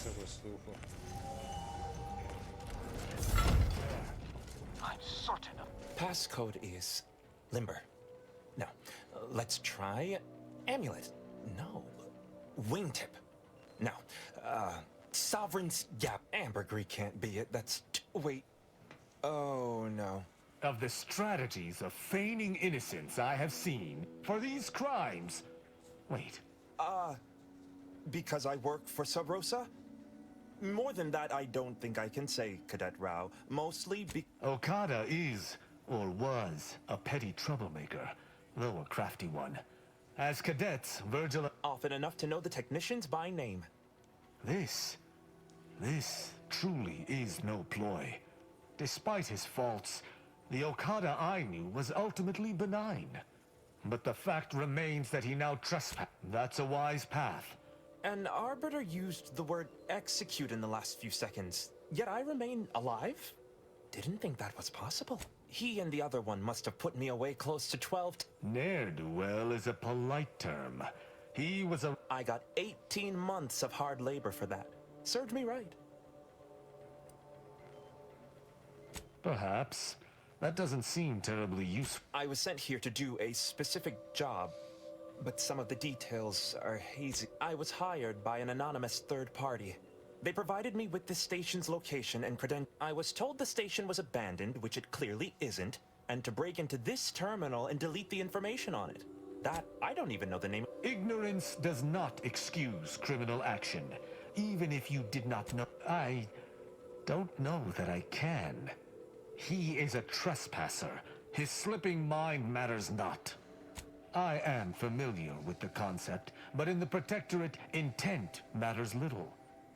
Cos'è questo UFO? I'm certain of passcode is Limber. No. Let's try Amulet. No. Wingtip. No. Sovereign's Gap. Ambergris can't be it. That's wait. Oh no. Of the strategies of feigning innocence I have seen for these crimes. Wait. Because I work for Sub Rosa? More than that, I don't think I can say, Cadet Rao. Mostly Okada is, or was, a petty troublemaker, though a crafty one. As cadets, Virgil... Often enough to know the technicians by name. This truly is no ploy. Despite his faults, the Okada I knew was ultimately benign. But the fact remains that he now trespasses. That's a wise path. An arbiter used the word execute in the last few seconds, yet I remain alive? Didn't think that was possible. He and the other one must have put me away close to 12. Ne'er-do-well is a polite term. He was a... I got 18 months of hard labor for that. Served me right. Perhaps. That doesn't seem terribly useful. I was sent here to do a specific job, but some of the details are hazy. I was hired by an anonymous third party. They provided me with the station's location and credentials. I was told the station was abandoned, which it clearly isn't, and to break into this terminal and delete the information on it. That, I don't even know the name. Ignorance does not excuse criminal action, even if you did not know. I don't know that I can. He is a trespasser. His slipping mind matters not. I am familiar with the concept, but in the Protectorate, intent matters little.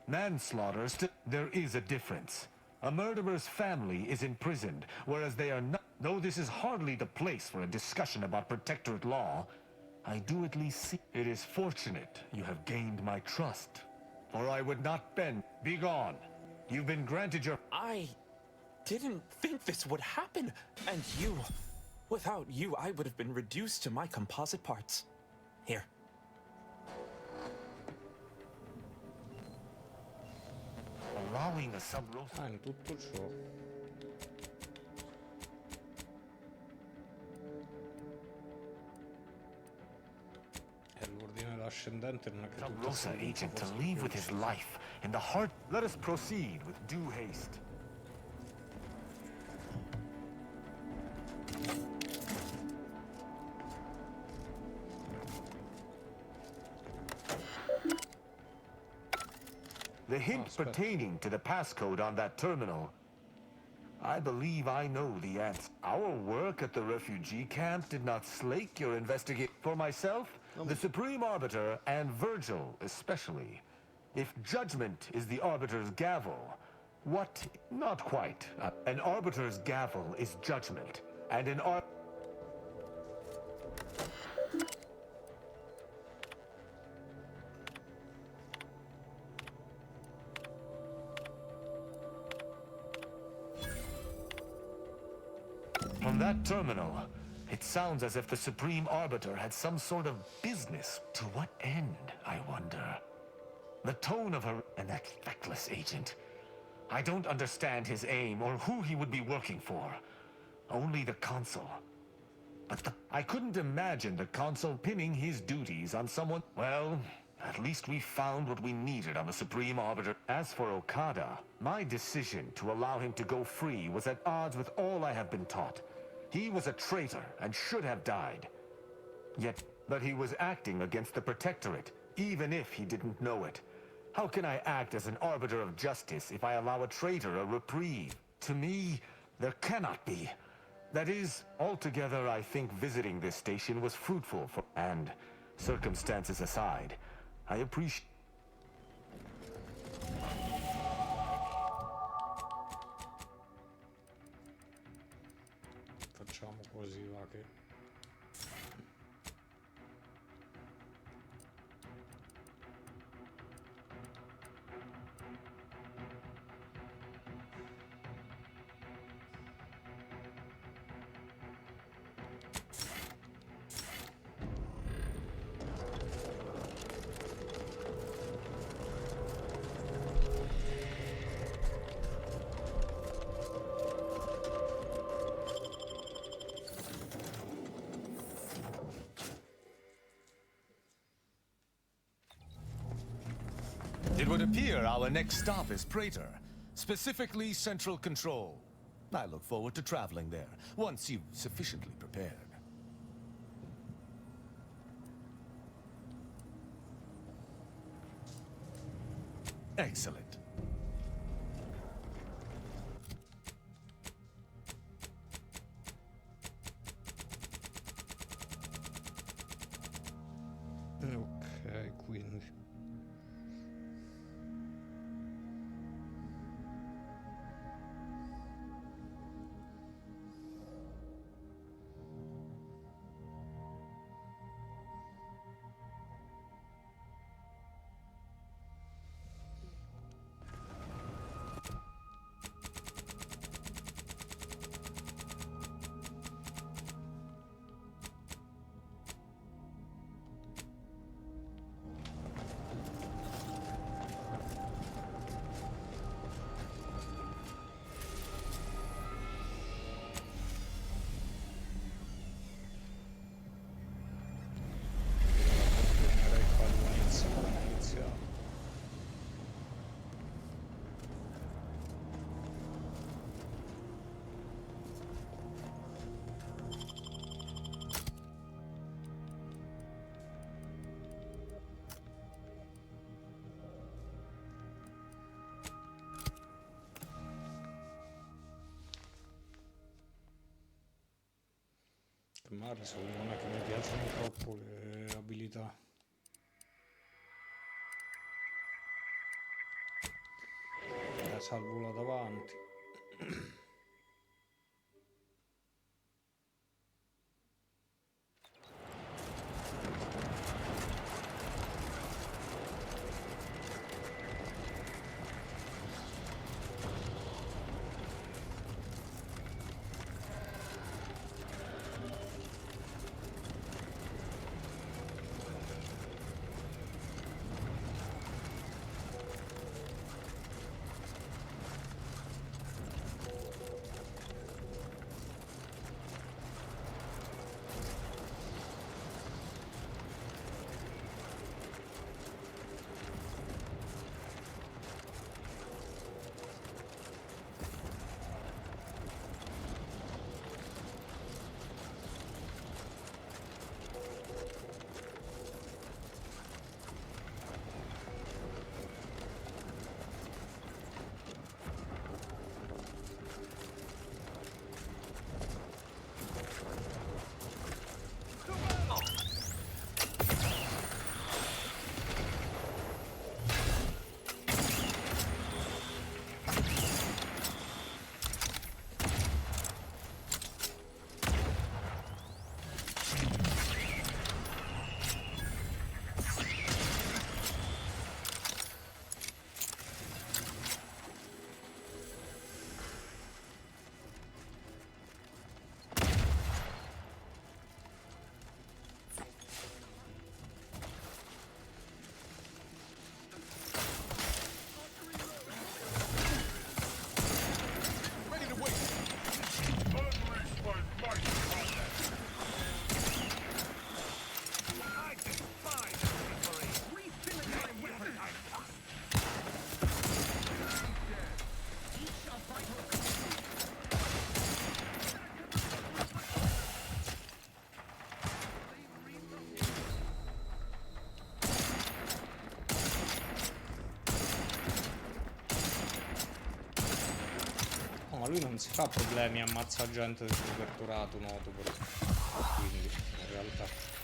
Manslaughter, there is a difference. A murderer's family is imprisoned, whereas they are not. Though this is hardly the place for a discussion about Protectorate law, I do at least see. It is fortunate you have gained my trust, or I would not bend. Be gone. You've been granted your... I didn't think this would happen, and you... Without you, I would have been reduced to my composite parts. Here. Allowing a sub-rosa... in tutto ciò... È l'ordine ascendente, non è che... Sub-rosa agent to leave with his life in the heart... Let us proceed with due haste. The hint pertaining to the passcode on that terminal. I believe I know the answer. Our work at the refugee camp did not slake your investigation. For myself, the Supreme Arbiter, and Virgil especially. If judgment is the Arbiter's gavel, what? Not quite. An Arbiter's gavel is judgment, and an From that terminal, it sounds as if the Supreme Arbiter had some sort of business. To what end, I wonder? The tone of her and that feckless agent. I don't understand his aim or who he would be working for. Only the Consul. But I couldn't imagine the Consul pinning his duties on someone. Well, at least we found what we needed on the Supreme Arbiter. As for Okada, my decision to allow him to go free was at odds with all I have been taught. He was a traitor and should have died. But he was acting against the Protectorate, even if he didn't know it. How can I act as an arbiter of justice if I allow a traitor a reprieve? To me, there cannot be. That is, altogether I think visiting this station was fruitful for... And, circumstances aside, I appreciate... Facciamo così, va che... It would appear our next stop is Praetor, specifically Central Control. I look forward to traveling there, once you've sufficiently prepared. Excellent. Ok, quindi... Maris, non è che mi piacciono troppo le abilità. Salvo là davanti. lui non si fa problemi, ammazza gente del copertorato, noto però. Quindi, in realtà...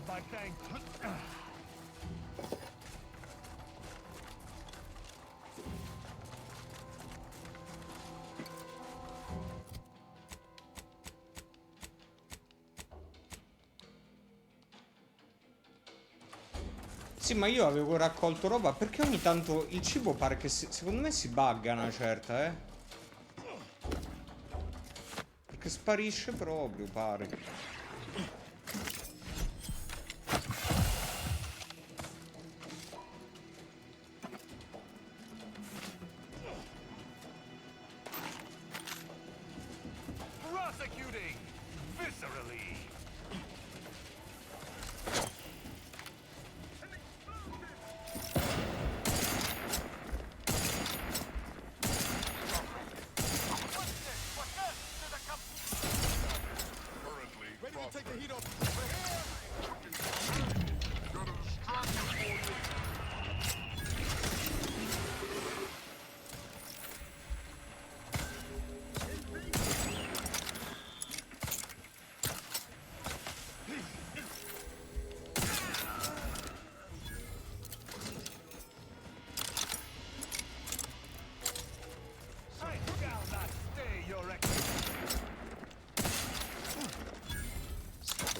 My thanks. Sì, ma io avevo raccolto roba, perché ogni tanto il cibo pare che secondo me si bugga una certa, Perché sparisce proprio, pare. Prosecuting viscerally. Ready to take the heat off.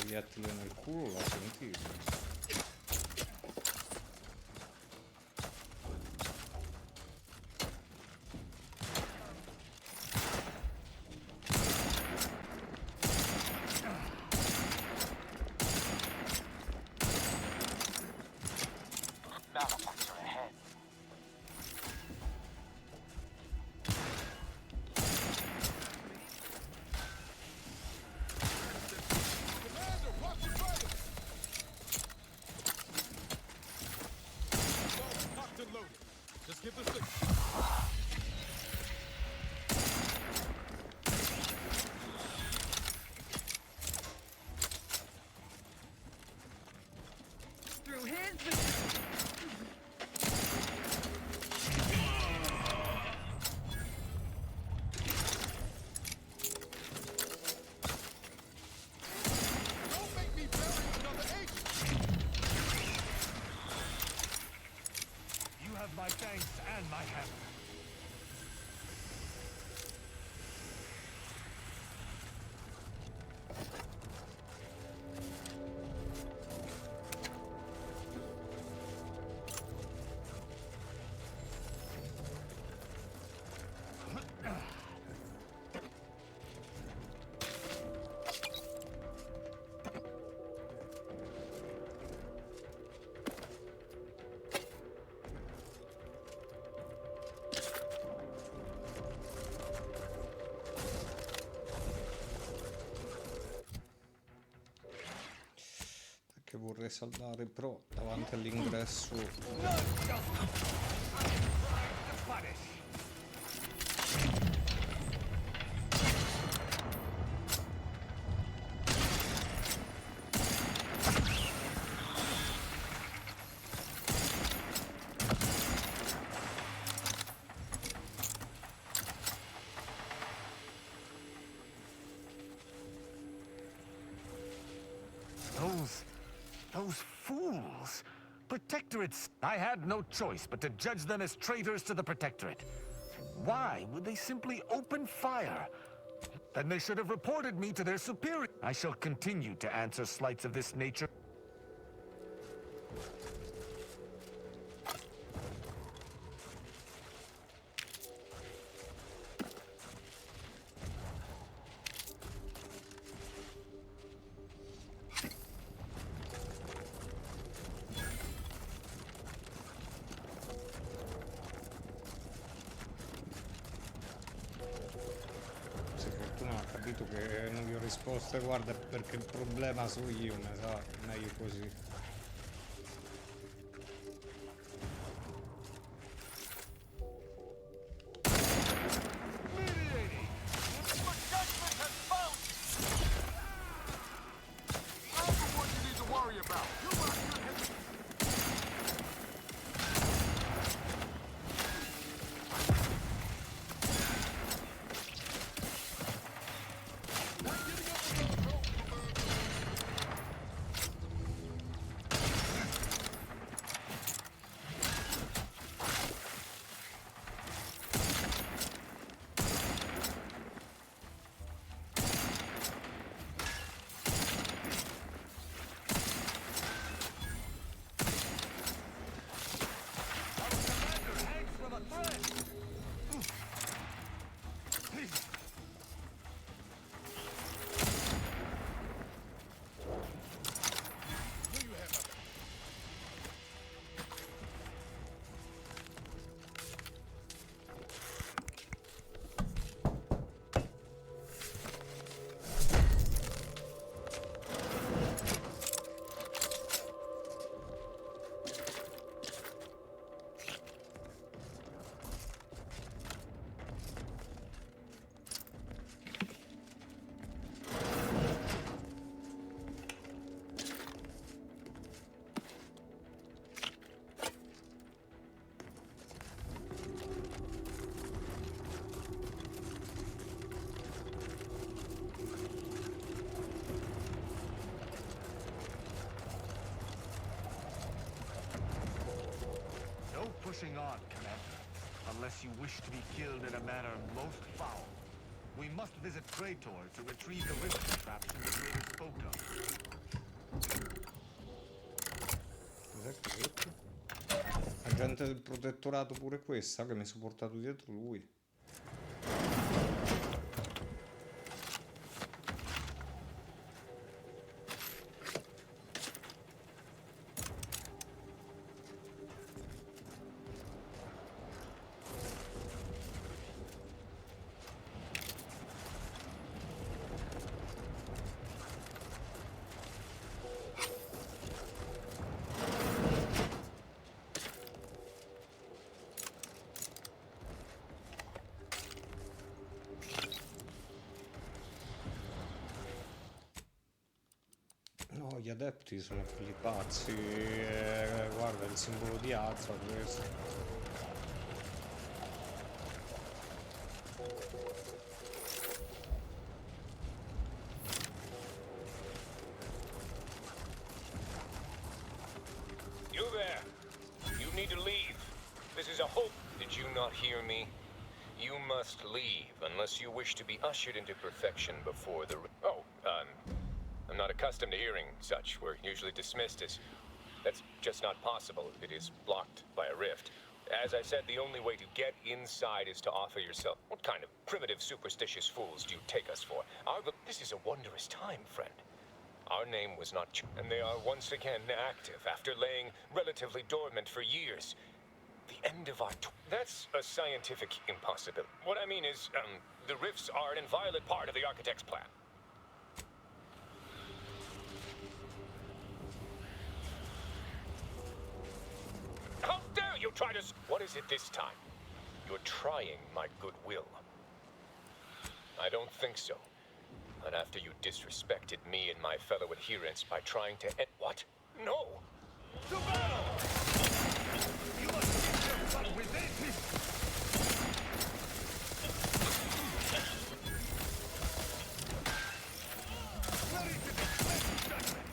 Proiettile nel culo, l'ho sentito. Just give the signal. Through his... Don't make me bury another agent. You have my thanks and my hammer. Che vorrei saldare però davanti all'ingresso. Those fools! Protectorates! I had no choice but to judge them as traitors to the Protectorate. Why would they simply open fire? Then they should have reported me to their superior. I shall continue to answer slights of this nature. capito che non gli ho risposto, guarda, perché il problema so io, ne sa, meglio così. Pushing on, Commander, unless you wish to be killed in a manner most foul. We must visit Praetor to retrieve the rift contraption the trader spoke of. Cos'è questo? Agente del protettorato pure questa, che mi sono portato dietro lui. No, gli adepti sono quelli pazzi. Guarda il simbolo di Azza questo. You there. You need to leave. This is a hope. Did you not hear me? You must leave unless you wish to be ushered into perfection before the... I'm not accustomed to hearing such. We're usually dismissed as... That's just not possible. It is blocked by a rift. As I said, the only way to get inside is to offer yourself. What kind of primitive, superstitious fools do you take us for? This is a wondrous time, friend. Our name was not... And they are once again active after laying relatively dormant for years. The end of our... That's a scientific impossibility. What I mean is, the rifts are an inviolate part of the architect's plan. How dare you try to... What is it this time? You're trying my goodwill. I don't think so. Not after you disrespected me and my fellow adherents by trying to end... What? No! To battle! You must keep your fun within this... Ready to defend judgment!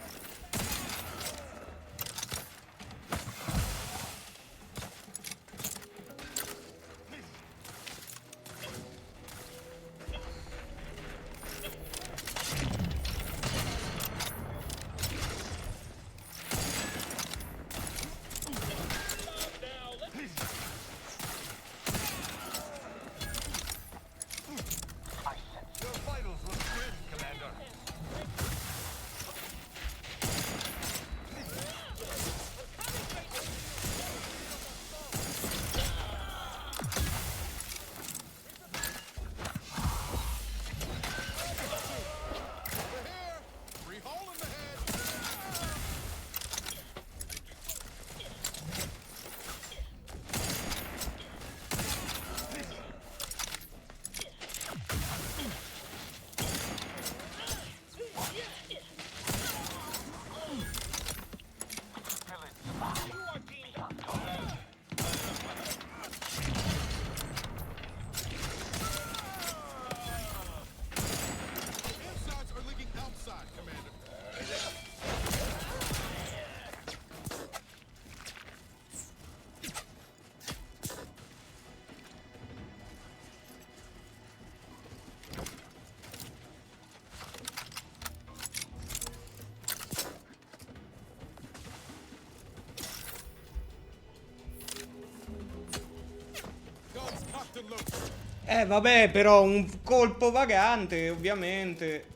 Vabbè, però un colpo vagante, ovviamente.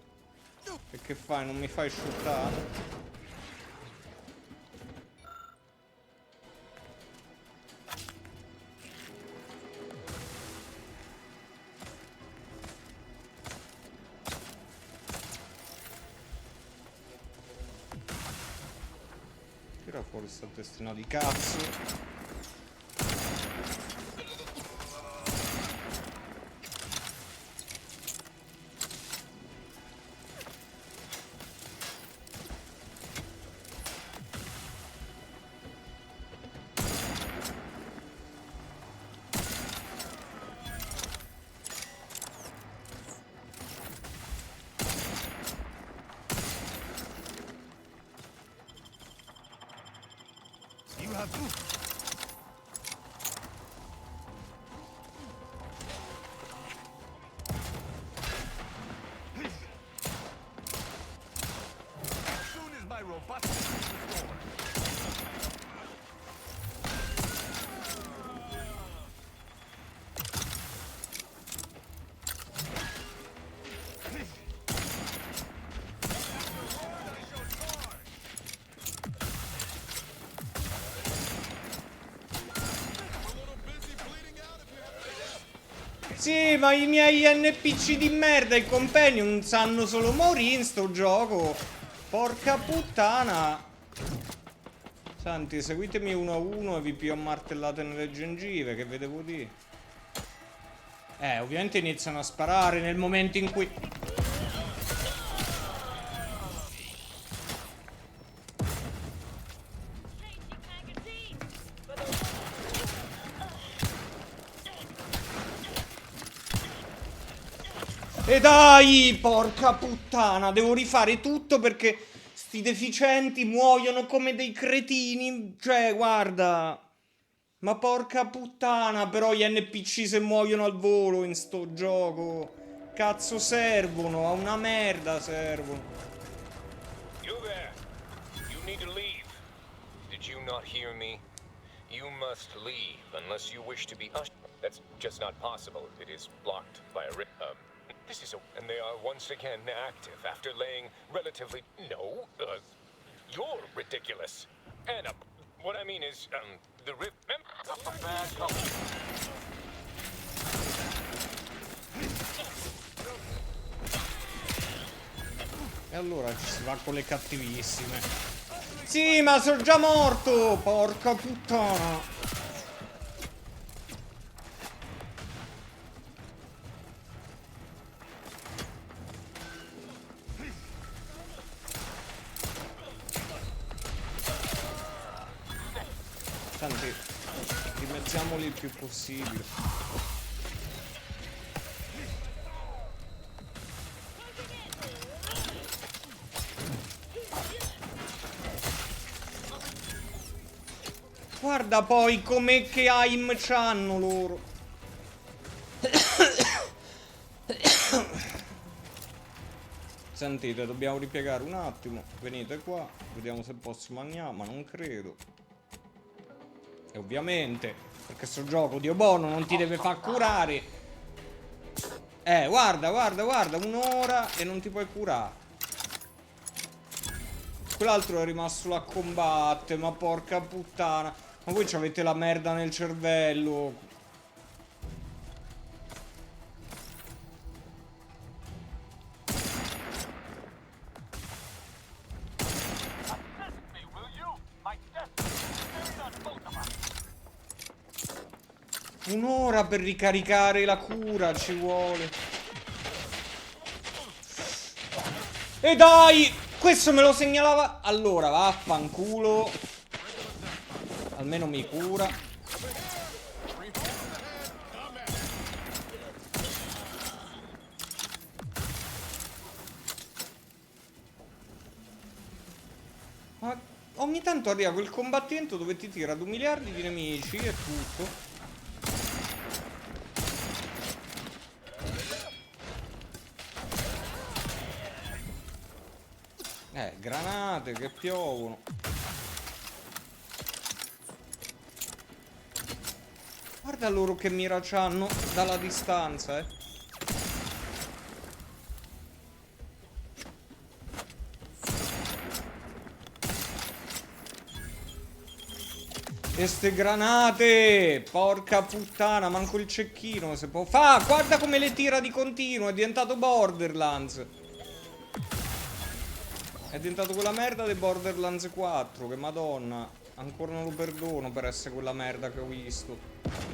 E che fai? Non mi fai shootare? Tira fuori sta testina di cazzo. You have proof. As soon as my robustness is restored. Sì, ma i miei NPC di merda e companion sanno solo morire in sto gioco. Porca puttana. Santi, seguitemi 1 a 1 e vi pio a martellate nelle gengive, che ve devo dire? Ovviamente iniziano a sparare nel momento in cui... E dai, porca puttana, devo rifare tutto perché sti deficienti muoiono come dei cretini. Cioè, guarda. Ma porca puttana, però gli NPC se muoiono al volo in sto gioco. Cazzo servono, a una merda servono. You there. You need to leave. Did you not hear me? You must leave unless you wish to be ushered. That's just not possible. It is blocked by a this is and they are once again active after laying relatively... No, you're ridiculous. Anna, what I mean is, the E allora ci si va con le cattivissime. Sì, ma sono già morto! Porca puttana! Tanti, dimezziamoli il più possibile. Guarda poi come che aim c'hanno loro. Sentite, dobbiamo ripiegare un attimo. Venite qua, vediamo se posso mangiare, ma non credo. E ovviamente, perché sto gioco, Dio buono, non ti deve far curare. Guarda, guarda, guarda, un'ora e non ti puoi curare. Quell'altro è rimasto là a combattere, ma porca puttana. Ma voi avete la merda nel cervello. Un'ora per ricaricare la cura ci vuole. E dai! Questo me lo segnalava. Allora, vaffanculo. Almeno mi cura. Ma ogni tanto arriva quel combattimento dove ti tira 2 miliardi di nemici e tutto. Granate che piovono. Guarda loro che mira c'hanno dalla distanza, E ste granate! Porca puttana, manco il cecchino se può fa! Guarda come le tira di continuo, è diventato Borderlands. È diventato quella merda dei Borderlands 4, che madonna. Ancora non lo perdono per essere quella merda che ho visto.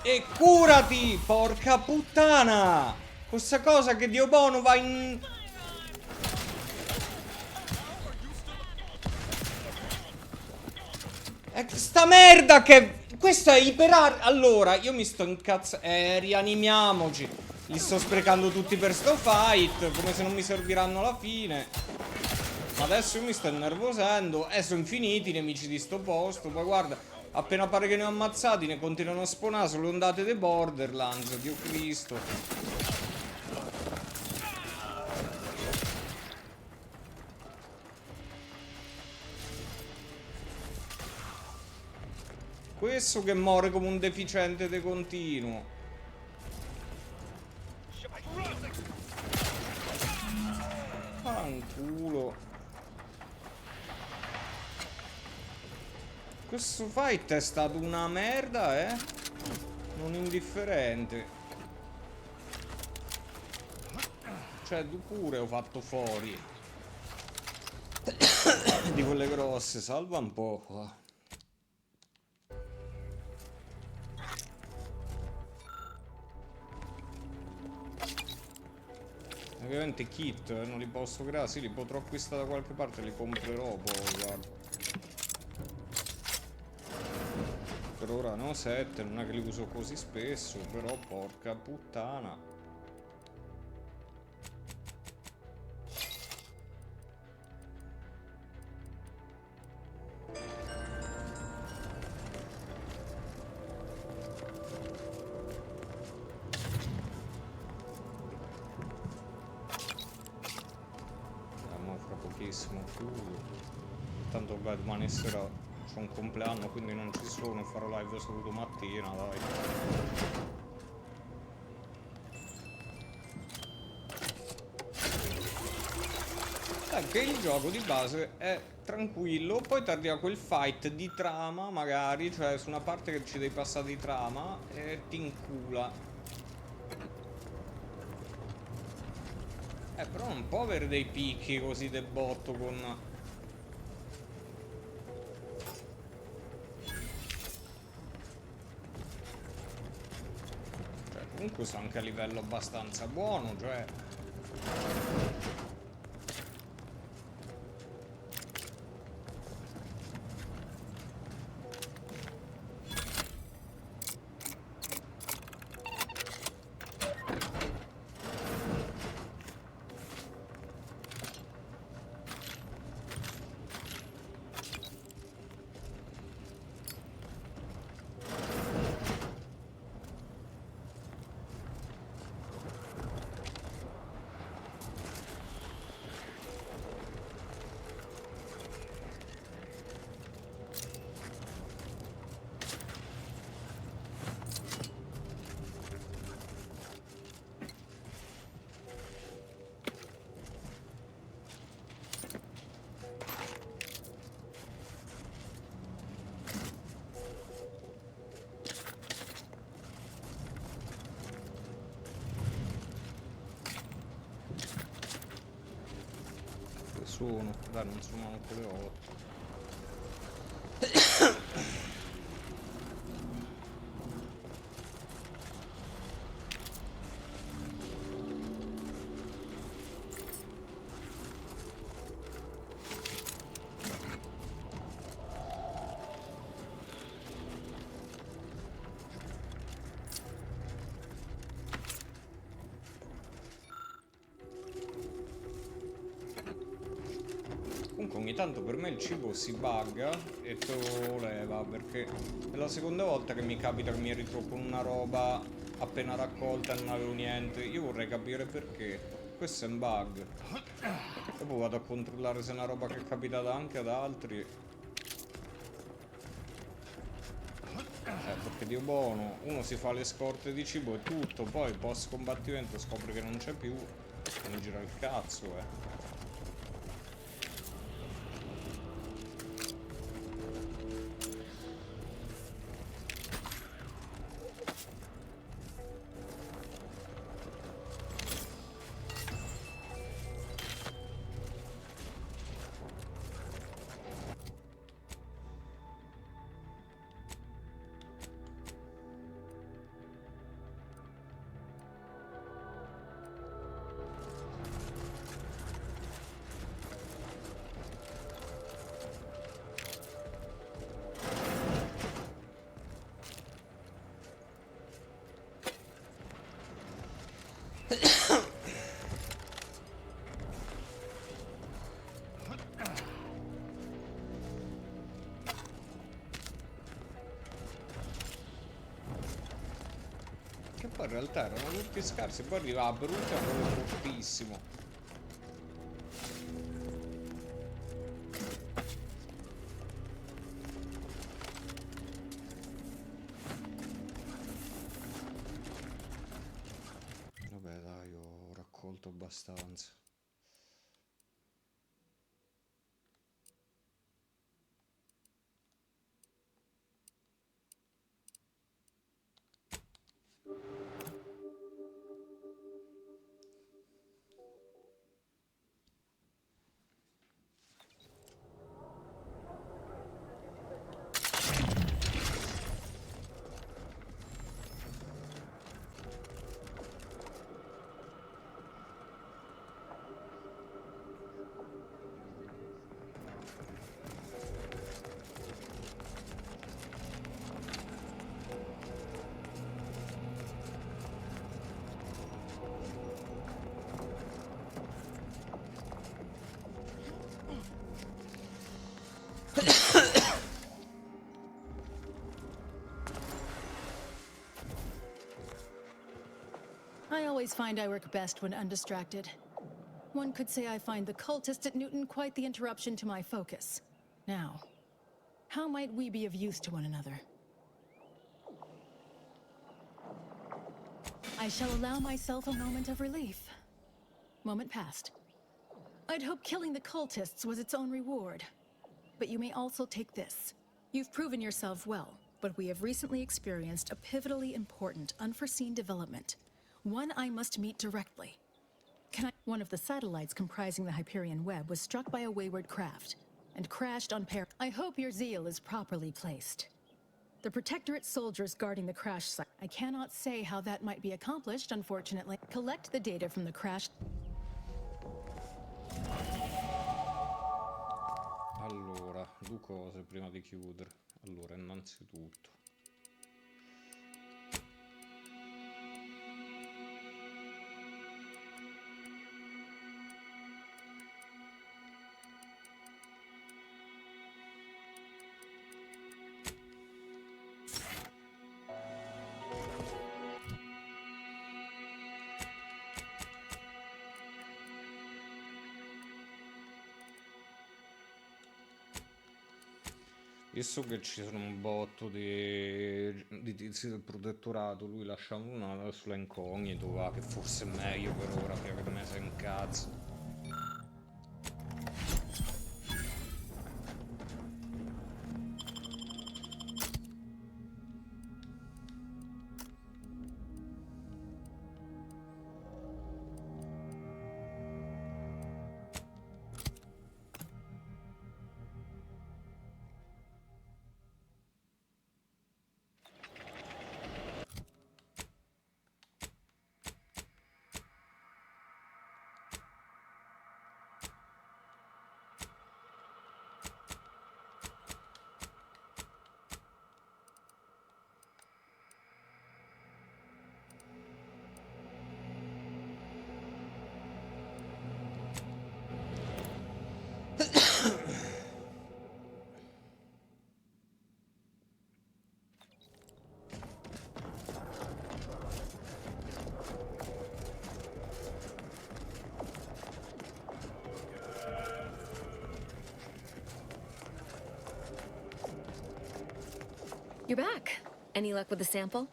E curati, porca puttana! Questa cosa che Dio buono va in... Sta merda che... Questo è allora, io mi sto incazzando... rianimiamoci. Li sto sprecando tutti per sto fight, come se non mi serviranno alla fine. Ma adesso io mi sto innervosendo. Sono infiniti i nemici di sto posto. Poi guarda... Appena pare che ne ho ammazzati, ne continuano a spawnare sulle ondate dei Borderlands, Dio Cristo. Questo che muore come un deficiente di continuo. Fanculo. Questo fight è stato una merda, non indifferente. Cioè, tu pure ho fatto fuori. Di quelle grosse, salva un po' qua. Ovviamente kit, non li posso creare, sì, li potrò acquistare da qualche parte, li comprerò poi, guarda. Per ora ne ho 7, non è che li uso così spesso, però porca puttana. Andiamo fra pochissimo più. Tanto beh, domani sera c'ho un compleanno, quindi non ci sono, farò live solo domattina, dai. Che il gioco di base è tranquillo, poi ti arriva quel fight di trama, magari, cioè su una parte che ci devi passare di trama e ti incula. Però non può avere dei picchi così del botto con... Comunque sono anche a livello abbastanza buono, cioè... Sono, dai, non sono manco le 8. Comunque ogni tanto per me il cibo si bugga e te lo leva, perché è la seconda volta che mi capita che mi ritrovo con una roba appena raccolta e non avevo niente. Io vorrei capire perché. Questo è un bug. Dopo vado a controllare se è una roba che è capitata anche ad altri. Perché Dio buono, uno si fa le scorte di cibo e tutto, poi post combattimento scopre che non c'è più, mi gira il cazzo, Che poi in realtà erano tutti scarsi, poi arrivava brutta e proprio fortissimo. Vabbè dai, ho raccolto abbastanza. I always find I work best when undistracted. One could say I find the cultists at Newton quite the interruption to my focus. Now, how might we be of use to one another? I shall allow myself a moment of relief. Moment passed. I'd hoped killing the cultists was its own reward. But you may also take this. You've proven yourself well, but we have recently experienced a pivotally important, unforeseen development. One I must meet directly. One of the satellites comprising the Hyperion web was struck by a wayward craft, and crashed on I hope your zeal is properly placed. The Protectorate soldiers guarding the crash site. I cannot say how that might be accomplished, unfortunately. Collect the data from the crash. Allora, due cose prima di chiudere. Allora, innanzitutto visto che ci sono un botto di tizi del protettorato, lui lascia una sulla incognito, va, che forse è meglio per ora, prima che me se incazzo. You're back. Any luck with the sample?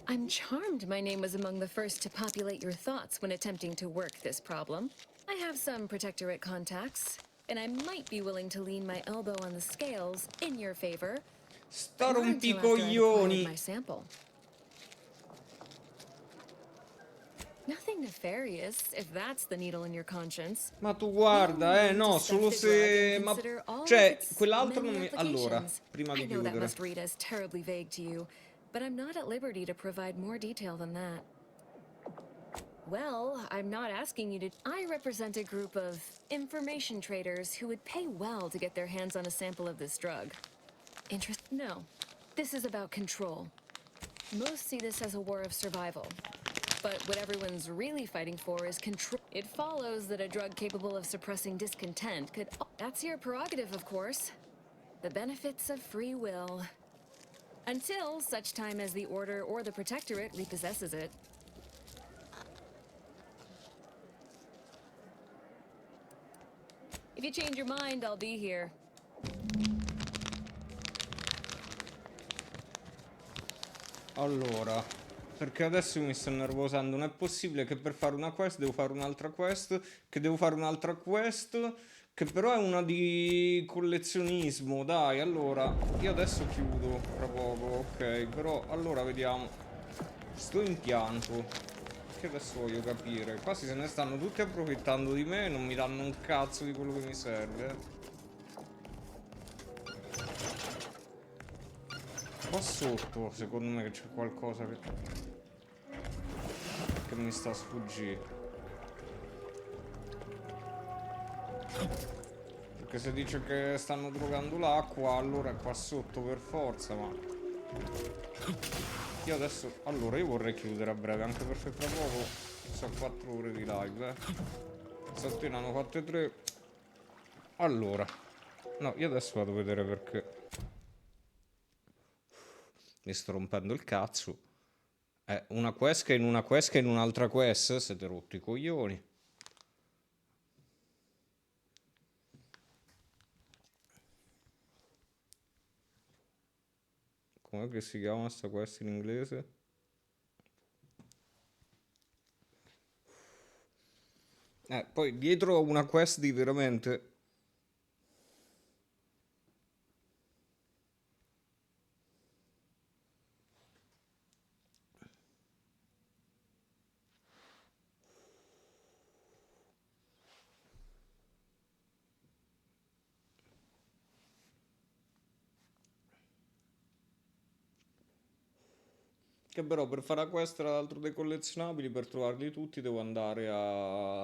I'm charmed my name was among the first to populate your thoughts when attempting to work this problem. I have some Protectorate contacts, and I might be willing to lean my elbow on the scales in your favor. Sto Not until after I've acquired rompicoglioni. my sample. Nothing nefarious, if that's the needle in your conscience. Ma tu guarda, no, solo se... Ma... Cioè, quell'altro non mi... Allora, prima di I know that chiudere. must read as terribly vague to you, but I'm not at liberty to provide more detail than that. Well, I'm not asking you to... I represent a group of information traders who would pay well to get their hands on a sample of this drug. Interest? No. This is about control. Most see this as a war of survival. But what everyone's really fighting for is control. It follows that a drug capable of suppressing discontent could... That's your prerogative, of course. The benefits of free will. Until such time as the Order or the Protectorate repossesses it. If you change your mind, I'll be here. Allora, perché adesso mi sto nervosando. Non è possibile che per fare una quest devo fare un'altra quest, che devo fare un'altra quest, che però è una di collezionismo. Dai, allora, io adesso chiudo tra poco, ok? Però, allora, vediamo. Sto impianto, che adesso voglio capire. Quasi se ne stanno tutti approfittando di me e non mi danno un cazzo di quello che mi serve. Qua sotto, secondo me, che c'è qualcosa che mi sta sfuggendo. Perché se dice che stanno drogando l'acqua, allora è qua sotto per forza, ma... Io adesso... Allora, io vorrei chiudere a breve, anche perché tra poco sono 4 ore di live, Stamattina hanno fatte 3. Allora... No, io adesso vado a vedere perché... Mi sto rompendo il cazzo. Una quest che in una quest che in un'altra quest. Siete rotti i coglioni. Com'è che si chiama sta quest in inglese? Poi dietro una quest di veramente... Che però per fare la quest tra l'altro dei collezionabili, per trovarli tutti devo andare a...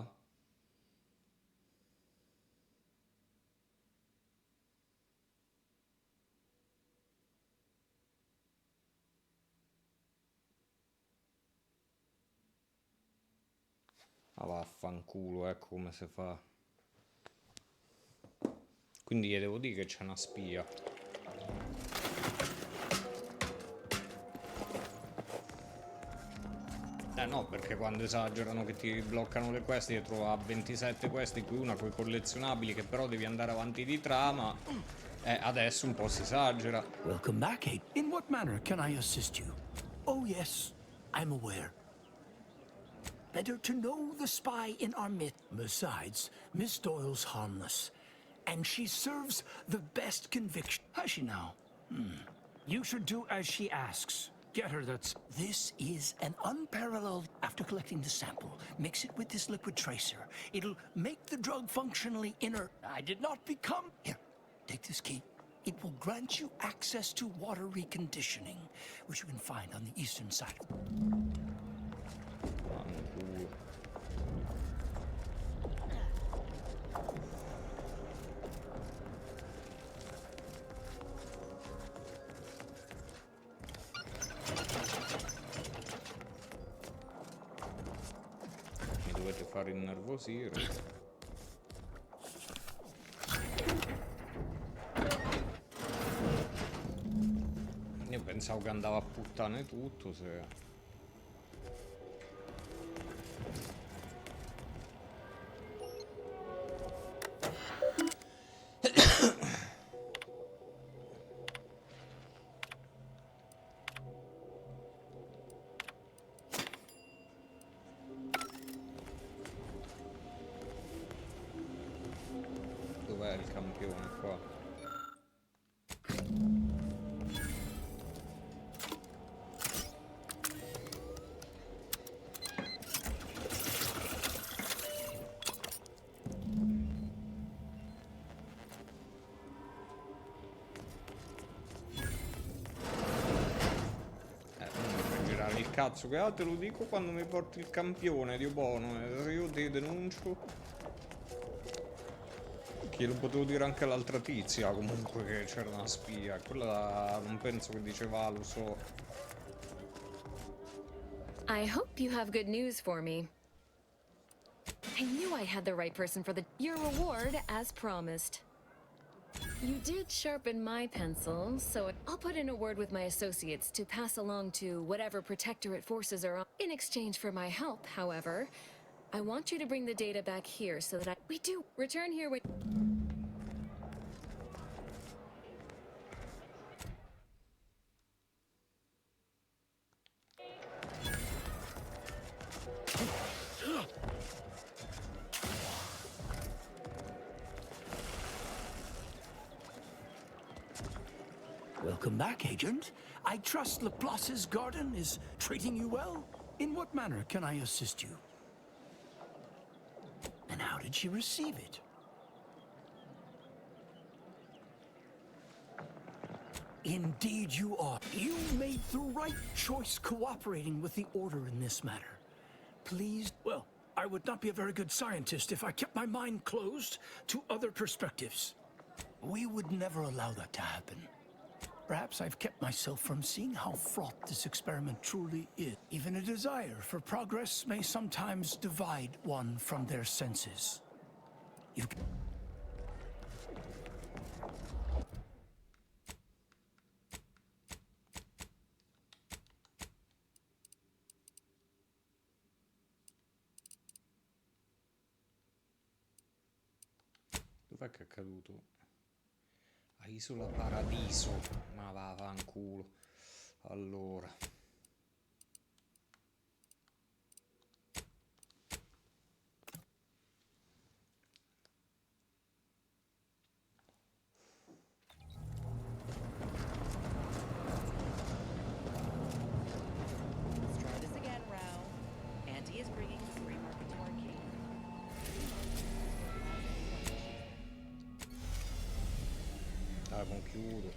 Ah, vaffanculo, ecco come si fa. Quindi gli devo dire che c'è una spia. No, perché quando esagerano che ti bloccano le quest, io trovo a 27 quest, di cui una coi collezionabili, che però devi andare avanti di trama. Adesso un po' si esagera. Welcome back, Kate. In what manner can I assist you? Oh yes, I'm aware. Better to know the spy in our midst. Besides, Miss Doyle's harmless, and she serves the best conviction. Has she now? You should do as she asks. Get her that's... This is an unparalleled... After collecting the sample, mix it with this liquid tracer. It'll make the drug functionally inert. I did not become... Here, take this key. It will grant you access to water reconditioning, which you can find on the eastern side. Dovete far innervosire. Io pensavo che andava a puttane tutto, se... Dov'è il campione qua? Girare il cazzo che te lo dico quando mi porti il campione, Dio buono, se io ti denuncio. Che lo potevo dire anche all'altra tizia, comunque, che c'era una spia. Quella non penso che diceva, lo so. I hope you have good news for me. I knew I had the right person for your reward, as promised. You did sharpen my pencil, so I'll put in a word with my associates to pass along to whatever Protectorate forces are on. In exchange for my help, however, I want you to bring the data back here so that we do return here with... Welcome back, Agent. I trust Laplace's garden is treating you well? In what manner can I assist you? And how did she receive it? Indeed you are. You made the right choice cooperating with the Order in this matter. Please, well, I would not be a very good scientist if I kept my mind closed to other perspectives. We would never allow that to happen. Perhaps I've kept myself from seeing how fraught this experiment truly is. Even a desire for progress may sometimes divide one from their senses. You can... Dov'è che è caduto? A Isola Paradiso. Ma va, fanculo. Allora. Let's try this again, Rao. Auntie is bringing the free market to our king. Dai, conchiudo.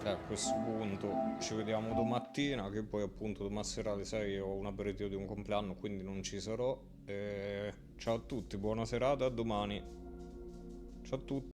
A questo punto ci vediamo domattina, che poi appunto domani sera alle 6 ho un aperitivo di un compleanno, quindi non ci sarò. Ciao a tutti, buona serata, a domani. Ciao a tutti.